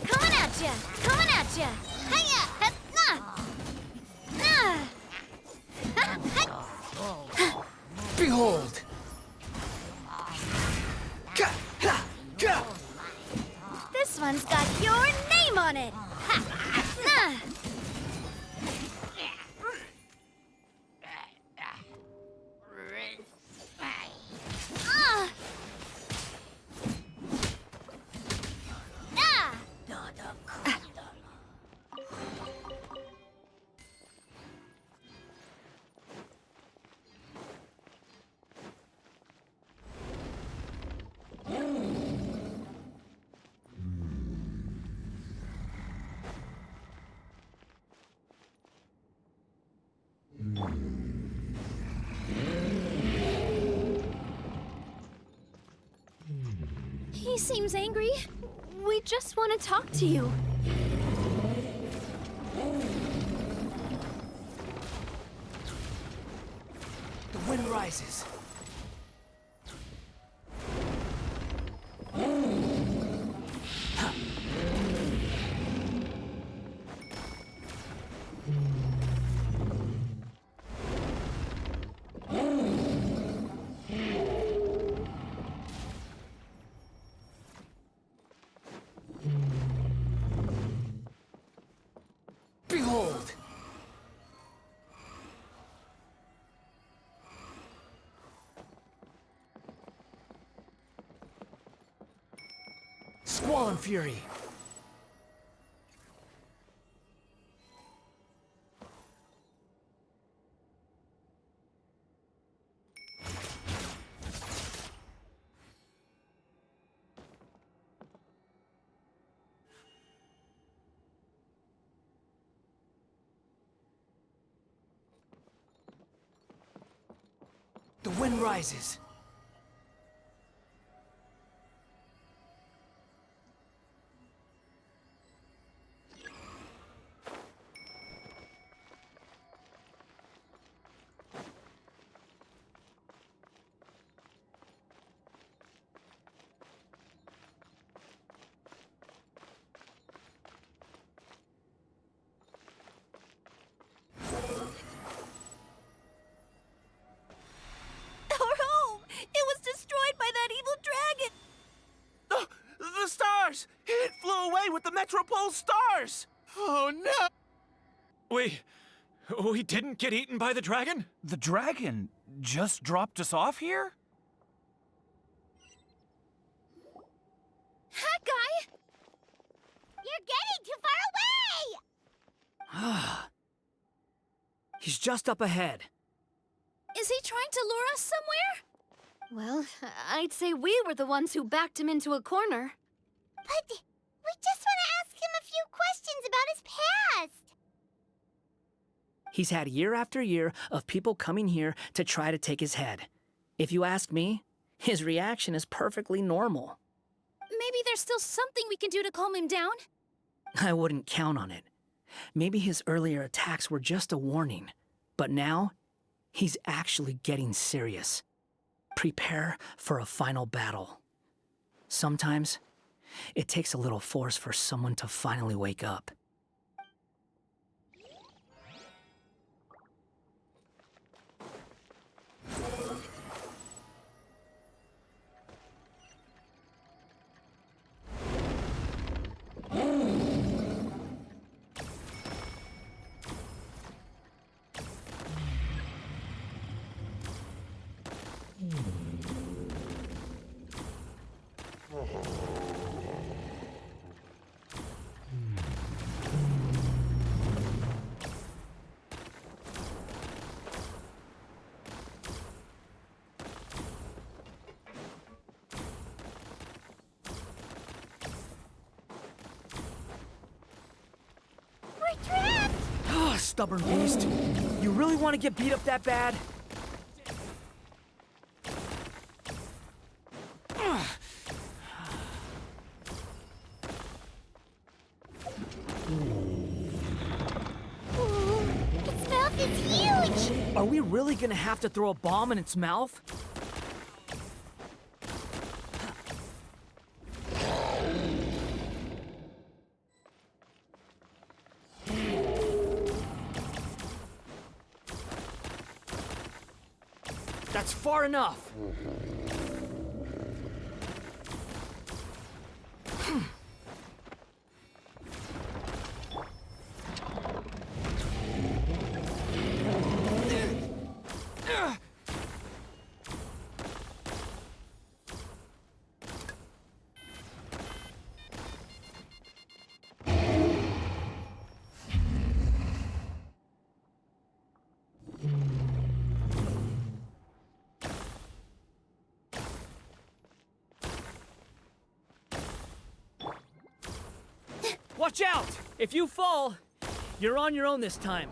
Coming at ya! Coming at ya! Hiya! Behold. This one's got your name on it! He seems angry. We just want to talk to you. The wind rises. Behold! Squall and Fury. The wind rises. Our home! It was destroyed by that evil dragon! The stars! It flew away with the Metropole stars! Oh no! We didn't get eaten by the dragon? The dragon just dropped us off here? Hat guy! You're getting too far away! He's just up ahead. Is he trying to lure us somewhere? Well, I'd say we were the ones who backed him into a corner. But we just want to ask him a few questions about his past. He's had year after year of people coming here to try to take his head. If you ask me, his reaction is perfectly normal. Maybe there's still something we can do to calm him down? I wouldn't count on it. Maybe his earlier attacks were just a warning, but now he's actually getting serious. Prepare for a final battle. Sometimes it takes a little force for someone to finally wake up. We're trapped! Oh, stubborn beast. You really want to get beat up that bad? Ooh, its mouth is huge! Are we really gonna have to throw a bomb in its mouth? That's far enough. Watch out! If you fall, you're on your own this time.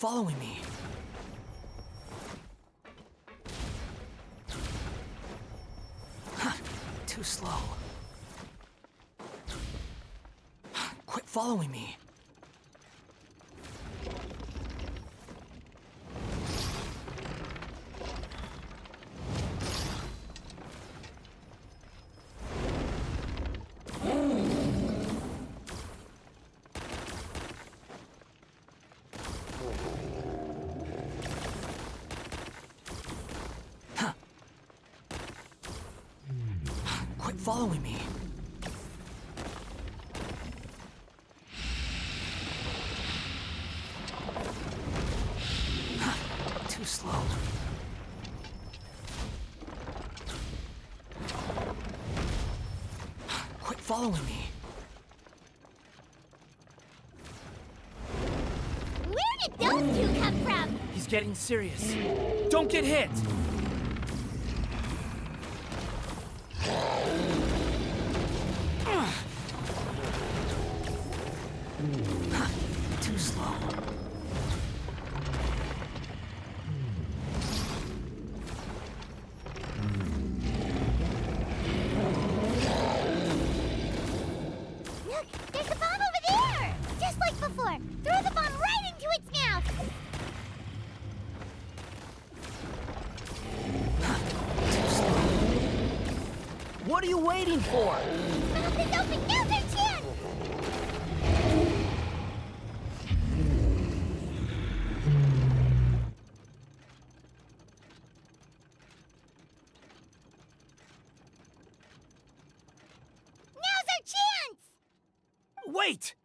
following me. Too slow. Quit following me. Quit following me. Too slow. Quit following me. Where did those two come from? He's getting serious. Don't get hit! Too slow. Look, there's a bomb over there! Just like before. Throw the bomb right into its mouth! What are you waiting for? Mouth is open! Now's our chance! Now's our chance! Wait!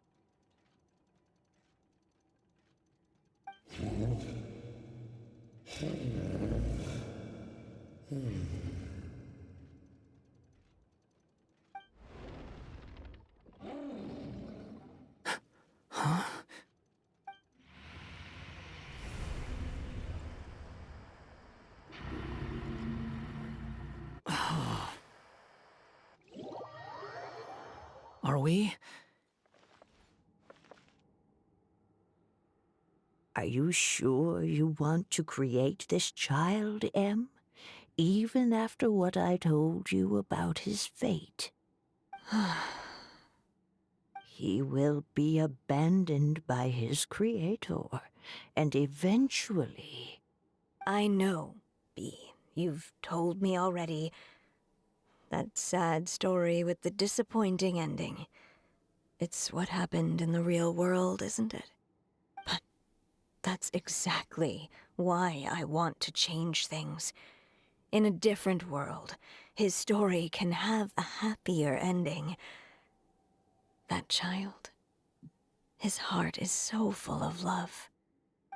Huh? Are we? Are you sure you want to create this child, Em? Even after what I told you about his fate? He will be abandoned by his creator, and eventually... I know, Bee. You've told me already. That sad story with the disappointing ending. It's what happened in the real world, isn't it? But that's exactly why I want to change things. In a different world, his story can have a happier ending. That child, his heart is so full of love.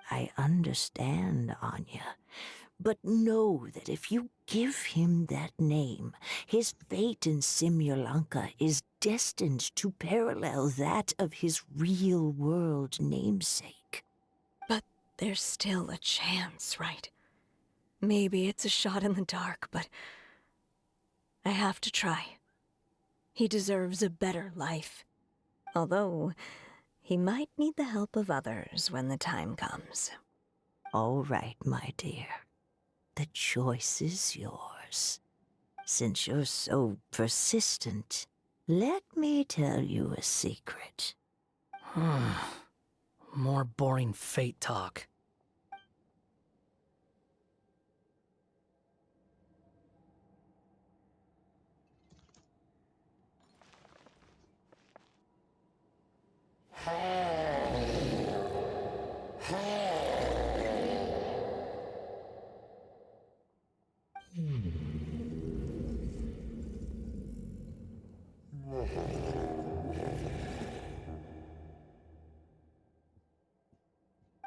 I understand, Anya. But know that if you give him that name, his fate in Simulanka is destined to parallel that of his real-world namesake. But there's still a chance, right? Maybe it's a shot in the dark, but I have to try. He deserves a better life. Although, he might need the help of others when the time comes. All right, my dear. The choice is yours. Since you're so persistent, let me tell you a secret. More boring fate talk.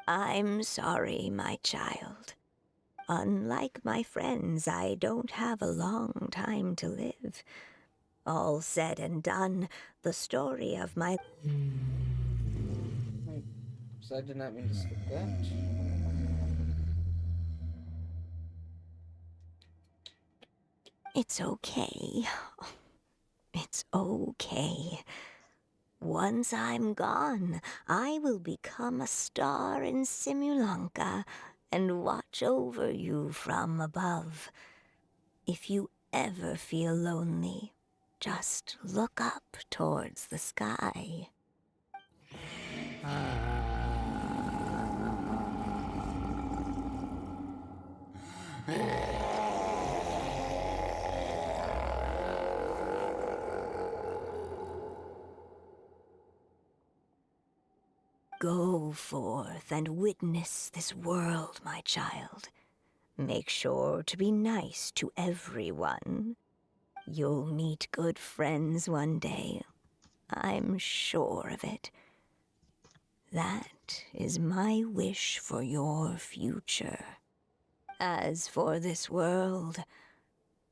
I'm sorry, my child. Unlike my friends, I don't have a long time to live. All said and done, the story of my... So I did not mean to skip that. It's okay. It's okay. Once I'm gone, I will become a star in Simulanka and watch over you from above. If you ever feel lonely, just look up towards the sky. Go forth and witness this world, my child. Make sure to be nice to everyone. You'll meet good friends one day. I'm sure of it. That is my wish for your future. As for this world,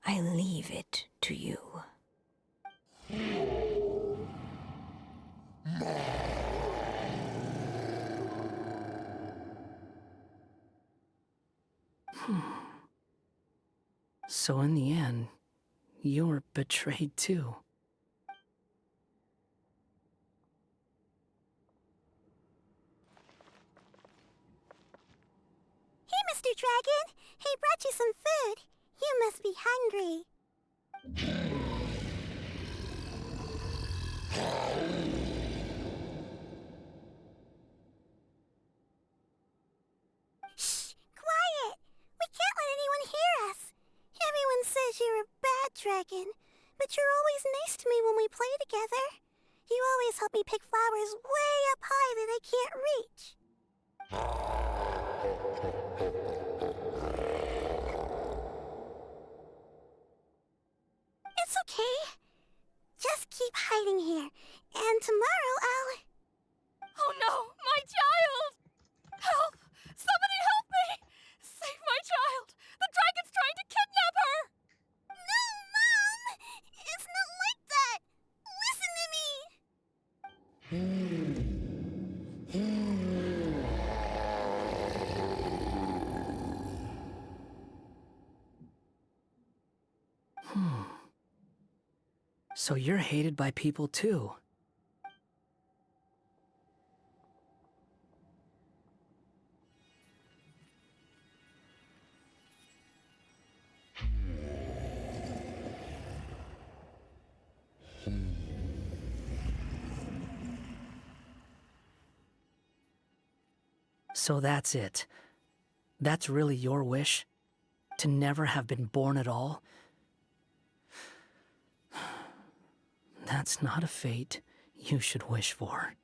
I leave it to you. So in the end, you were betrayed too. Hey, Mr. Dragon! I brought you some food. You must be hungry. Shh! Quiet! We can't let anyone hear us. Everyone says you're a bad dragon, but you're always nice to me when we play together. You always help me pick flowers way up high that I can't reach. It's okay. Just keep hiding here, and tomorrow I'll... Oh no, my child! Help! Somebody help me! Save my child! The dragon's trying to kidnap her! No, Mom! It's not like that! Listen to me! So you're hated by people too. So that's it. That's really your wish? To never have been born at all? That's not a fate you should wish for.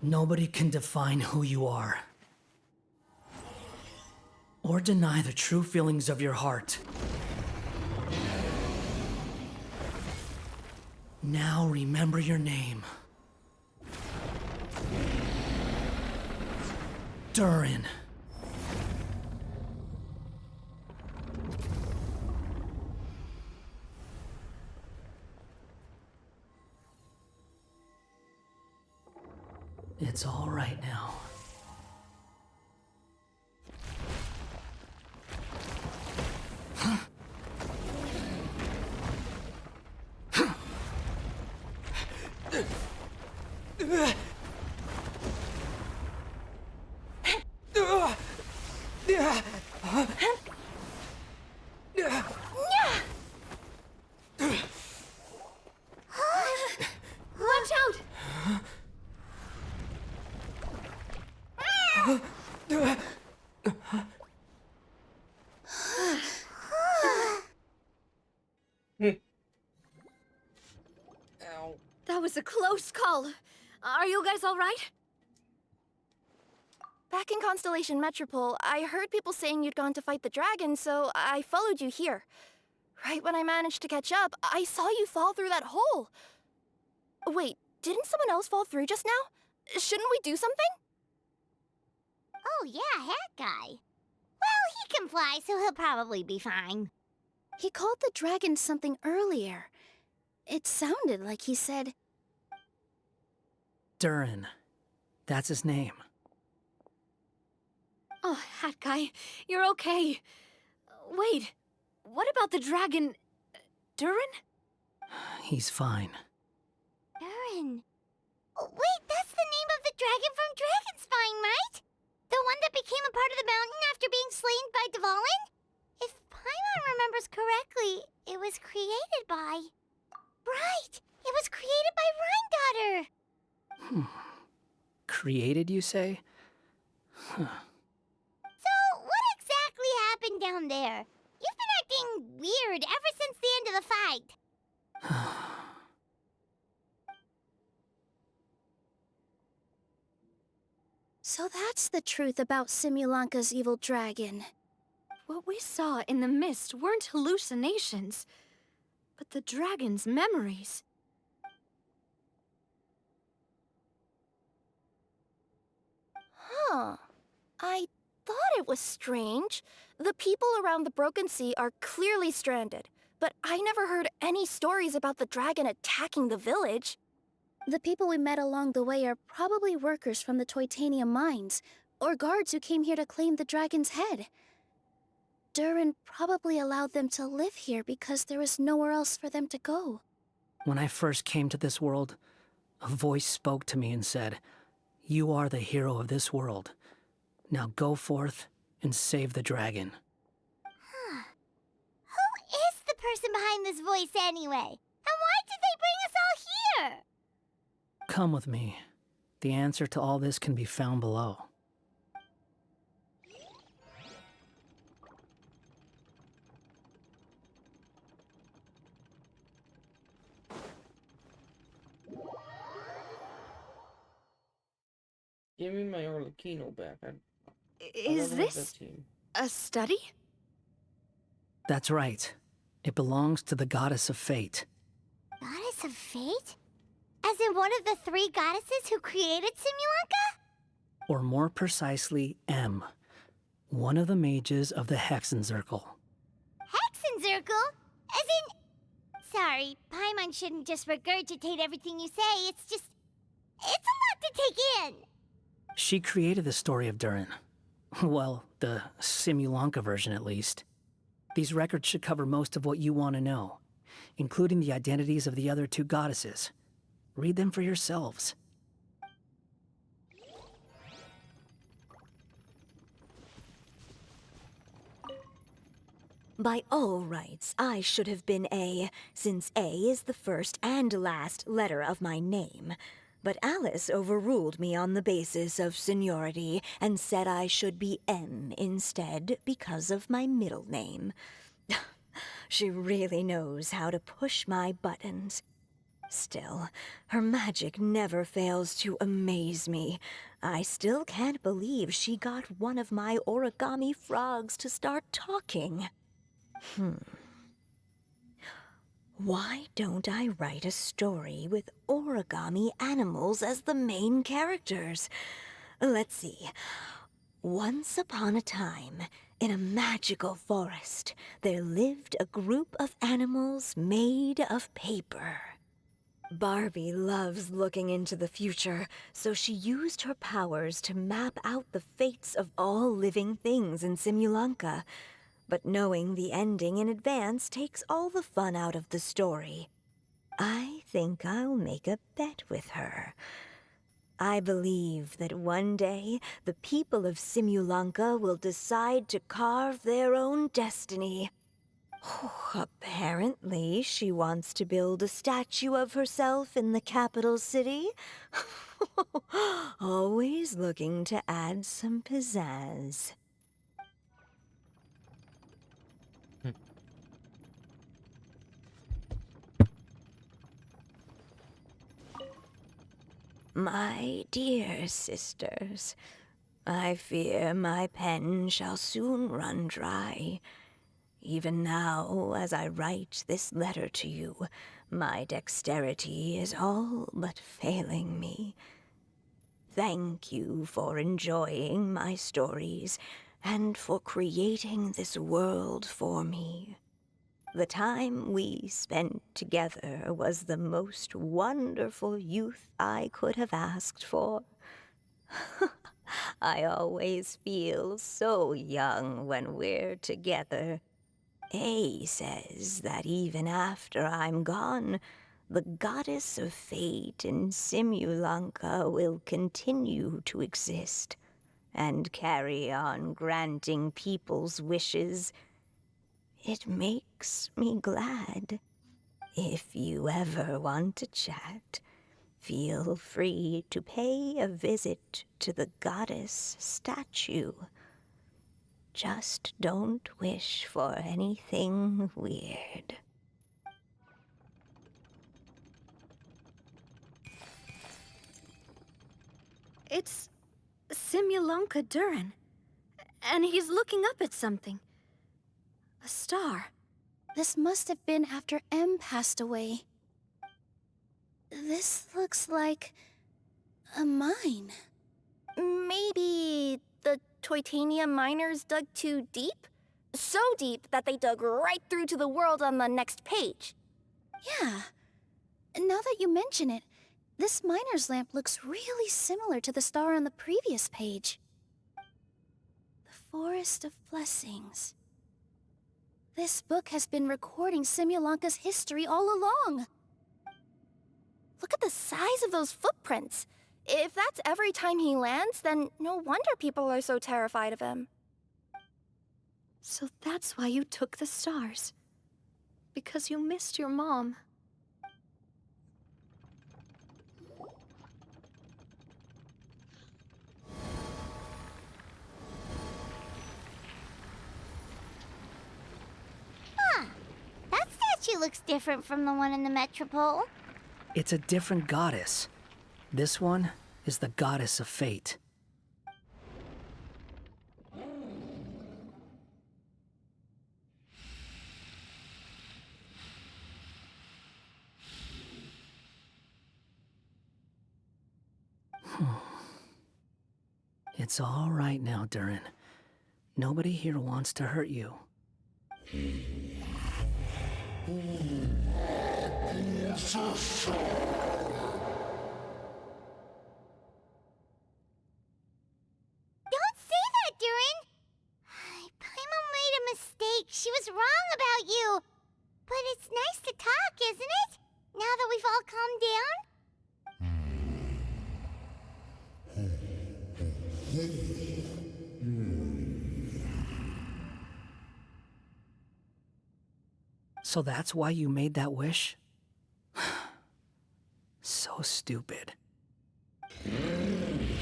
Nobody can define who you are. Or deny the true feelings of your heart. Now remember your name. Durin. It's all right now. Watch out! That was a close call. Are you guys all right? Back in Constellation Metropole, I heard people saying you'd gone to fight the dragon, so I followed you here. Right when I managed to catch up, I saw you fall through that hole. Wait, didn't someone else fall through just now? Shouldn't we do something? Oh yeah, Hat Guy. Well, he can fly, so he'll probably be fine. He called the dragon something earlier. It sounded like he said... Durin. That's his name. Oh, Hat Guy, you're okay. Wait, what about the dragon... Durin? He's fine. Durin. Wait, that's the name of the dragon from Dragonspine, right? The one that became a part of the mountain after being slain by Dvalin? If Paimon remembers correctly, it was created by... Right! It was created by Rhine Daughter! Created, you say? Huh. So, what exactly happened down there? You've been acting weird ever since the end of the fight. So that's the truth about Simulanka's evil dragon. What we saw in the mist weren't hallucinations, but the dragon's memories. Huh. I thought it was strange. The people around the Broken Sea are clearly stranded, but I never heard any stories about the dragon attacking the village. The people we met along the way are probably workers from the Toitanium mines, or guards who came here to claim the dragon's head. Durin probably allowed them to live here because there was nowhere else for them to go. When I first came to this world, a voice spoke to me and said, "You are the hero of this world. Now go forth and save the dragon." Huh. Who is the person behind this voice anyway? And why did they bring us all here? Come with me. The answer to all this can be found below. Give me my Orlikino back. Is this a study? That's right. It belongs to the Goddess of Fate. Goddess of Fate? As in one of the three goddesses who created Simulanka? Or more precisely, M. One of the mages of the Hexenzirkel. Hexenzirkel? As in... Sorry, Paimon shouldn't just regurgitate everything you say. It's just... It's a lot to take in. She created the story of Durin. Well, the Simulanka version at least. These records should cover most of what you want to know, including the identities of the other two goddesses. Read them for yourselves. By all rights, I should have been A, since A is the first and last letter of my name. But Alice overruled me on the basis of seniority and said I should be M instead because of my middle name. She really knows how to push my buttons. Still, her magic never fails to amaze me. I still can't believe she got one of my origami frogs to start talking. Why don't I write a story with origami animals as the main characters? Let's see. Once upon a time, in a magical forest, there lived a group of animals made of paper. Barbie loves looking into the future, so she used her powers to map out the fates of all living things in Simulanka. But knowing the ending in advance takes all the fun out of the story. I think I'll make a bet with her. I believe that one day the people of Simulanka will decide to carve their own destiny. Apparently, she wants to build a statue of herself in the capital city. Always looking to add some pizzazz. My dear sisters, I fear my pen shall soon run dry. Even now, as I write this letter to you, my dexterity is all but failing me. Thank you for enjoying my stories and for creating this world for me. The time we spent together was the most wonderful youth I could have asked for. I always feel so young when we're together. A says that even after I'm gone, the goddess of fate in Simulanka will continue to exist and carry on granting people's wishes. It makes me glad. If you ever want to chat, feel free to pay a visit to the goddess statue. Just don't wish for anything weird. It's Simulanka Durin. And he's looking up at something. A star. This must have been after M passed away. This looks like a mine. Maybe the Toitania miners dug too deep? So deep that they dug right through to the world on the next page. Yeah. Now that you mention it, this miner's lamp looks really similar to the star on the previous page. The Forest of Blessings. This book has been recording Simulanka's history all along. Look at the size of those footprints. If that's every time he lands, then no wonder people are so terrified of him. So that's why you took the stars. Because you missed your mom. Huh. That statue looks different from the one in the Metropole. It's a different goddess. This one is the goddess of fate. It's all right now, Durin. Nobody here wants to hurt you. Don't say that, Durin! Paimon made a mistake. She was wrong about you. But it's nice to talk, isn't it? Now that we've all calmed down? So that's why you made that wish? So stupid. Hey!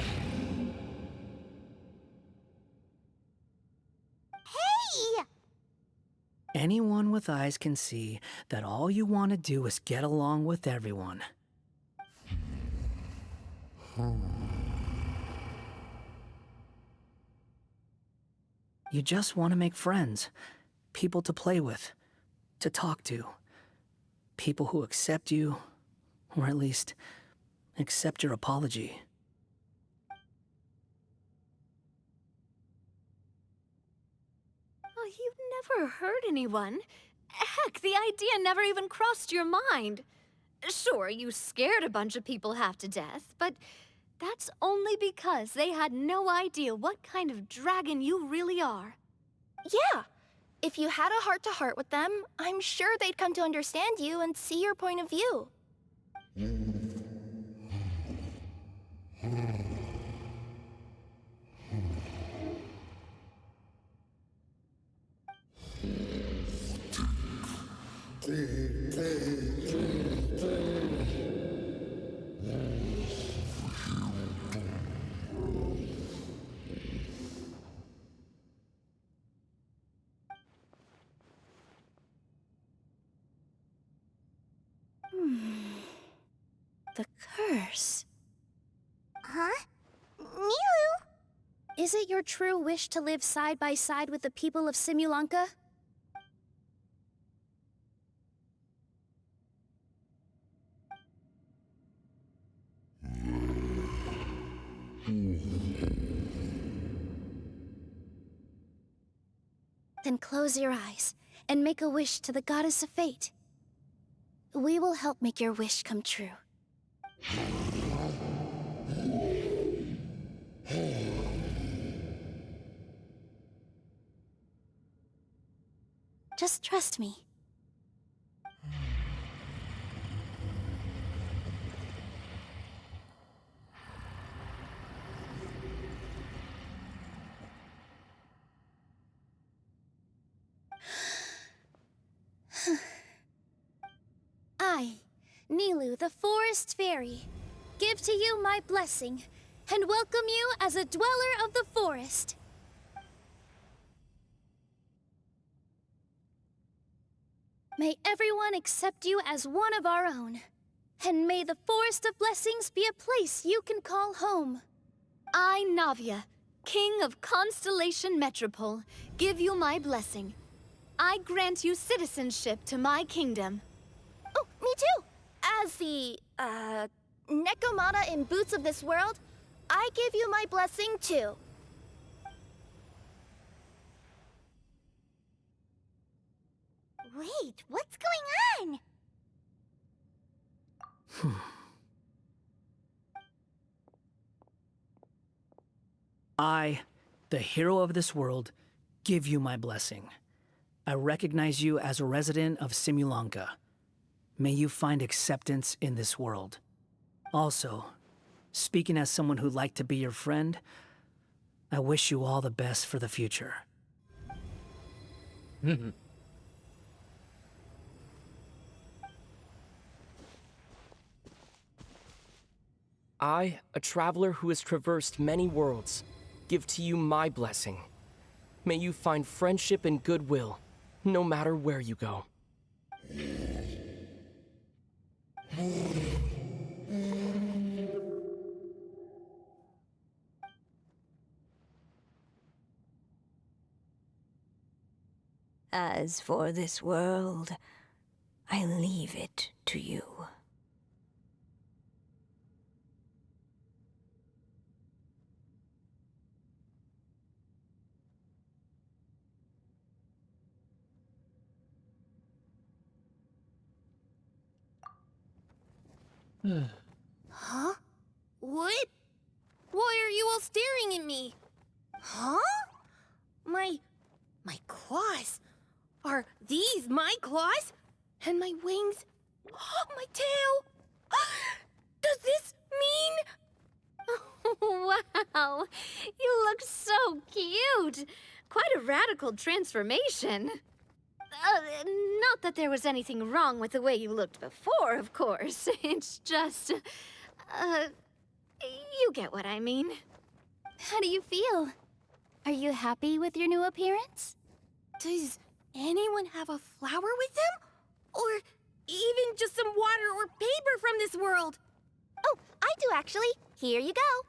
Anyone with eyes can see that all you want to do is get along with everyone. You just want to make friends, people to play with, to talk to, people who accept you, or at least accept your apology. Oh, you never hurt anyone. Heck, the idea never even crossed your mind. Sure, you scared a bunch of people half to death, but that's only because they had no idea what kind of dragon you really are. Yeah. If you had a heart-to-heart with them, I'm sure they'd come to understand you and see your point of view. The curse. Huh? Nilu? Is it your true wish to live side by side with the people of Simulanka? Then close your eyes and make a wish to the goddess of fate. We will help make your wish come true. Just trust me. I, Nilu, the Forest Fairy, give to you my blessing and welcome you as a dweller of the forest. May everyone accept you as one of our own, and may the Forest of Blessings be a place you can call home. I, Navia, King of Constellation Metropole, give you my blessing. I grant you citizenship to my kingdom. Oh, me too! As the, Nekomata in Boots of this world, I give you my blessing too. Wait, what's going on? I, the hero of this world, give you my blessing. I recognize you as a resident of Simulanka. May you find acceptance in this world. Also, speaking as someone who'd like to be your friend, I wish you all the best for the future. I, a traveler who has traversed many worlds, give to you my blessing. May you find friendship and goodwill, no matter where you go. As for this world, I leave it to you. Huh? What? Why are you all staring at me? Huh? My claws? Are these my claws? And my wings? Oh, my tail? Does this mean... Wow, you look so cute. Quite a radical transformation. Not that there was anything wrong with the way you looked before, of course. It's just, you get what I mean. How do you feel? Are you happy with your new appearance? Does anyone have a flower with them? Or even just some water or paper from this world? Oh, I do actually. Here you go.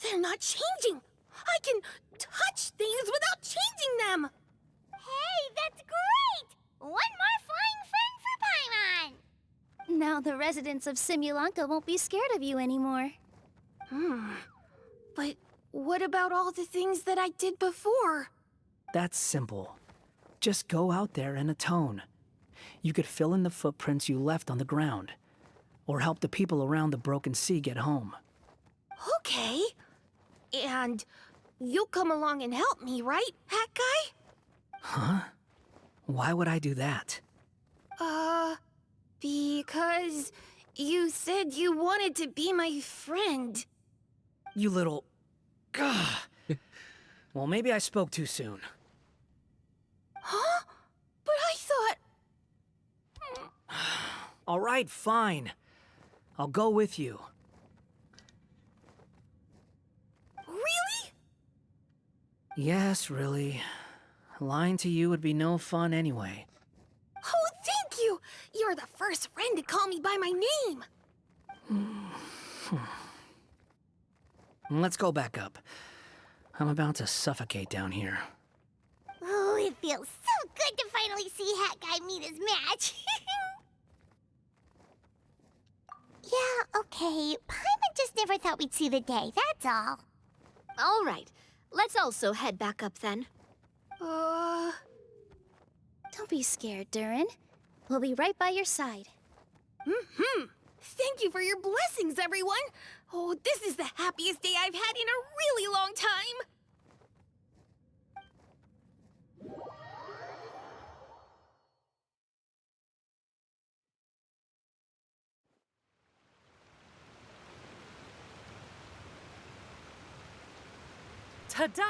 They're not changing. I can touch things without changing them. Hey, that's great! One more flying friend for Paimon! Now the residents of Simulanka won't be scared of you anymore. But what about all the things that I did before? That's simple. Just go out there and atone. You could fill in the footprints you left on the ground, or help the people around the broken sea get home. Okay. And you'll come along and help me, right, Hat Guy? Huh? Why would I do that? Because you said you wanted to be my friend. You little... Gah. Well, maybe I spoke too soon. Huh? But I thought... All right, fine. I'll go with you. Really? Yes, really. Lying to you would be no fun anyway. Oh, thank you! You're the first friend to call me by my name! Let's go back up. I'm about to suffocate down here. Oh, it feels so good to finally see Hat Guy meet his match. Yeah, okay. Paimon just never thought we'd see the day, that's all. All right, let's also head back up then. Don't be scared, Durin. We'll be right by your side. Thank you for your blessings, everyone! Oh, this is the happiest day I've had in a really long time! Ta-da!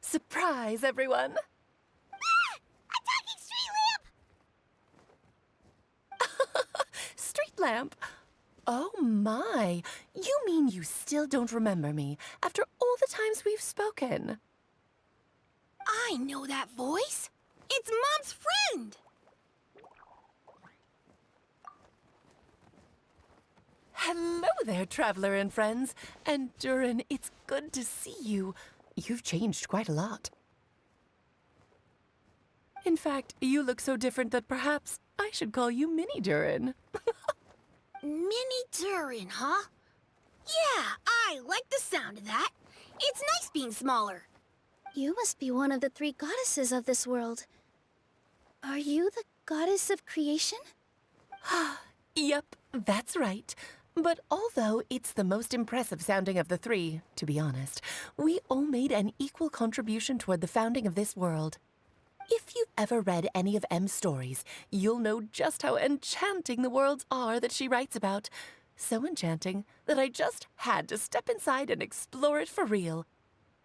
Surprise, everyone! Ah! A talking street lamp! Street lamp? Oh my! You mean you still don't remember me after all the times we've spoken? I know that voice! It's Mom's friend! Hello there, traveler and friends. And Durin, it's good to see you. You've changed quite a lot. In fact, you look so different that perhaps I should call you Mini Durin. Mini Durin, huh? Yeah, I like the sound of that. It's nice being smaller. You must be one of the 3 goddesses of this world. Are you the goddess of creation? Yep, that's right. But although it's the most impressive sounding of the 3, to be honest, we all made an equal contribution toward the founding of this world. If you've ever read any of M's stories, you'll know just how enchanting the worlds are that she writes about. So enchanting that I just had to step inside and explore it for real.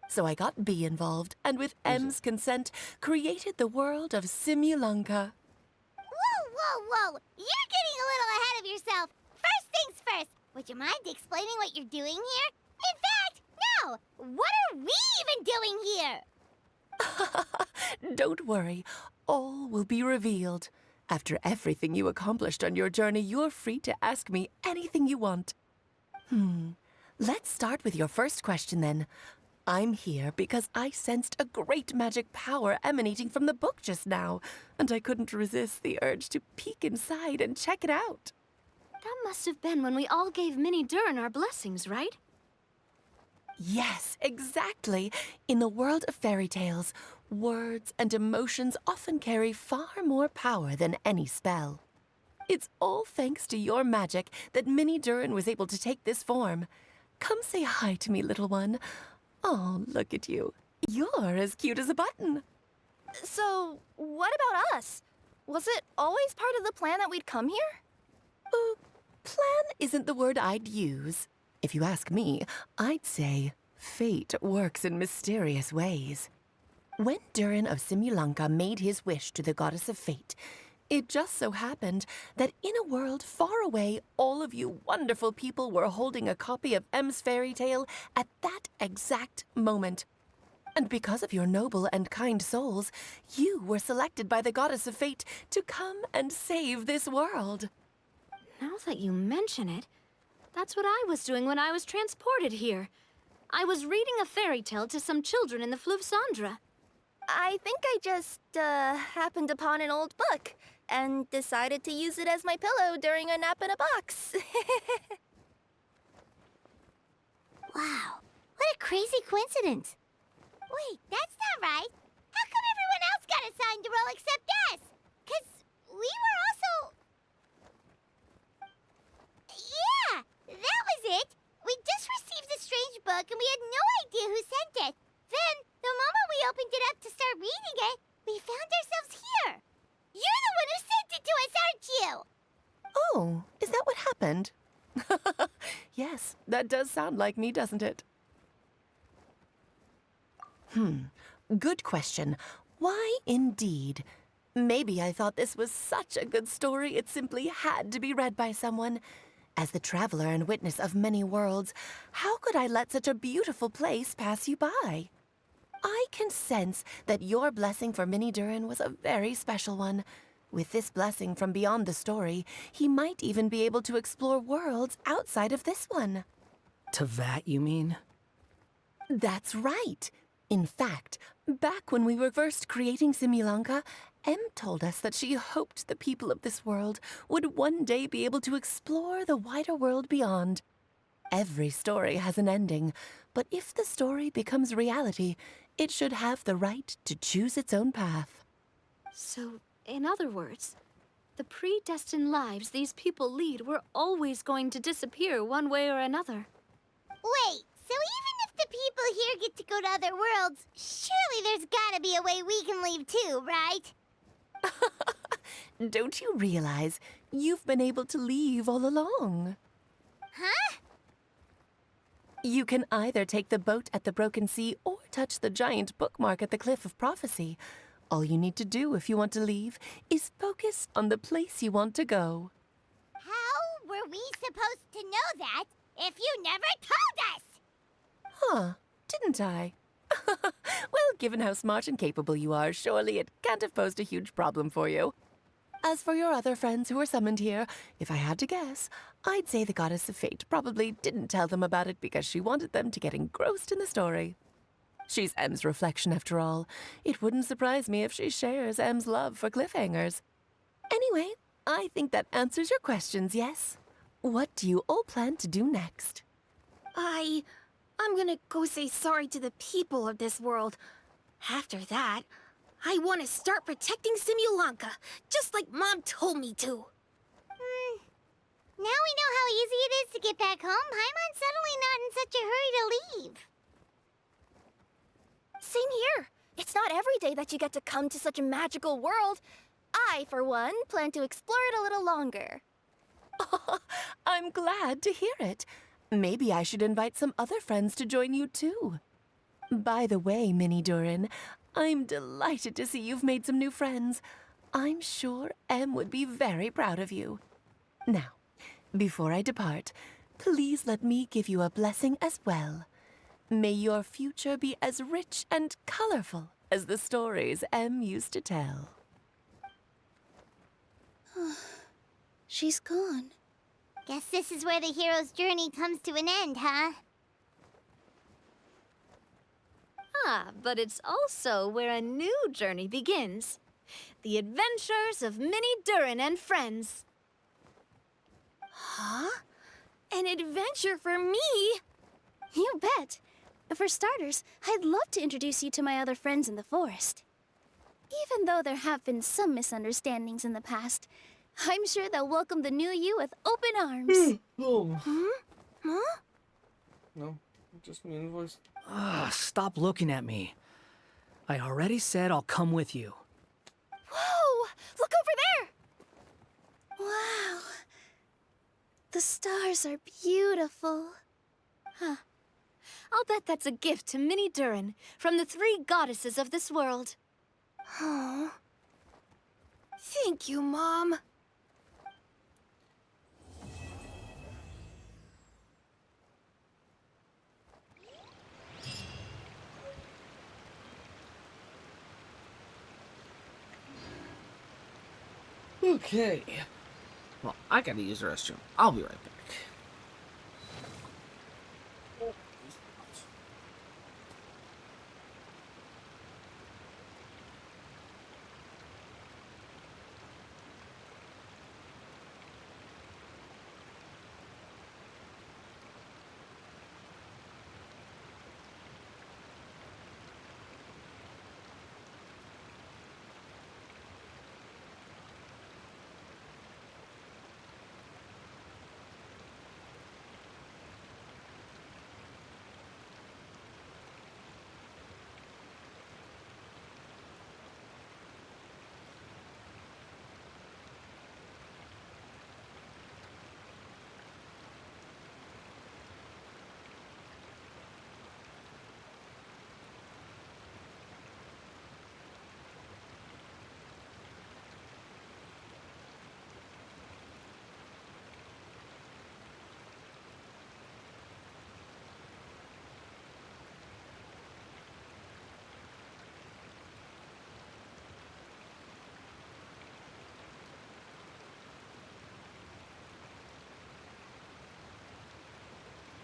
So I got B involved, and with M's consent, created the world of Simulanka. Whoa, whoa, whoa! You're getting a little ahead of yourself. First things first, would you mind explaining what you're doing here? In fact, no! What are we even doing here? Don't worry, all will be revealed. After everything you accomplished on your journey, you're free to ask me anything you want. Let's start with your first question then. I'm here because I sensed a great magic power emanating from the book just now, and I couldn't resist the urge to peek inside and check it out. That must have been when we all gave Mini Durin our blessings, right? Yes, exactly. In the world of fairy tales, words and emotions often carry far more power than any spell. It's all thanks to your magic that Mini Durin was able to take this form. Come say hi to me, little one. Oh, look at you. You're as cute as a button. So, what about us? Was it always part of the plan that we'd come here? Plan isn't the word I'd use. If you ask me, I'd say fate works in mysterious ways. When Durin of Simulanka made his wish to the goddess of fate, it just so happened that in a world far away, all of you wonderful people were holding a copy of M's fairy tale at that exact moment. And because of your noble and kind souls, you were selected by the goddess of fate to come and save this world. Now that you mention it, that's what I was doing when I was transported here. I was reading a fairy tale to some children in the Fleuve Cendra. I think I just, happened upon an old book and decided to use it as my pillow during a nap in a box. Wow, what a crazy coincidence. Wait, that's not right. How come everyone else got assigned a role except us? 'Cause we were also... Yeah, that was it. We just received a strange book and we had no idea who sent it. Then, the moment we opened it up to start reading it, we found ourselves here. You're the one who sent it to us, aren't you? Oh, is that what happened? Yes, that does sound like me, doesn't it? Good question. Why indeed? Maybe I thought this was such a good story it simply had to be read by someone. As the traveler and witness of many worlds, how could I let such a beautiful place pass you by? I can sense that your blessing for Mini Durin was a very special one. With this blessing from beyond the story, he might even be able to explore worlds outside of this one. Teyvat, you mean? That's right. In fact, back when we were first creating Simulanka, Em told us that she hoped the people of this world would one day be able to explore the wider world beyond. Every story has an ending, but if the story becomes reality, it should have the right to choose its own path. So, in other words, the predestined lives these people lead were always going to disappear one way or another. Wait, so even if the people here get to go to other worlds, surely there's gotta be a way we can leave too, right? Don't you realize you've been able to leave all along? Huh? You can either take the boat at the Broken Sea or touch the giant bookmark at the Cliff of Prophecy. All you need to do if you want to leave is focus on the place you want to go. How were we supposed to know that if you never told us? Huh, didn't I? Well, given how smart and capable you are, surely it can't have posed a huge problem for you. As for your other friends who were summoned here, if I had to guess, I'd say the Goddess of Fate probably didn't tell them about it because she wanted them to get engrossed in the story. She's M's reflection, after all. It wouldn't surprise me if she shares M's love for cliffhangers. Anyway, I think that answers your questions, yes? What do you all plan to do next? I'm gonna go say sorry to the people of this world. After that, I want to start protecting Simulanka, just like Mom told me to. Now we know how easy it is to get back home. Paimon's suddenly not in such a hurry to leave. Same here. It's not every day that you get to come to such a magical world. I, for one, plan to explore it a little longer. I'm glad to hear it. Maybe I should invite some other friends to join you too. By the way, Minnie Durin, I'm delighted to see you've made some new friends. I'm sure Em would be very proud of you. Now, before I depart, please let me give you a blessing as well. May your future be as rich and colorful as the stories Em used to tell. She's gone. Guess this is where the hero's journey comes to an end, huh? Ah, but it's also where a new journey begins. The adventures of Minnie Durin and friends. Huh? An adventure for me? You bet. For starters, I'd love to introduce you to my other friends in the forest. Even though there have been some misunderstandings in the past, I'm sure they'll welcome the new you with open arms. Oh. Huh? No, just me in voice. Stop looking at me. I already said I'll come with you. Whoa! Look over there! Wow. The stars are beautiful. Huh. I'll bet that's a gift to Minnie Durin from the 3 goddesses of this world. Oh. Thank you, Mom. Okay. Well, I gotta use the restroom. I'll be right back.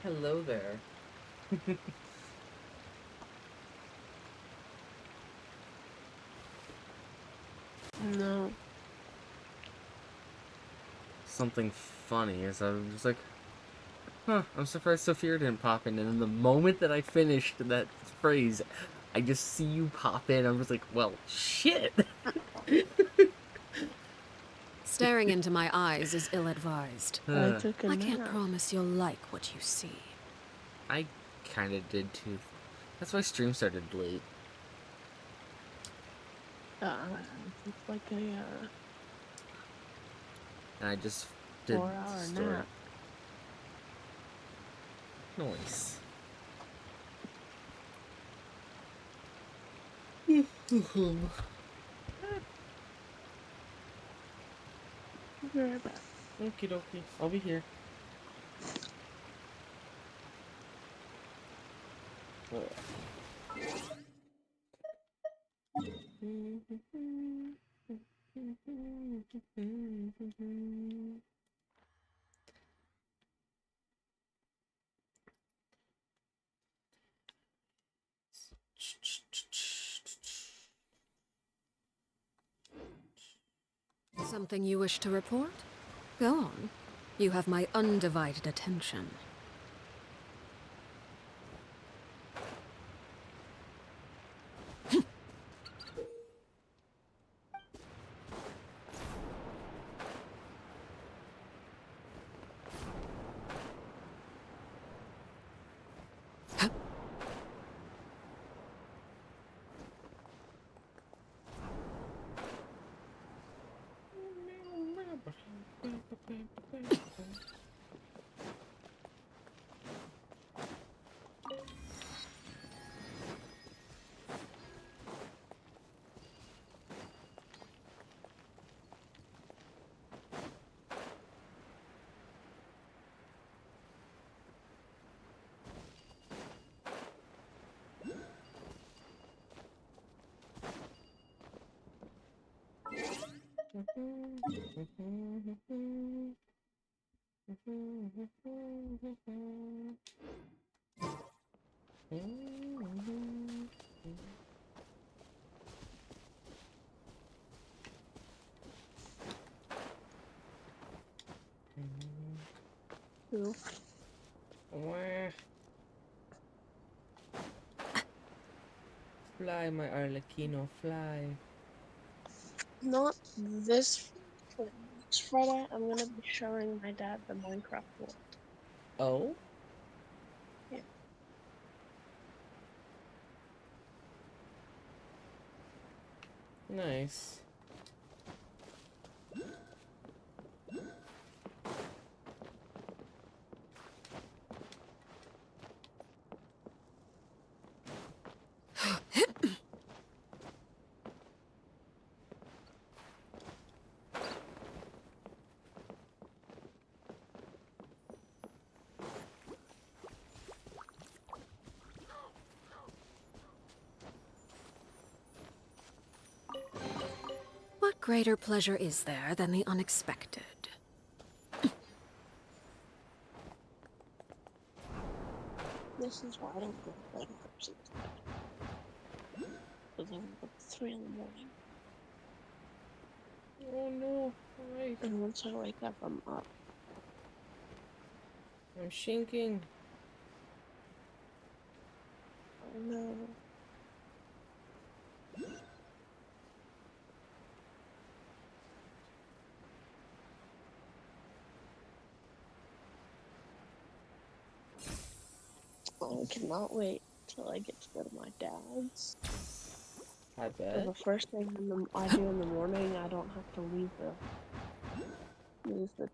Hello there. No. Something funny is I was like, huh, I'm surprised Sophia didn't pop in. And then the moment that I finished that phrase, I just see you pop in. I was like, well, shit. Staring into my eyes is ill-advised. I I can't promise you'll like what you see. I kind of did too. That's why stream started late. It's like a And I just did 4-hour story. nap. Nice. Be right back. Okie dokie. I'll be here. Something you wish to report? Go on. You have my undivided attention. Cool. Fly, my Arlecchino, fly. Not this Friday. Next Friday, I'm gonna be showing my dad the Minecraft world. Oh? Yeah. Nice. What greater pleasure is there than the unexpected? This is why I don't go to bed first. Because I'm up at 3 in the morning. Oh no, why? And once I wake up, I'm up. I'm shinking. Oh no. I cannot wait till I get to go to my dad's. I So bet. the first thing I do in the morning, I don't have to leave the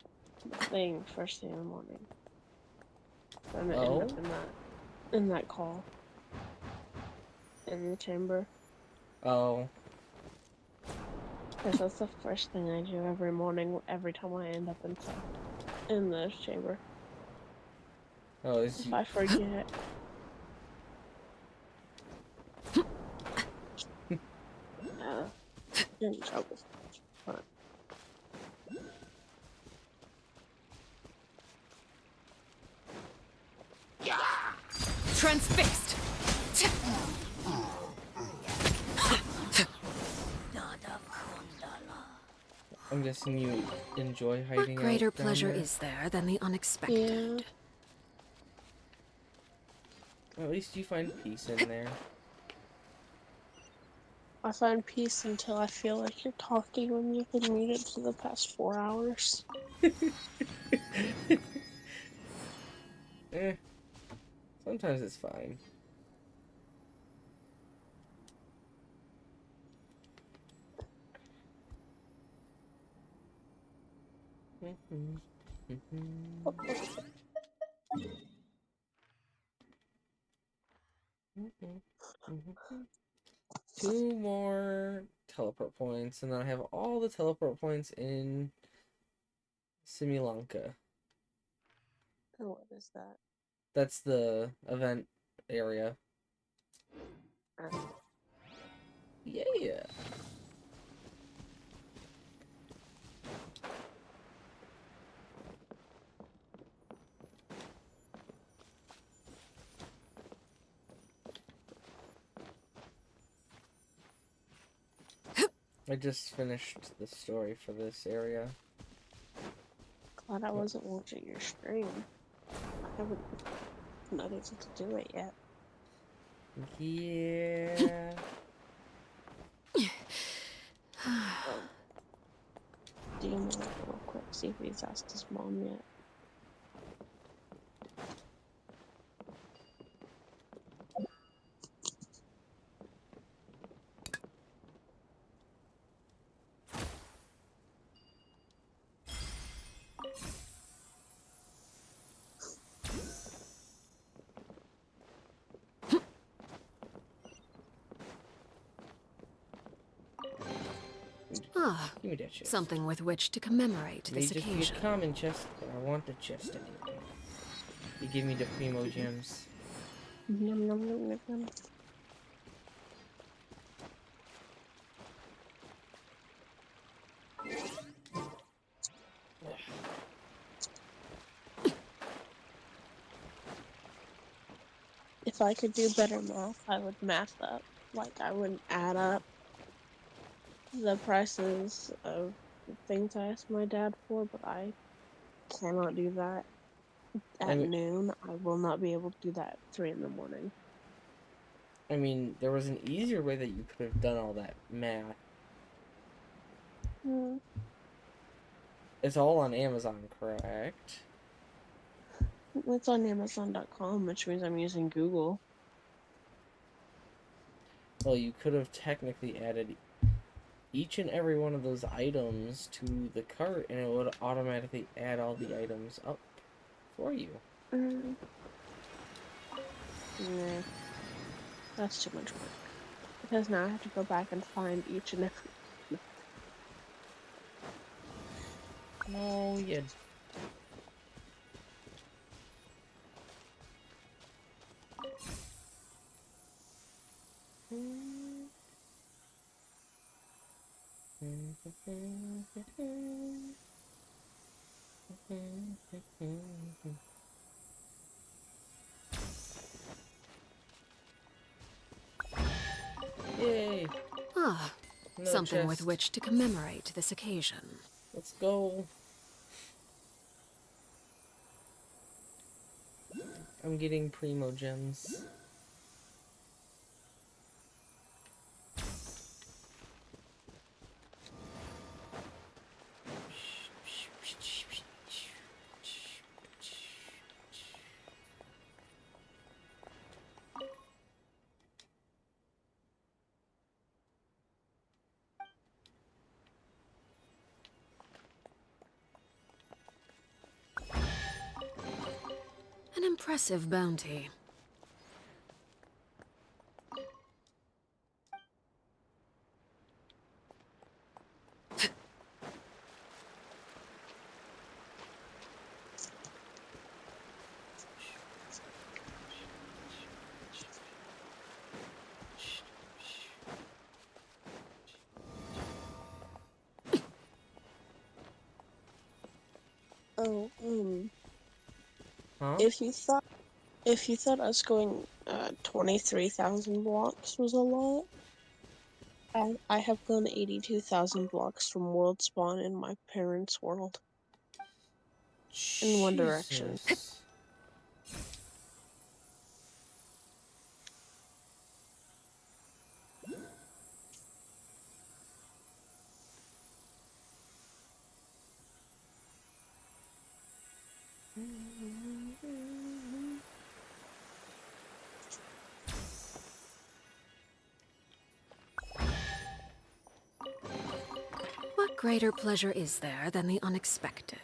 thing first thing in the morning. So I'm gonna end up in that call. In the chamber. Oh. Because that's the first thing I do every morning, every time I end up inside. In the chamber. Oh, if I forget. Get in trouble. But Transfixed! I'm guessing you enjoy hiding What greater out down pleasure there? is there than the unexpected? Yeah. At least you find peace in there. I find peace until I feel like you're talking when you've been muted for the past 4 hours. Sometimes it's fine. Two more teleport points, and then I have all the teleport points in Simulanka. Oh, what is that? That's the event area. Yeah. I just finished the story for this area. Glad I wasn't watching your stream. I haven't not able to do it yet. Yeah. DM him real quick, see if he's asked his mom yet. Ah, Give me that chest. something with which to commemorate It may this just occasion. be a common chest, but I want the chest anyway. You give me the primo gems. Yum, yum, yum, yum, yum. If I could do better math, I would math up. Like, I would add up the prices of the things I asked my dad for, but I cannot do that at noon. I will not be able to do that at 3 in the morning. I mean, there was an easier way that you could have done all that math. Hmm. It's all on Amazon, correct? It's on Amazon.com, which means I'm using Google. Well, you could have technically added each and every one of those items to the cart, and it would automatically add all the items up for you. Nah, that's too much work. Because now I have to go back and find each and every. No, you. Yay! Ah, Another something chest. with which to commemorate this occasion. Let's go. I'm getting primo gems. An impressive bounty. Oh, Huh? if you thought us going 23,000 blocks was a lot, I have gone 82,000 blocks from world spawn in my parents' world. In one direction. Jesus. What greater pleasure is there than the unexpected?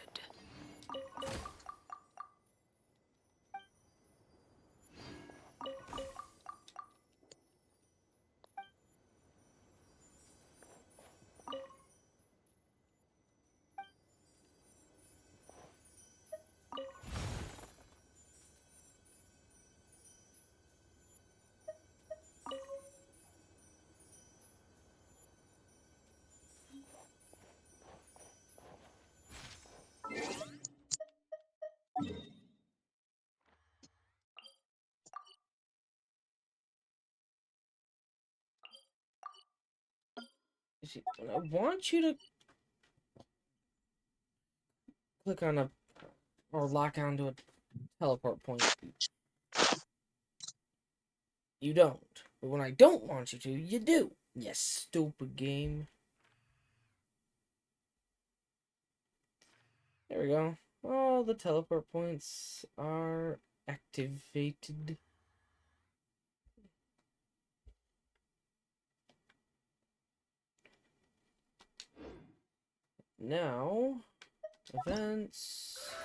I want you to click on a or lock onto a teleport point. You don't. But when I don't want you to, you do. You stupid game. There we go. All the teleport points are activated. Now, events.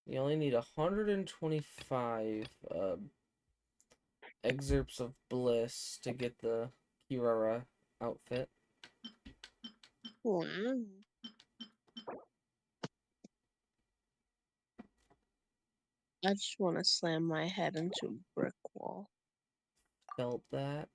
You only need 125 excerpts of bliss to get the Kirara outfit. Wow. I just want to slam my head into a brick wall. Felt that.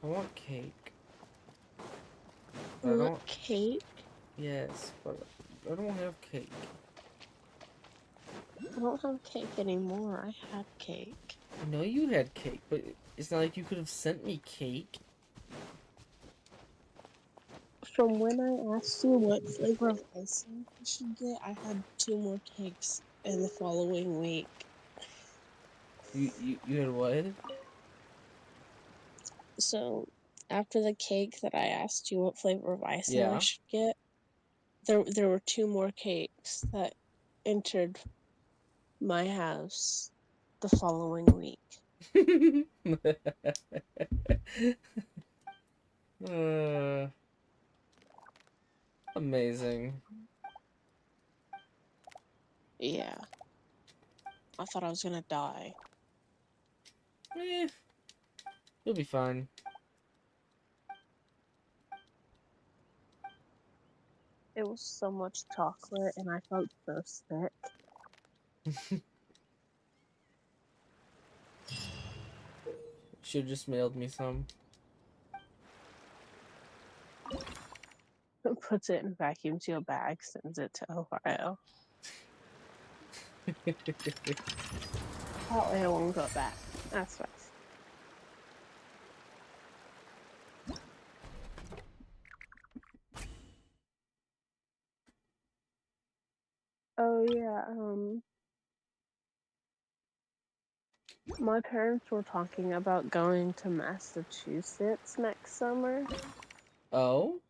I want cake. You I want don't. cake? Yes, but I don't have cake. I don't have cake anymore. I had cake. I know you had cake, but it's not like you could have sent me cake. From when I asked you what flavor of icing I should get, I had 2 more cakes in the following week. You had what? So after the cake that I asked you what flavor of icing I Yeah. should get, there were 2 more cakes that entered my house the following week. uh, amazing. Yeah. I thought I was gonna die. You'll be fine. It was so much chocolate and I felt so sick. Should've just mailed me some. Puts it in vacuum seal bag, sends it to Ohio. That way I won't go back. That's right. Oh yeah, my parents were talking about going to Massachusetts next summer. Oh?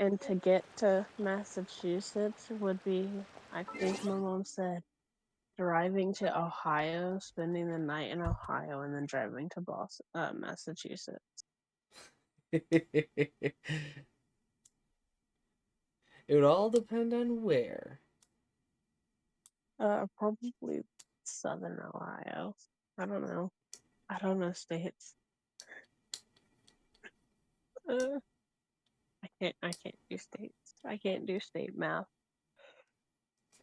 And to get to Massachusetts would be, I think my mom said, driving to Ohio, spending the night in Ohio, and then driving to Massachusetts. It would all depend on where. Probably Southern Ohio. I don't know. I don't know states. I can't do states. I can't do state math.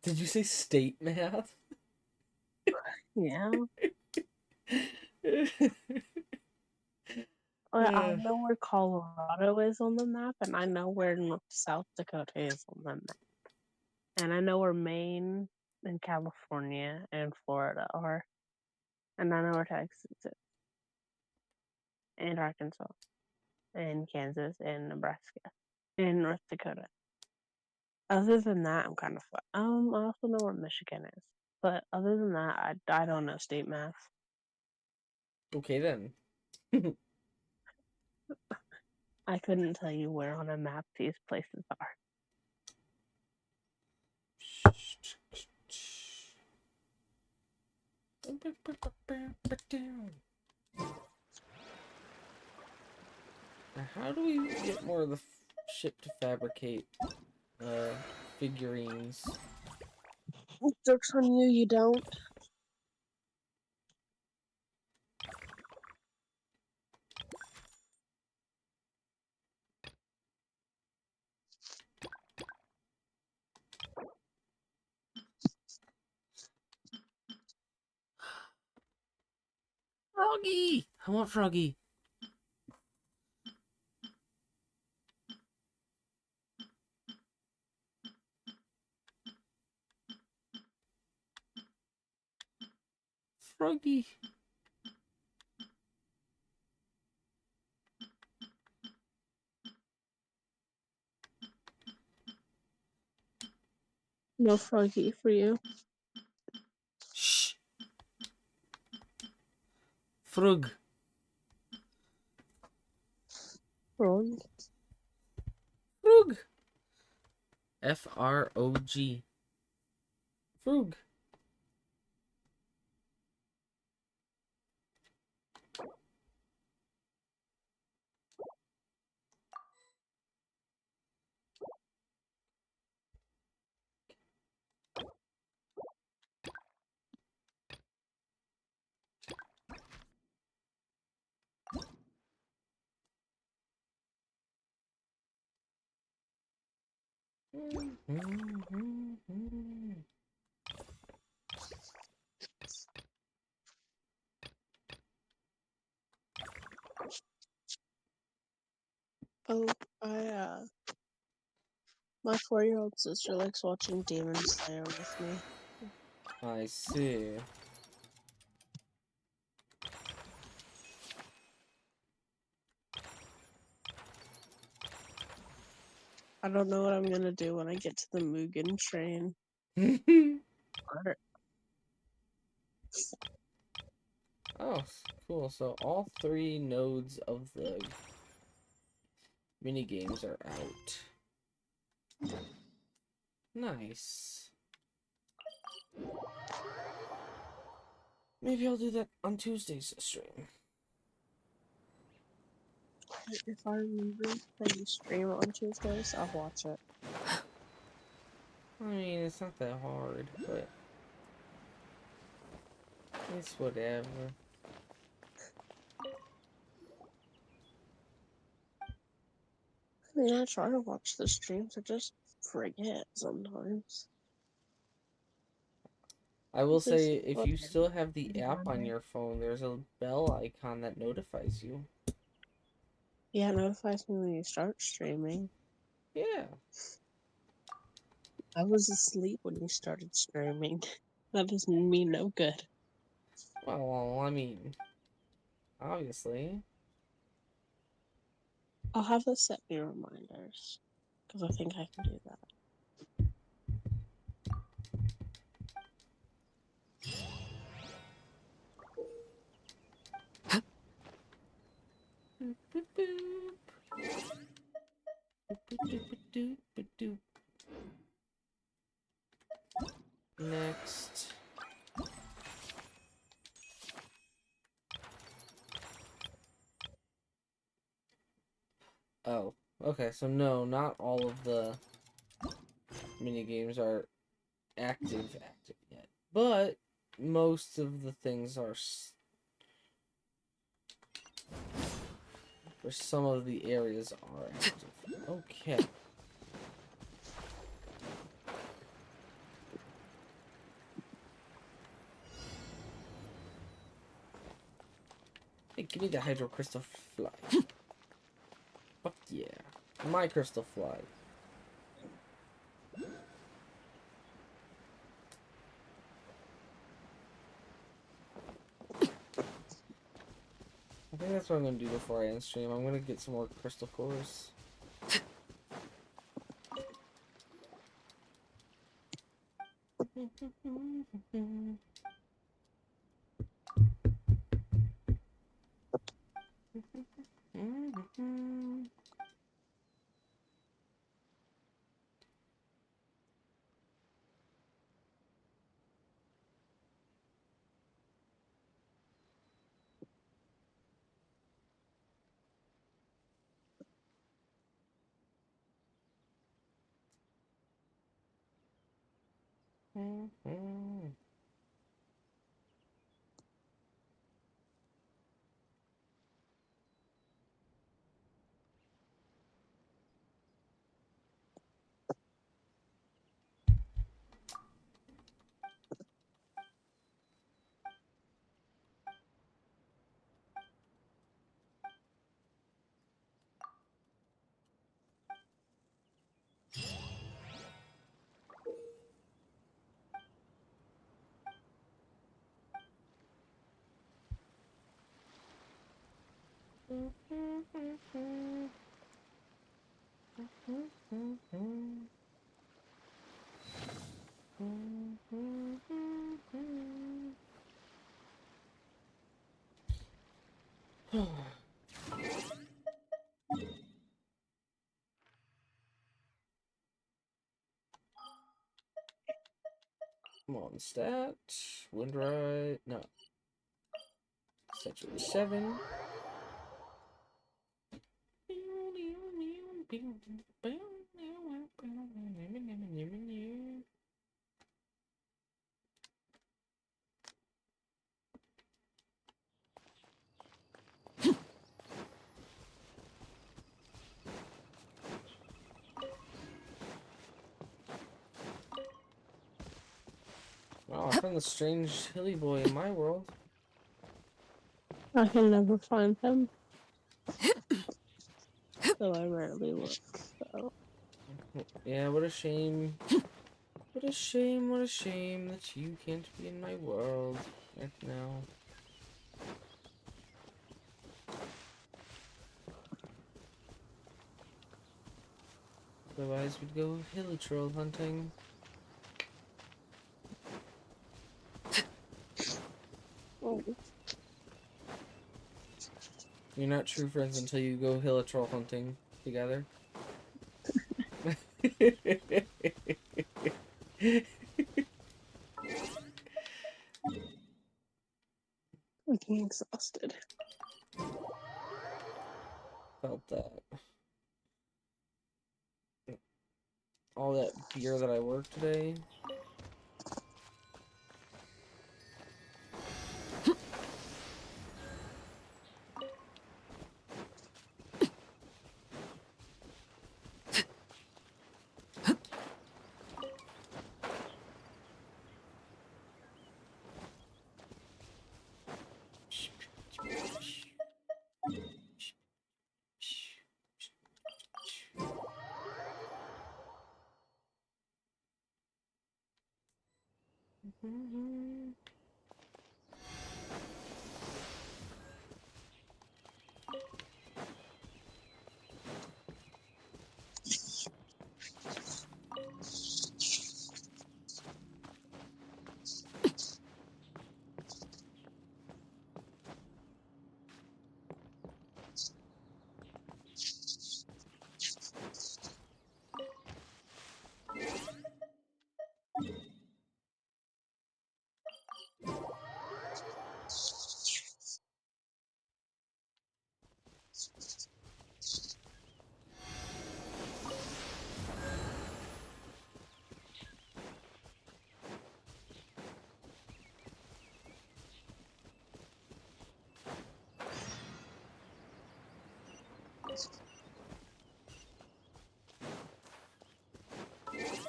Did you say state math? Yeah. Well, I know where Colorado is on the map, and I know where South Dakota is on the map. And I know where Maine and California and Florida are. And I know where Texas is. And Arkansas. And Kansas and Nebraska. And North Dakota. Other than that, I'm kind of flat. I also know where Michigan is. But other than that, I don't know state math. Okay then. I couldn't tell you where on a map these places are. Now, how do we get more of the ship to fabricate figurines? Joke's on you, you don't. Froggy! I want Froggy. Froggy. No Froggy for you. Shh. Frog. Frog. Frog. Frog. Frog. Oh, my 4-year-old sister likes watching Demon Slayer with me. I see. I don't know what I'm gonna do when I get to the Mugen train. Oh, cool. So all 3 nodes of the mini games are out. Nice. Maybe I'll do that on Tuesday's stream. If I remember that you stream on Tuesdays, I'll watch it. I mean, it's not that hard, but it's whatever. I mean, I try to watch the streams, I just forget sometimes. I will It's just say, if you whatever. still have the app on your phone, there's a bell icon that notifies you. Yeah, it notifies me when you start streaming. Yeah. I was asleep when you started streaming. That does me no good. Well, I mean, obviously. I'll have to set me reminders, because I think I can do that. Next. Oh, okay, so no, not all of the mini games are active yet. but most of the things are, or some of the areas are active. Okay. Hey, give me the hydro crystal fly. Fuck yeah. My crystal fly. I think that's what I'm gonna do before I end stream. I'm gonna get some more crystal cores. Come on, stat. Windride. No. Statue 7. Wow, I found the strange hilly boy in my world. I can never find him. So I rarely look, so. Yeah, what a shame. What a shame, what a shame that you can't be in my world right now. Otherwise, we'd go hilly troll hunting. Oh. You're not true friends until you go hilly troll hunting together. I'm getting exhausted. Felt that. All that beer that I worked today.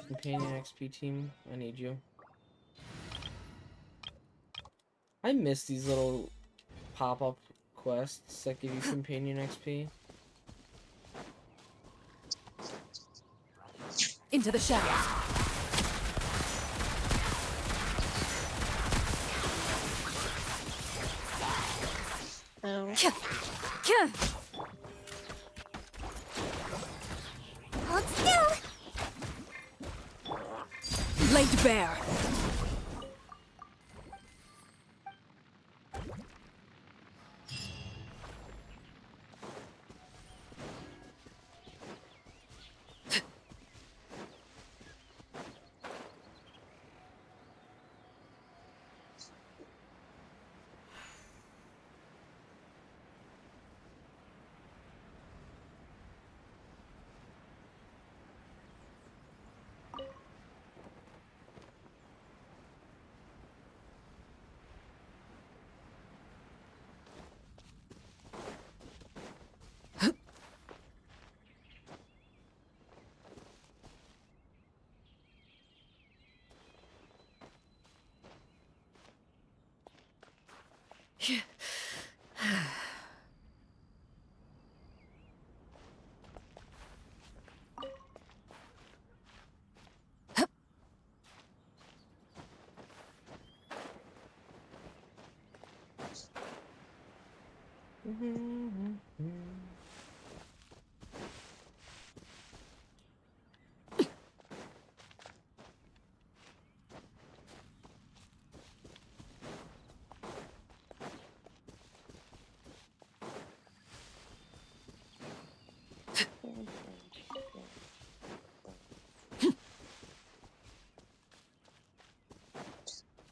Companion XP team, I need you. I miss these little pop-up quests that give you companion XP. Into the shadows. Oh. Hold still. Laid bare.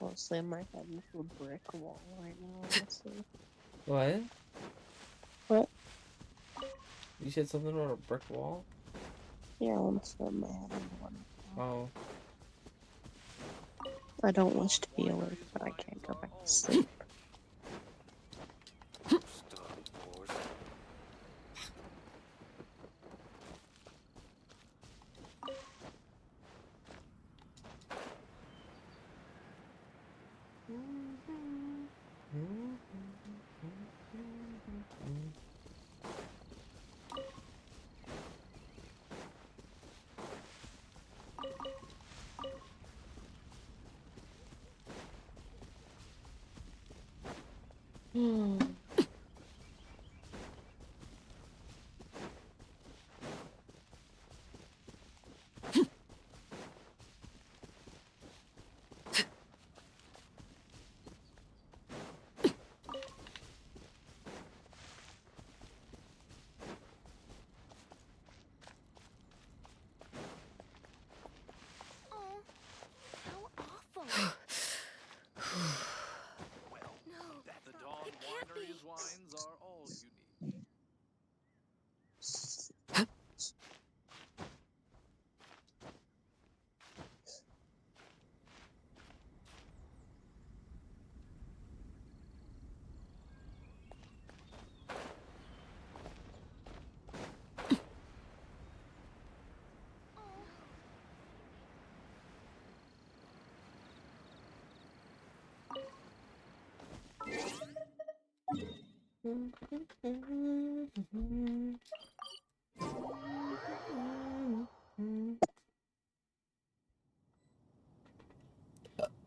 I'll slam my head into a brick wall right now, honestly. What? What? You said something about a brick wall? Yeah, I want to slam my head into one. Oh. I don't wish to be awake, but I can't go back to sleep. The Dawn Winery's wines are all unique.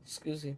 Excuse me.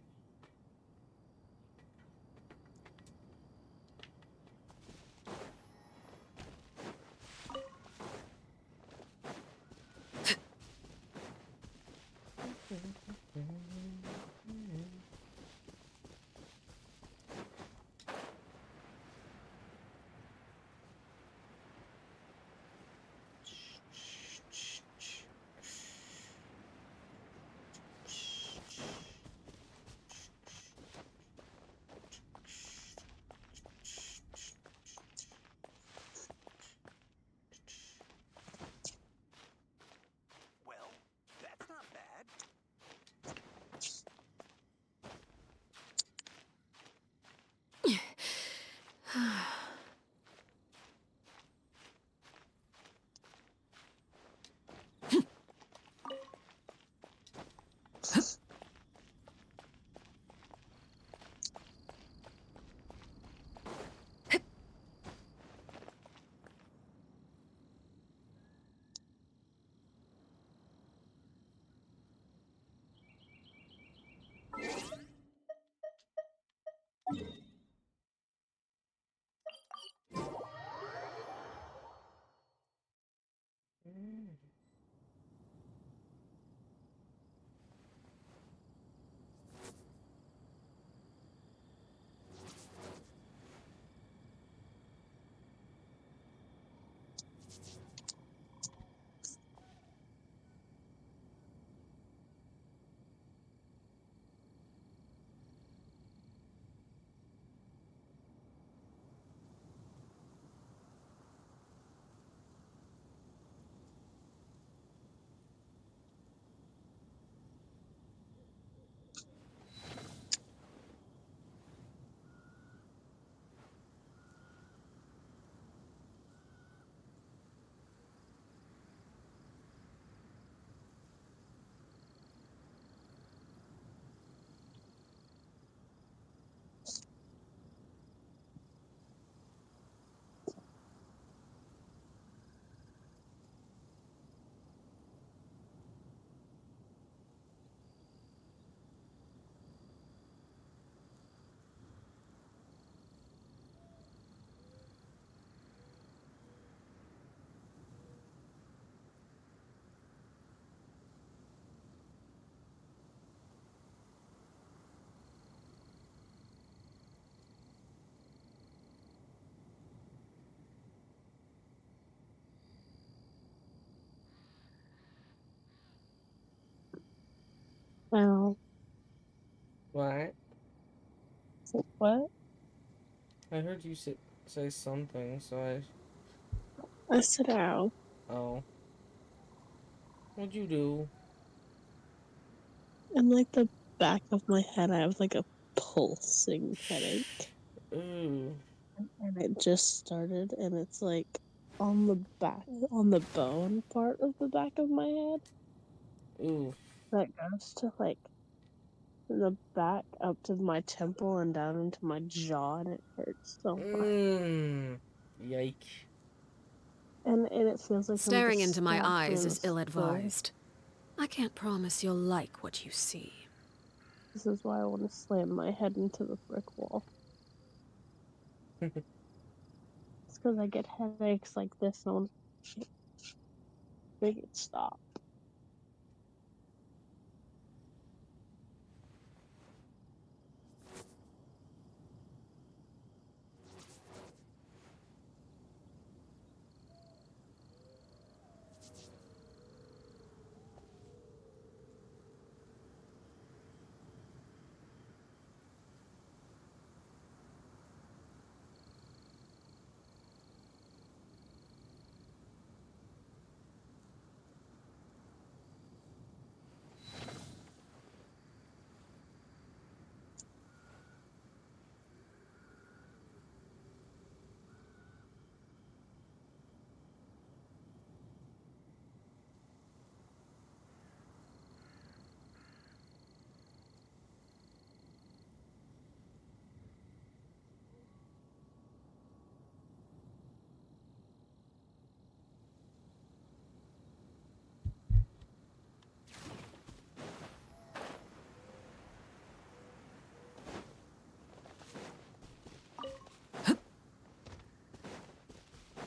Ow. What? What? I heard you say something, so I said ow. Oh. What'd you do? In like the back of my head, I have like a pulsing headache. Ooh. And it just started, and it's like on the back, on the bone part of the back of my head. Ooh. That goes to like the back up to my temple and down into my jaw, and it hurts so much. Yike. And it feels like I'm Staring just into my stabbed eyes through is the skull. ill-advised. I can't promise you'll like what you see. This is why I want to slam my head into the brick wall. It's because I get headaches like this, and I want to make it stop.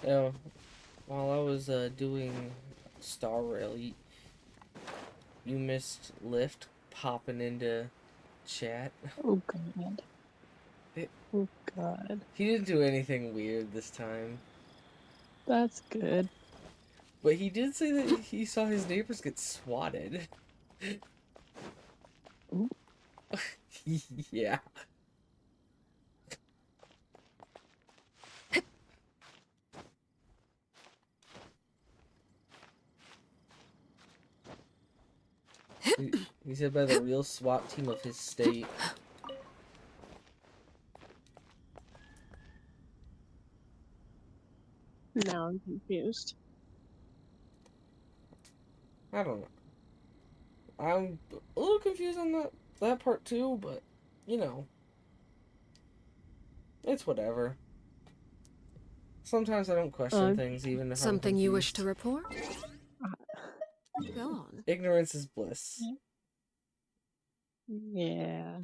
Yeah, while I was doing Star Rail, you missed Lift popping into chat. Oh god. Oh god. He didn't do anything weird this time. That's good. But he did say that he saw his neighbors get swatted. Yeah. He said by the real SWAT team of his state. Now I'm confused. I don't know. I'm a little confused on that part too, but you know, it's whatever. Sometimes I don't question things even if I'm Something confused. you wish to report? Go on. Ignorance is bliss. Yeah.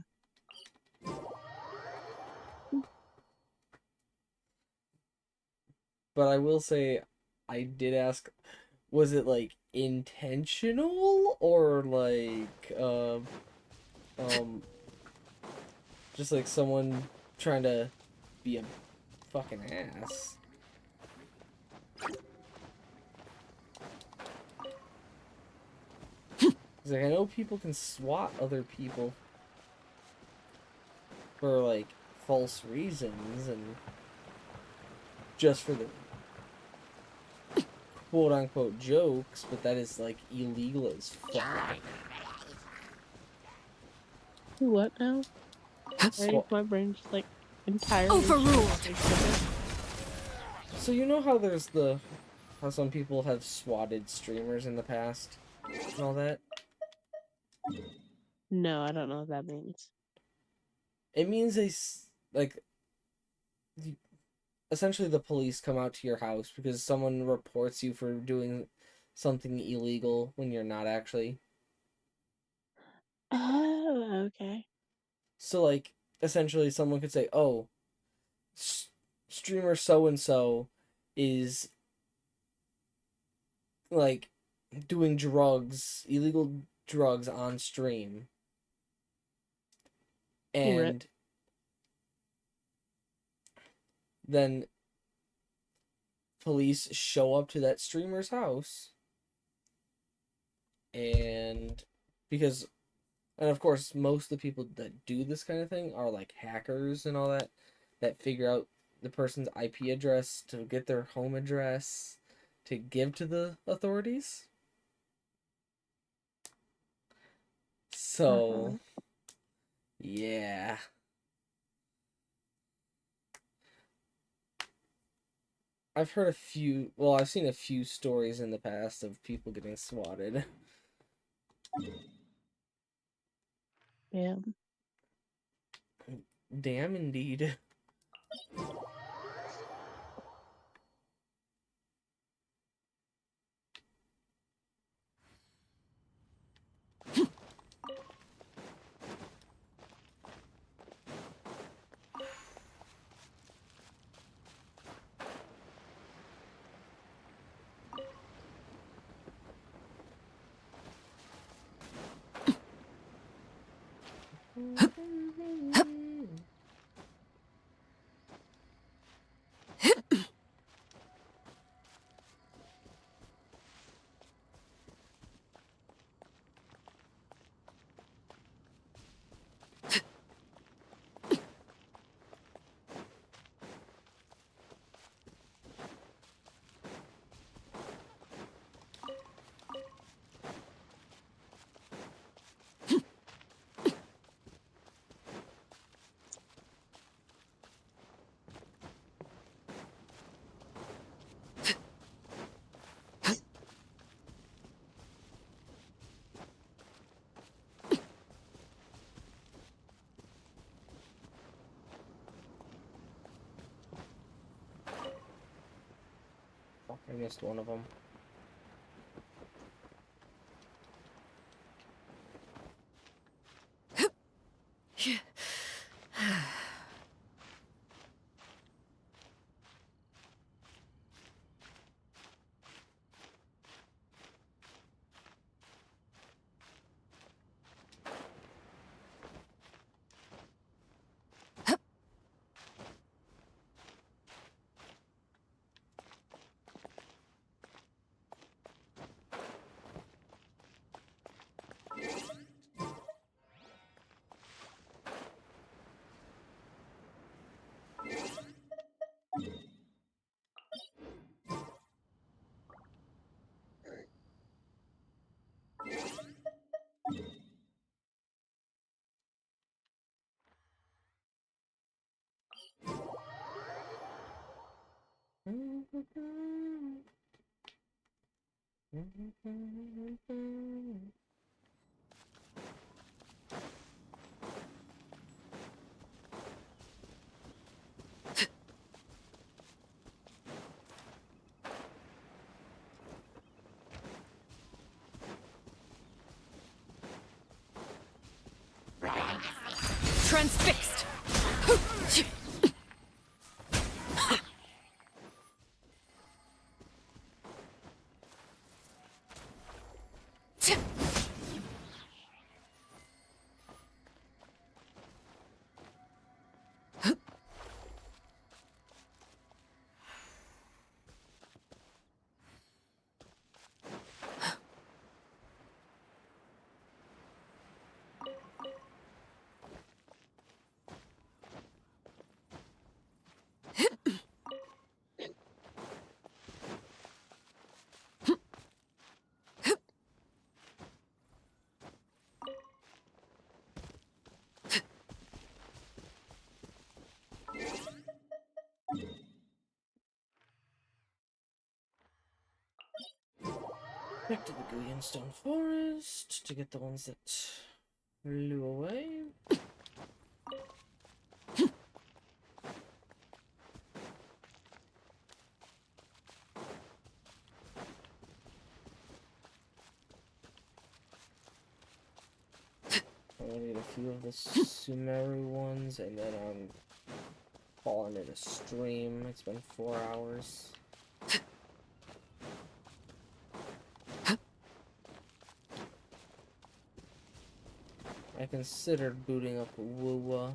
But I will say, I did ask, was it like intentional or like just like someone trying to be a fucking ass? Like, I know people can swat other people for like false reasons and just for the quote unquote jokes, but that is like illegal as fuck. What now? Sorry, my brain just like entirely overruled. So you know how there's how some people have swatted streamers in the past and all that? No, I don't know what that means. It means essentially the police come out to your house because someone reports you for doing something illegal when you're not actually. Oh, okay. So like essentially someone could say, "Oh, streamer so and so is like doing illegal drugs on stream." And then police show up to that streamer's house, and because And of course, most of the people that do this kind of thing are like hackers and all that, that figure out the person's IP address to get their home address to give to the authorities. So, yeah. I've heard a few, well, I've seen a few stories in the past of people getting swatted. Yeah. Damn, indeed. Fuck, I missed one of them. Transfixed! Back to the Guyanstone Forest to get the ones that flew away. I'm gonna get a few of the Sumeru ones, and then I'm falling in a stream. It's been 4 hours. I considered booting up Wuwa.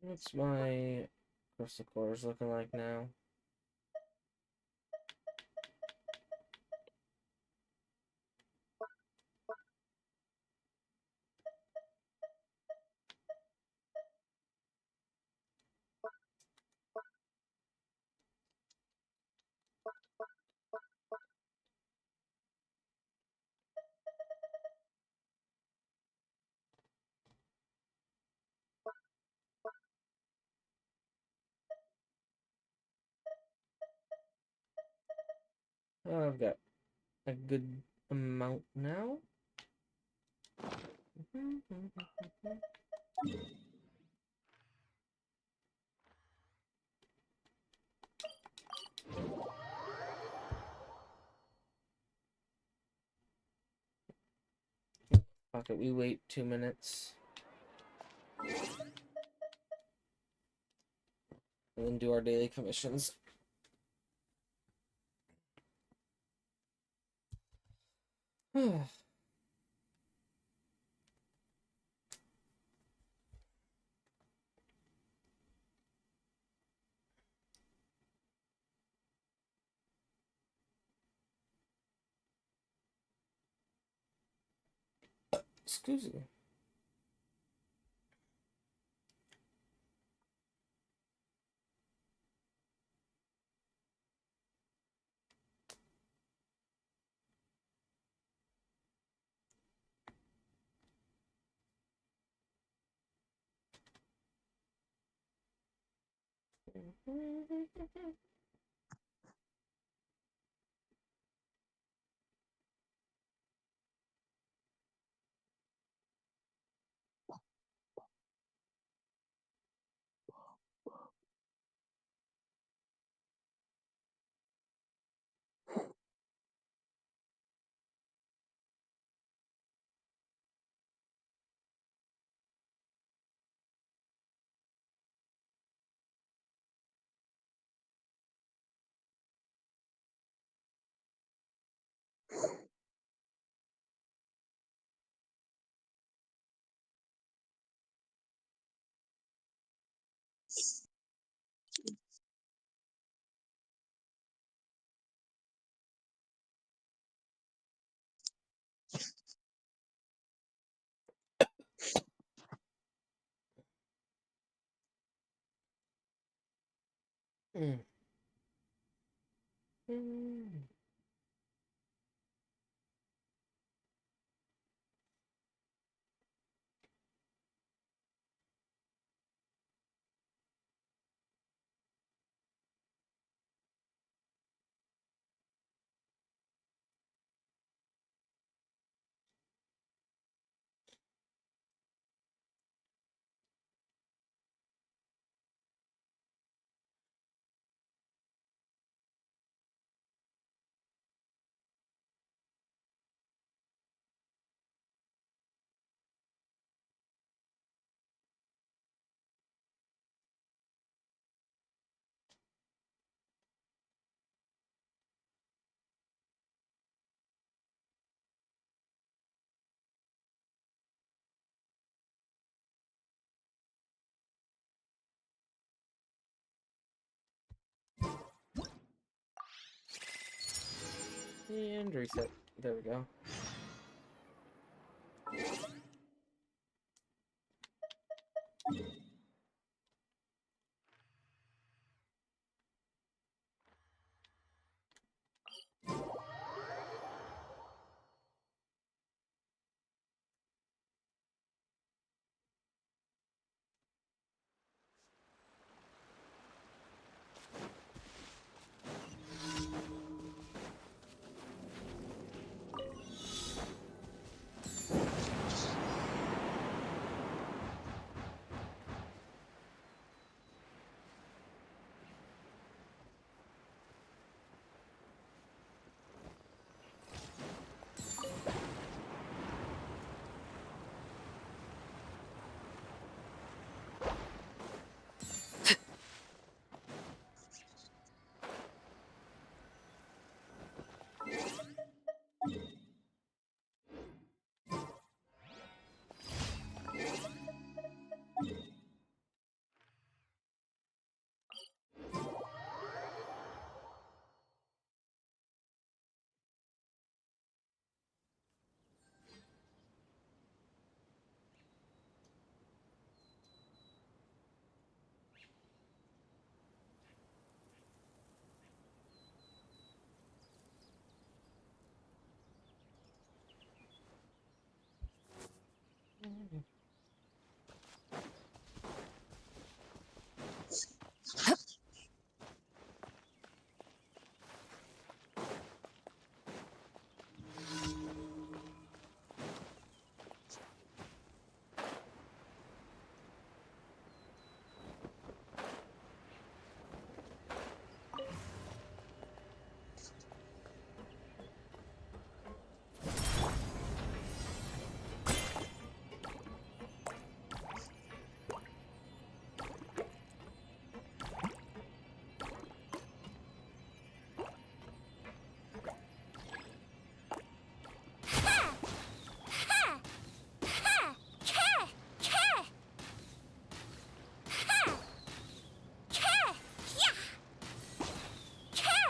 What's my crystal cores looking like now? Oh, I've got a good amount now. Fuck it, we wait 2 minutes. And then do our daily commissions. Excuse me. Mm. Mm. And reset. There we go.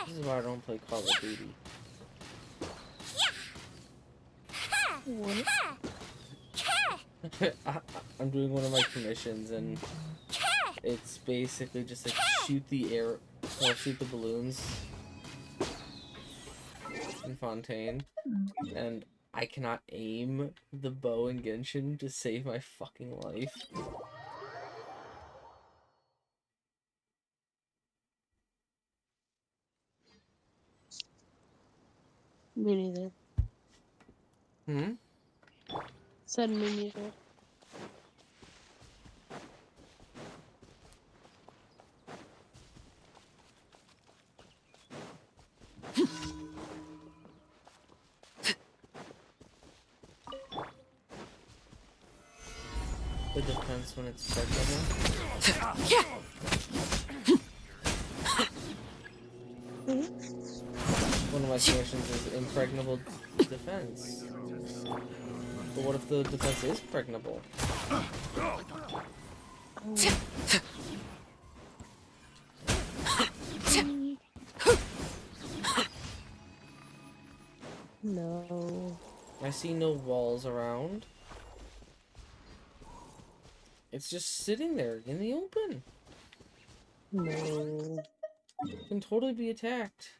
This is why I don't play Call of Duty. What? I'm doing one of my commissions, and it's basically just like shoot the balloons in Fontaine, and I cannot aim the bow in Genshin to save my fucking life. Me neither. Hmm? Said me neither. The defense when it's pregnant. One of my commissions is impregnable defense. But what if the defense is pregnable? No. I see no walls around. It's just sitting there in the open. No. Can totally be attacked.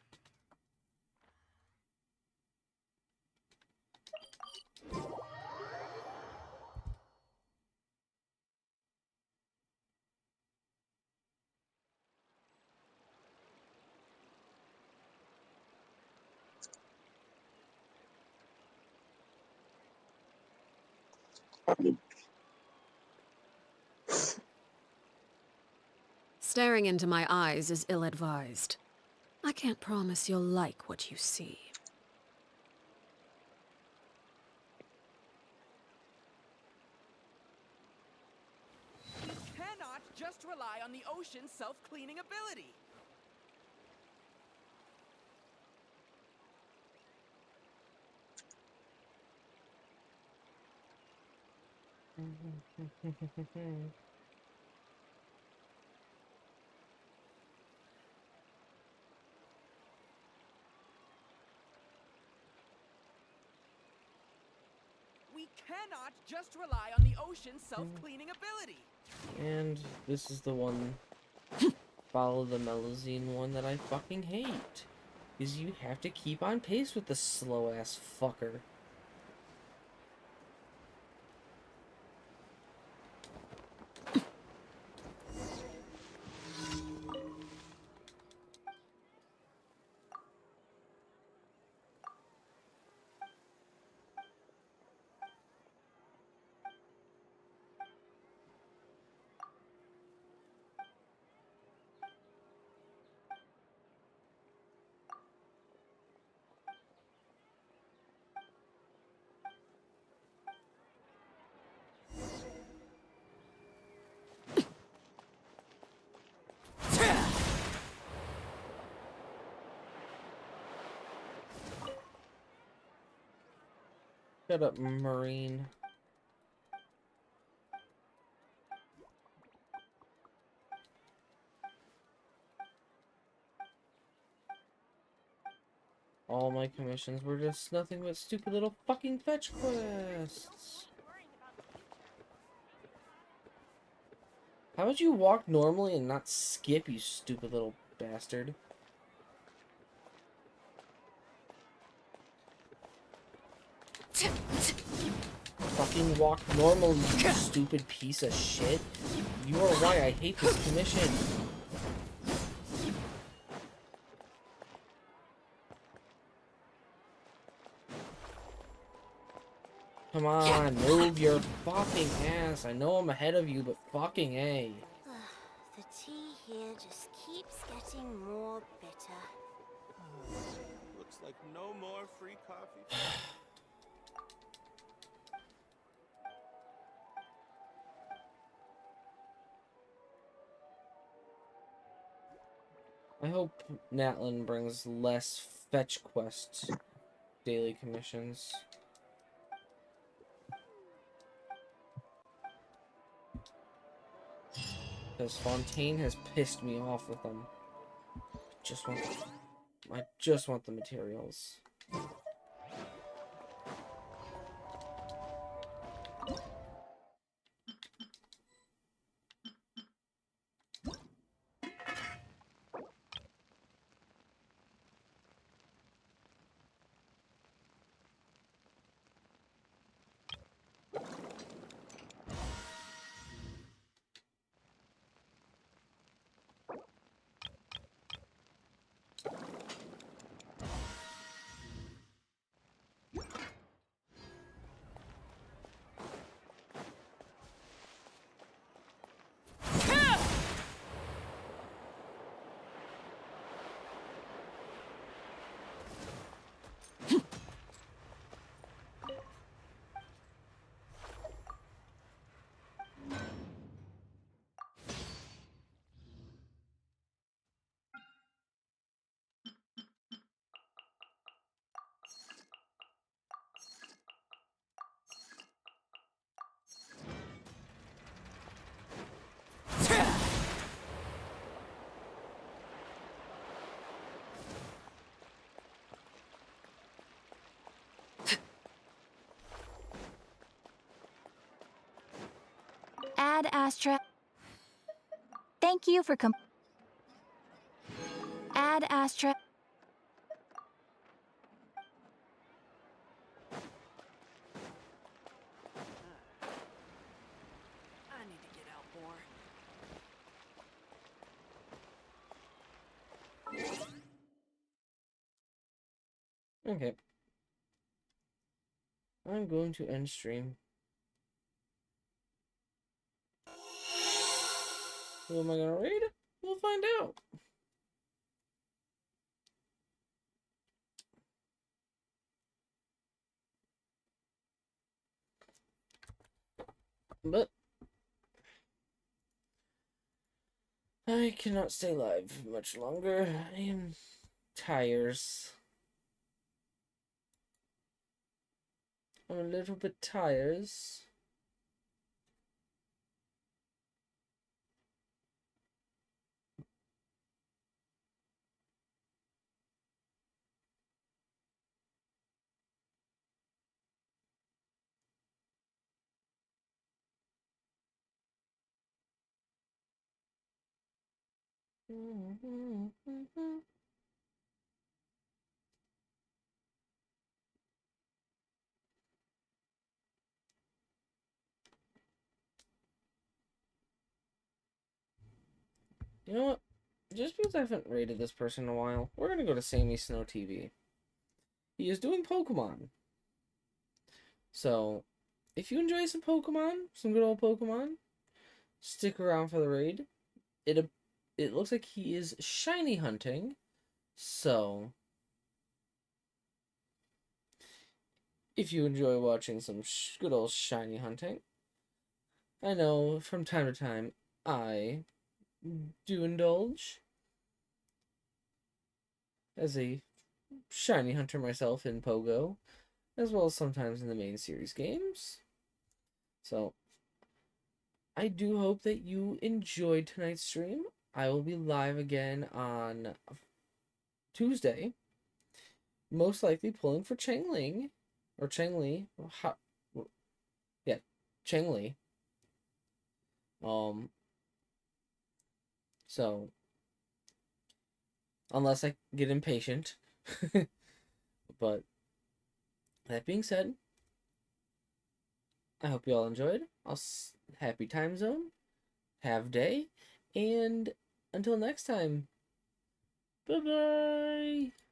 Staring into my eyes is ill-advised. I can't promise you'll like what you see. We cannot just rely on the ocean's self-cleaning ability. We cannot just rely on the ocean's self-cleaning ability. And this is the one, follow the Melazine one that I fucking hate. Because you have to keep on pace with the slow ass fucker. Shut up, Marine. All my commissions were just nothing but stupid little fucking fetch quests. How would you walk normally and not skip, you stupid little bastard? Fucking walk normal, you stupid piece of shit. You are why I hate this commission. Come on, move your fucking ass. I know I'm ahead of you, but fucking A. The tea here just keeps getting more bitter. Looks like no more free coffee. I hope Natlin brings less fetch quest daily commissions. Because Fontaine has pissed me off with them. I just want the materials. Ad Astra. Thank you for Ad Astra. I need to get out more. Okay. I'm going to end stream. Who am I gonna raid? We'll find out. But I cannot stay live much longer. I am tired. I'm a little bit tired. You know what? Just because I haven't rated this person in a while, we're gonna go to Sammy Snow TV. He is doing Pokemon. So, if you enjoy some Pokemon, some good old Pokemon, stick around for the raid. It looks like he is shiny hunting. So, if you enjoy watching some good old shiny hunting, I know from time to time I do indulge as a shiny hunter myself in Pogo, as well as sometimes in the main series games. So, I do hope that you enjoyed tonight's stream. I will be live again on Tuesday, most likely pulling for Changling, or Changli. Yeah, Changli. So unless I get impatient, but that being said, I hope you all enjoyed. Happy time zone, have day, and until next time, bye bye.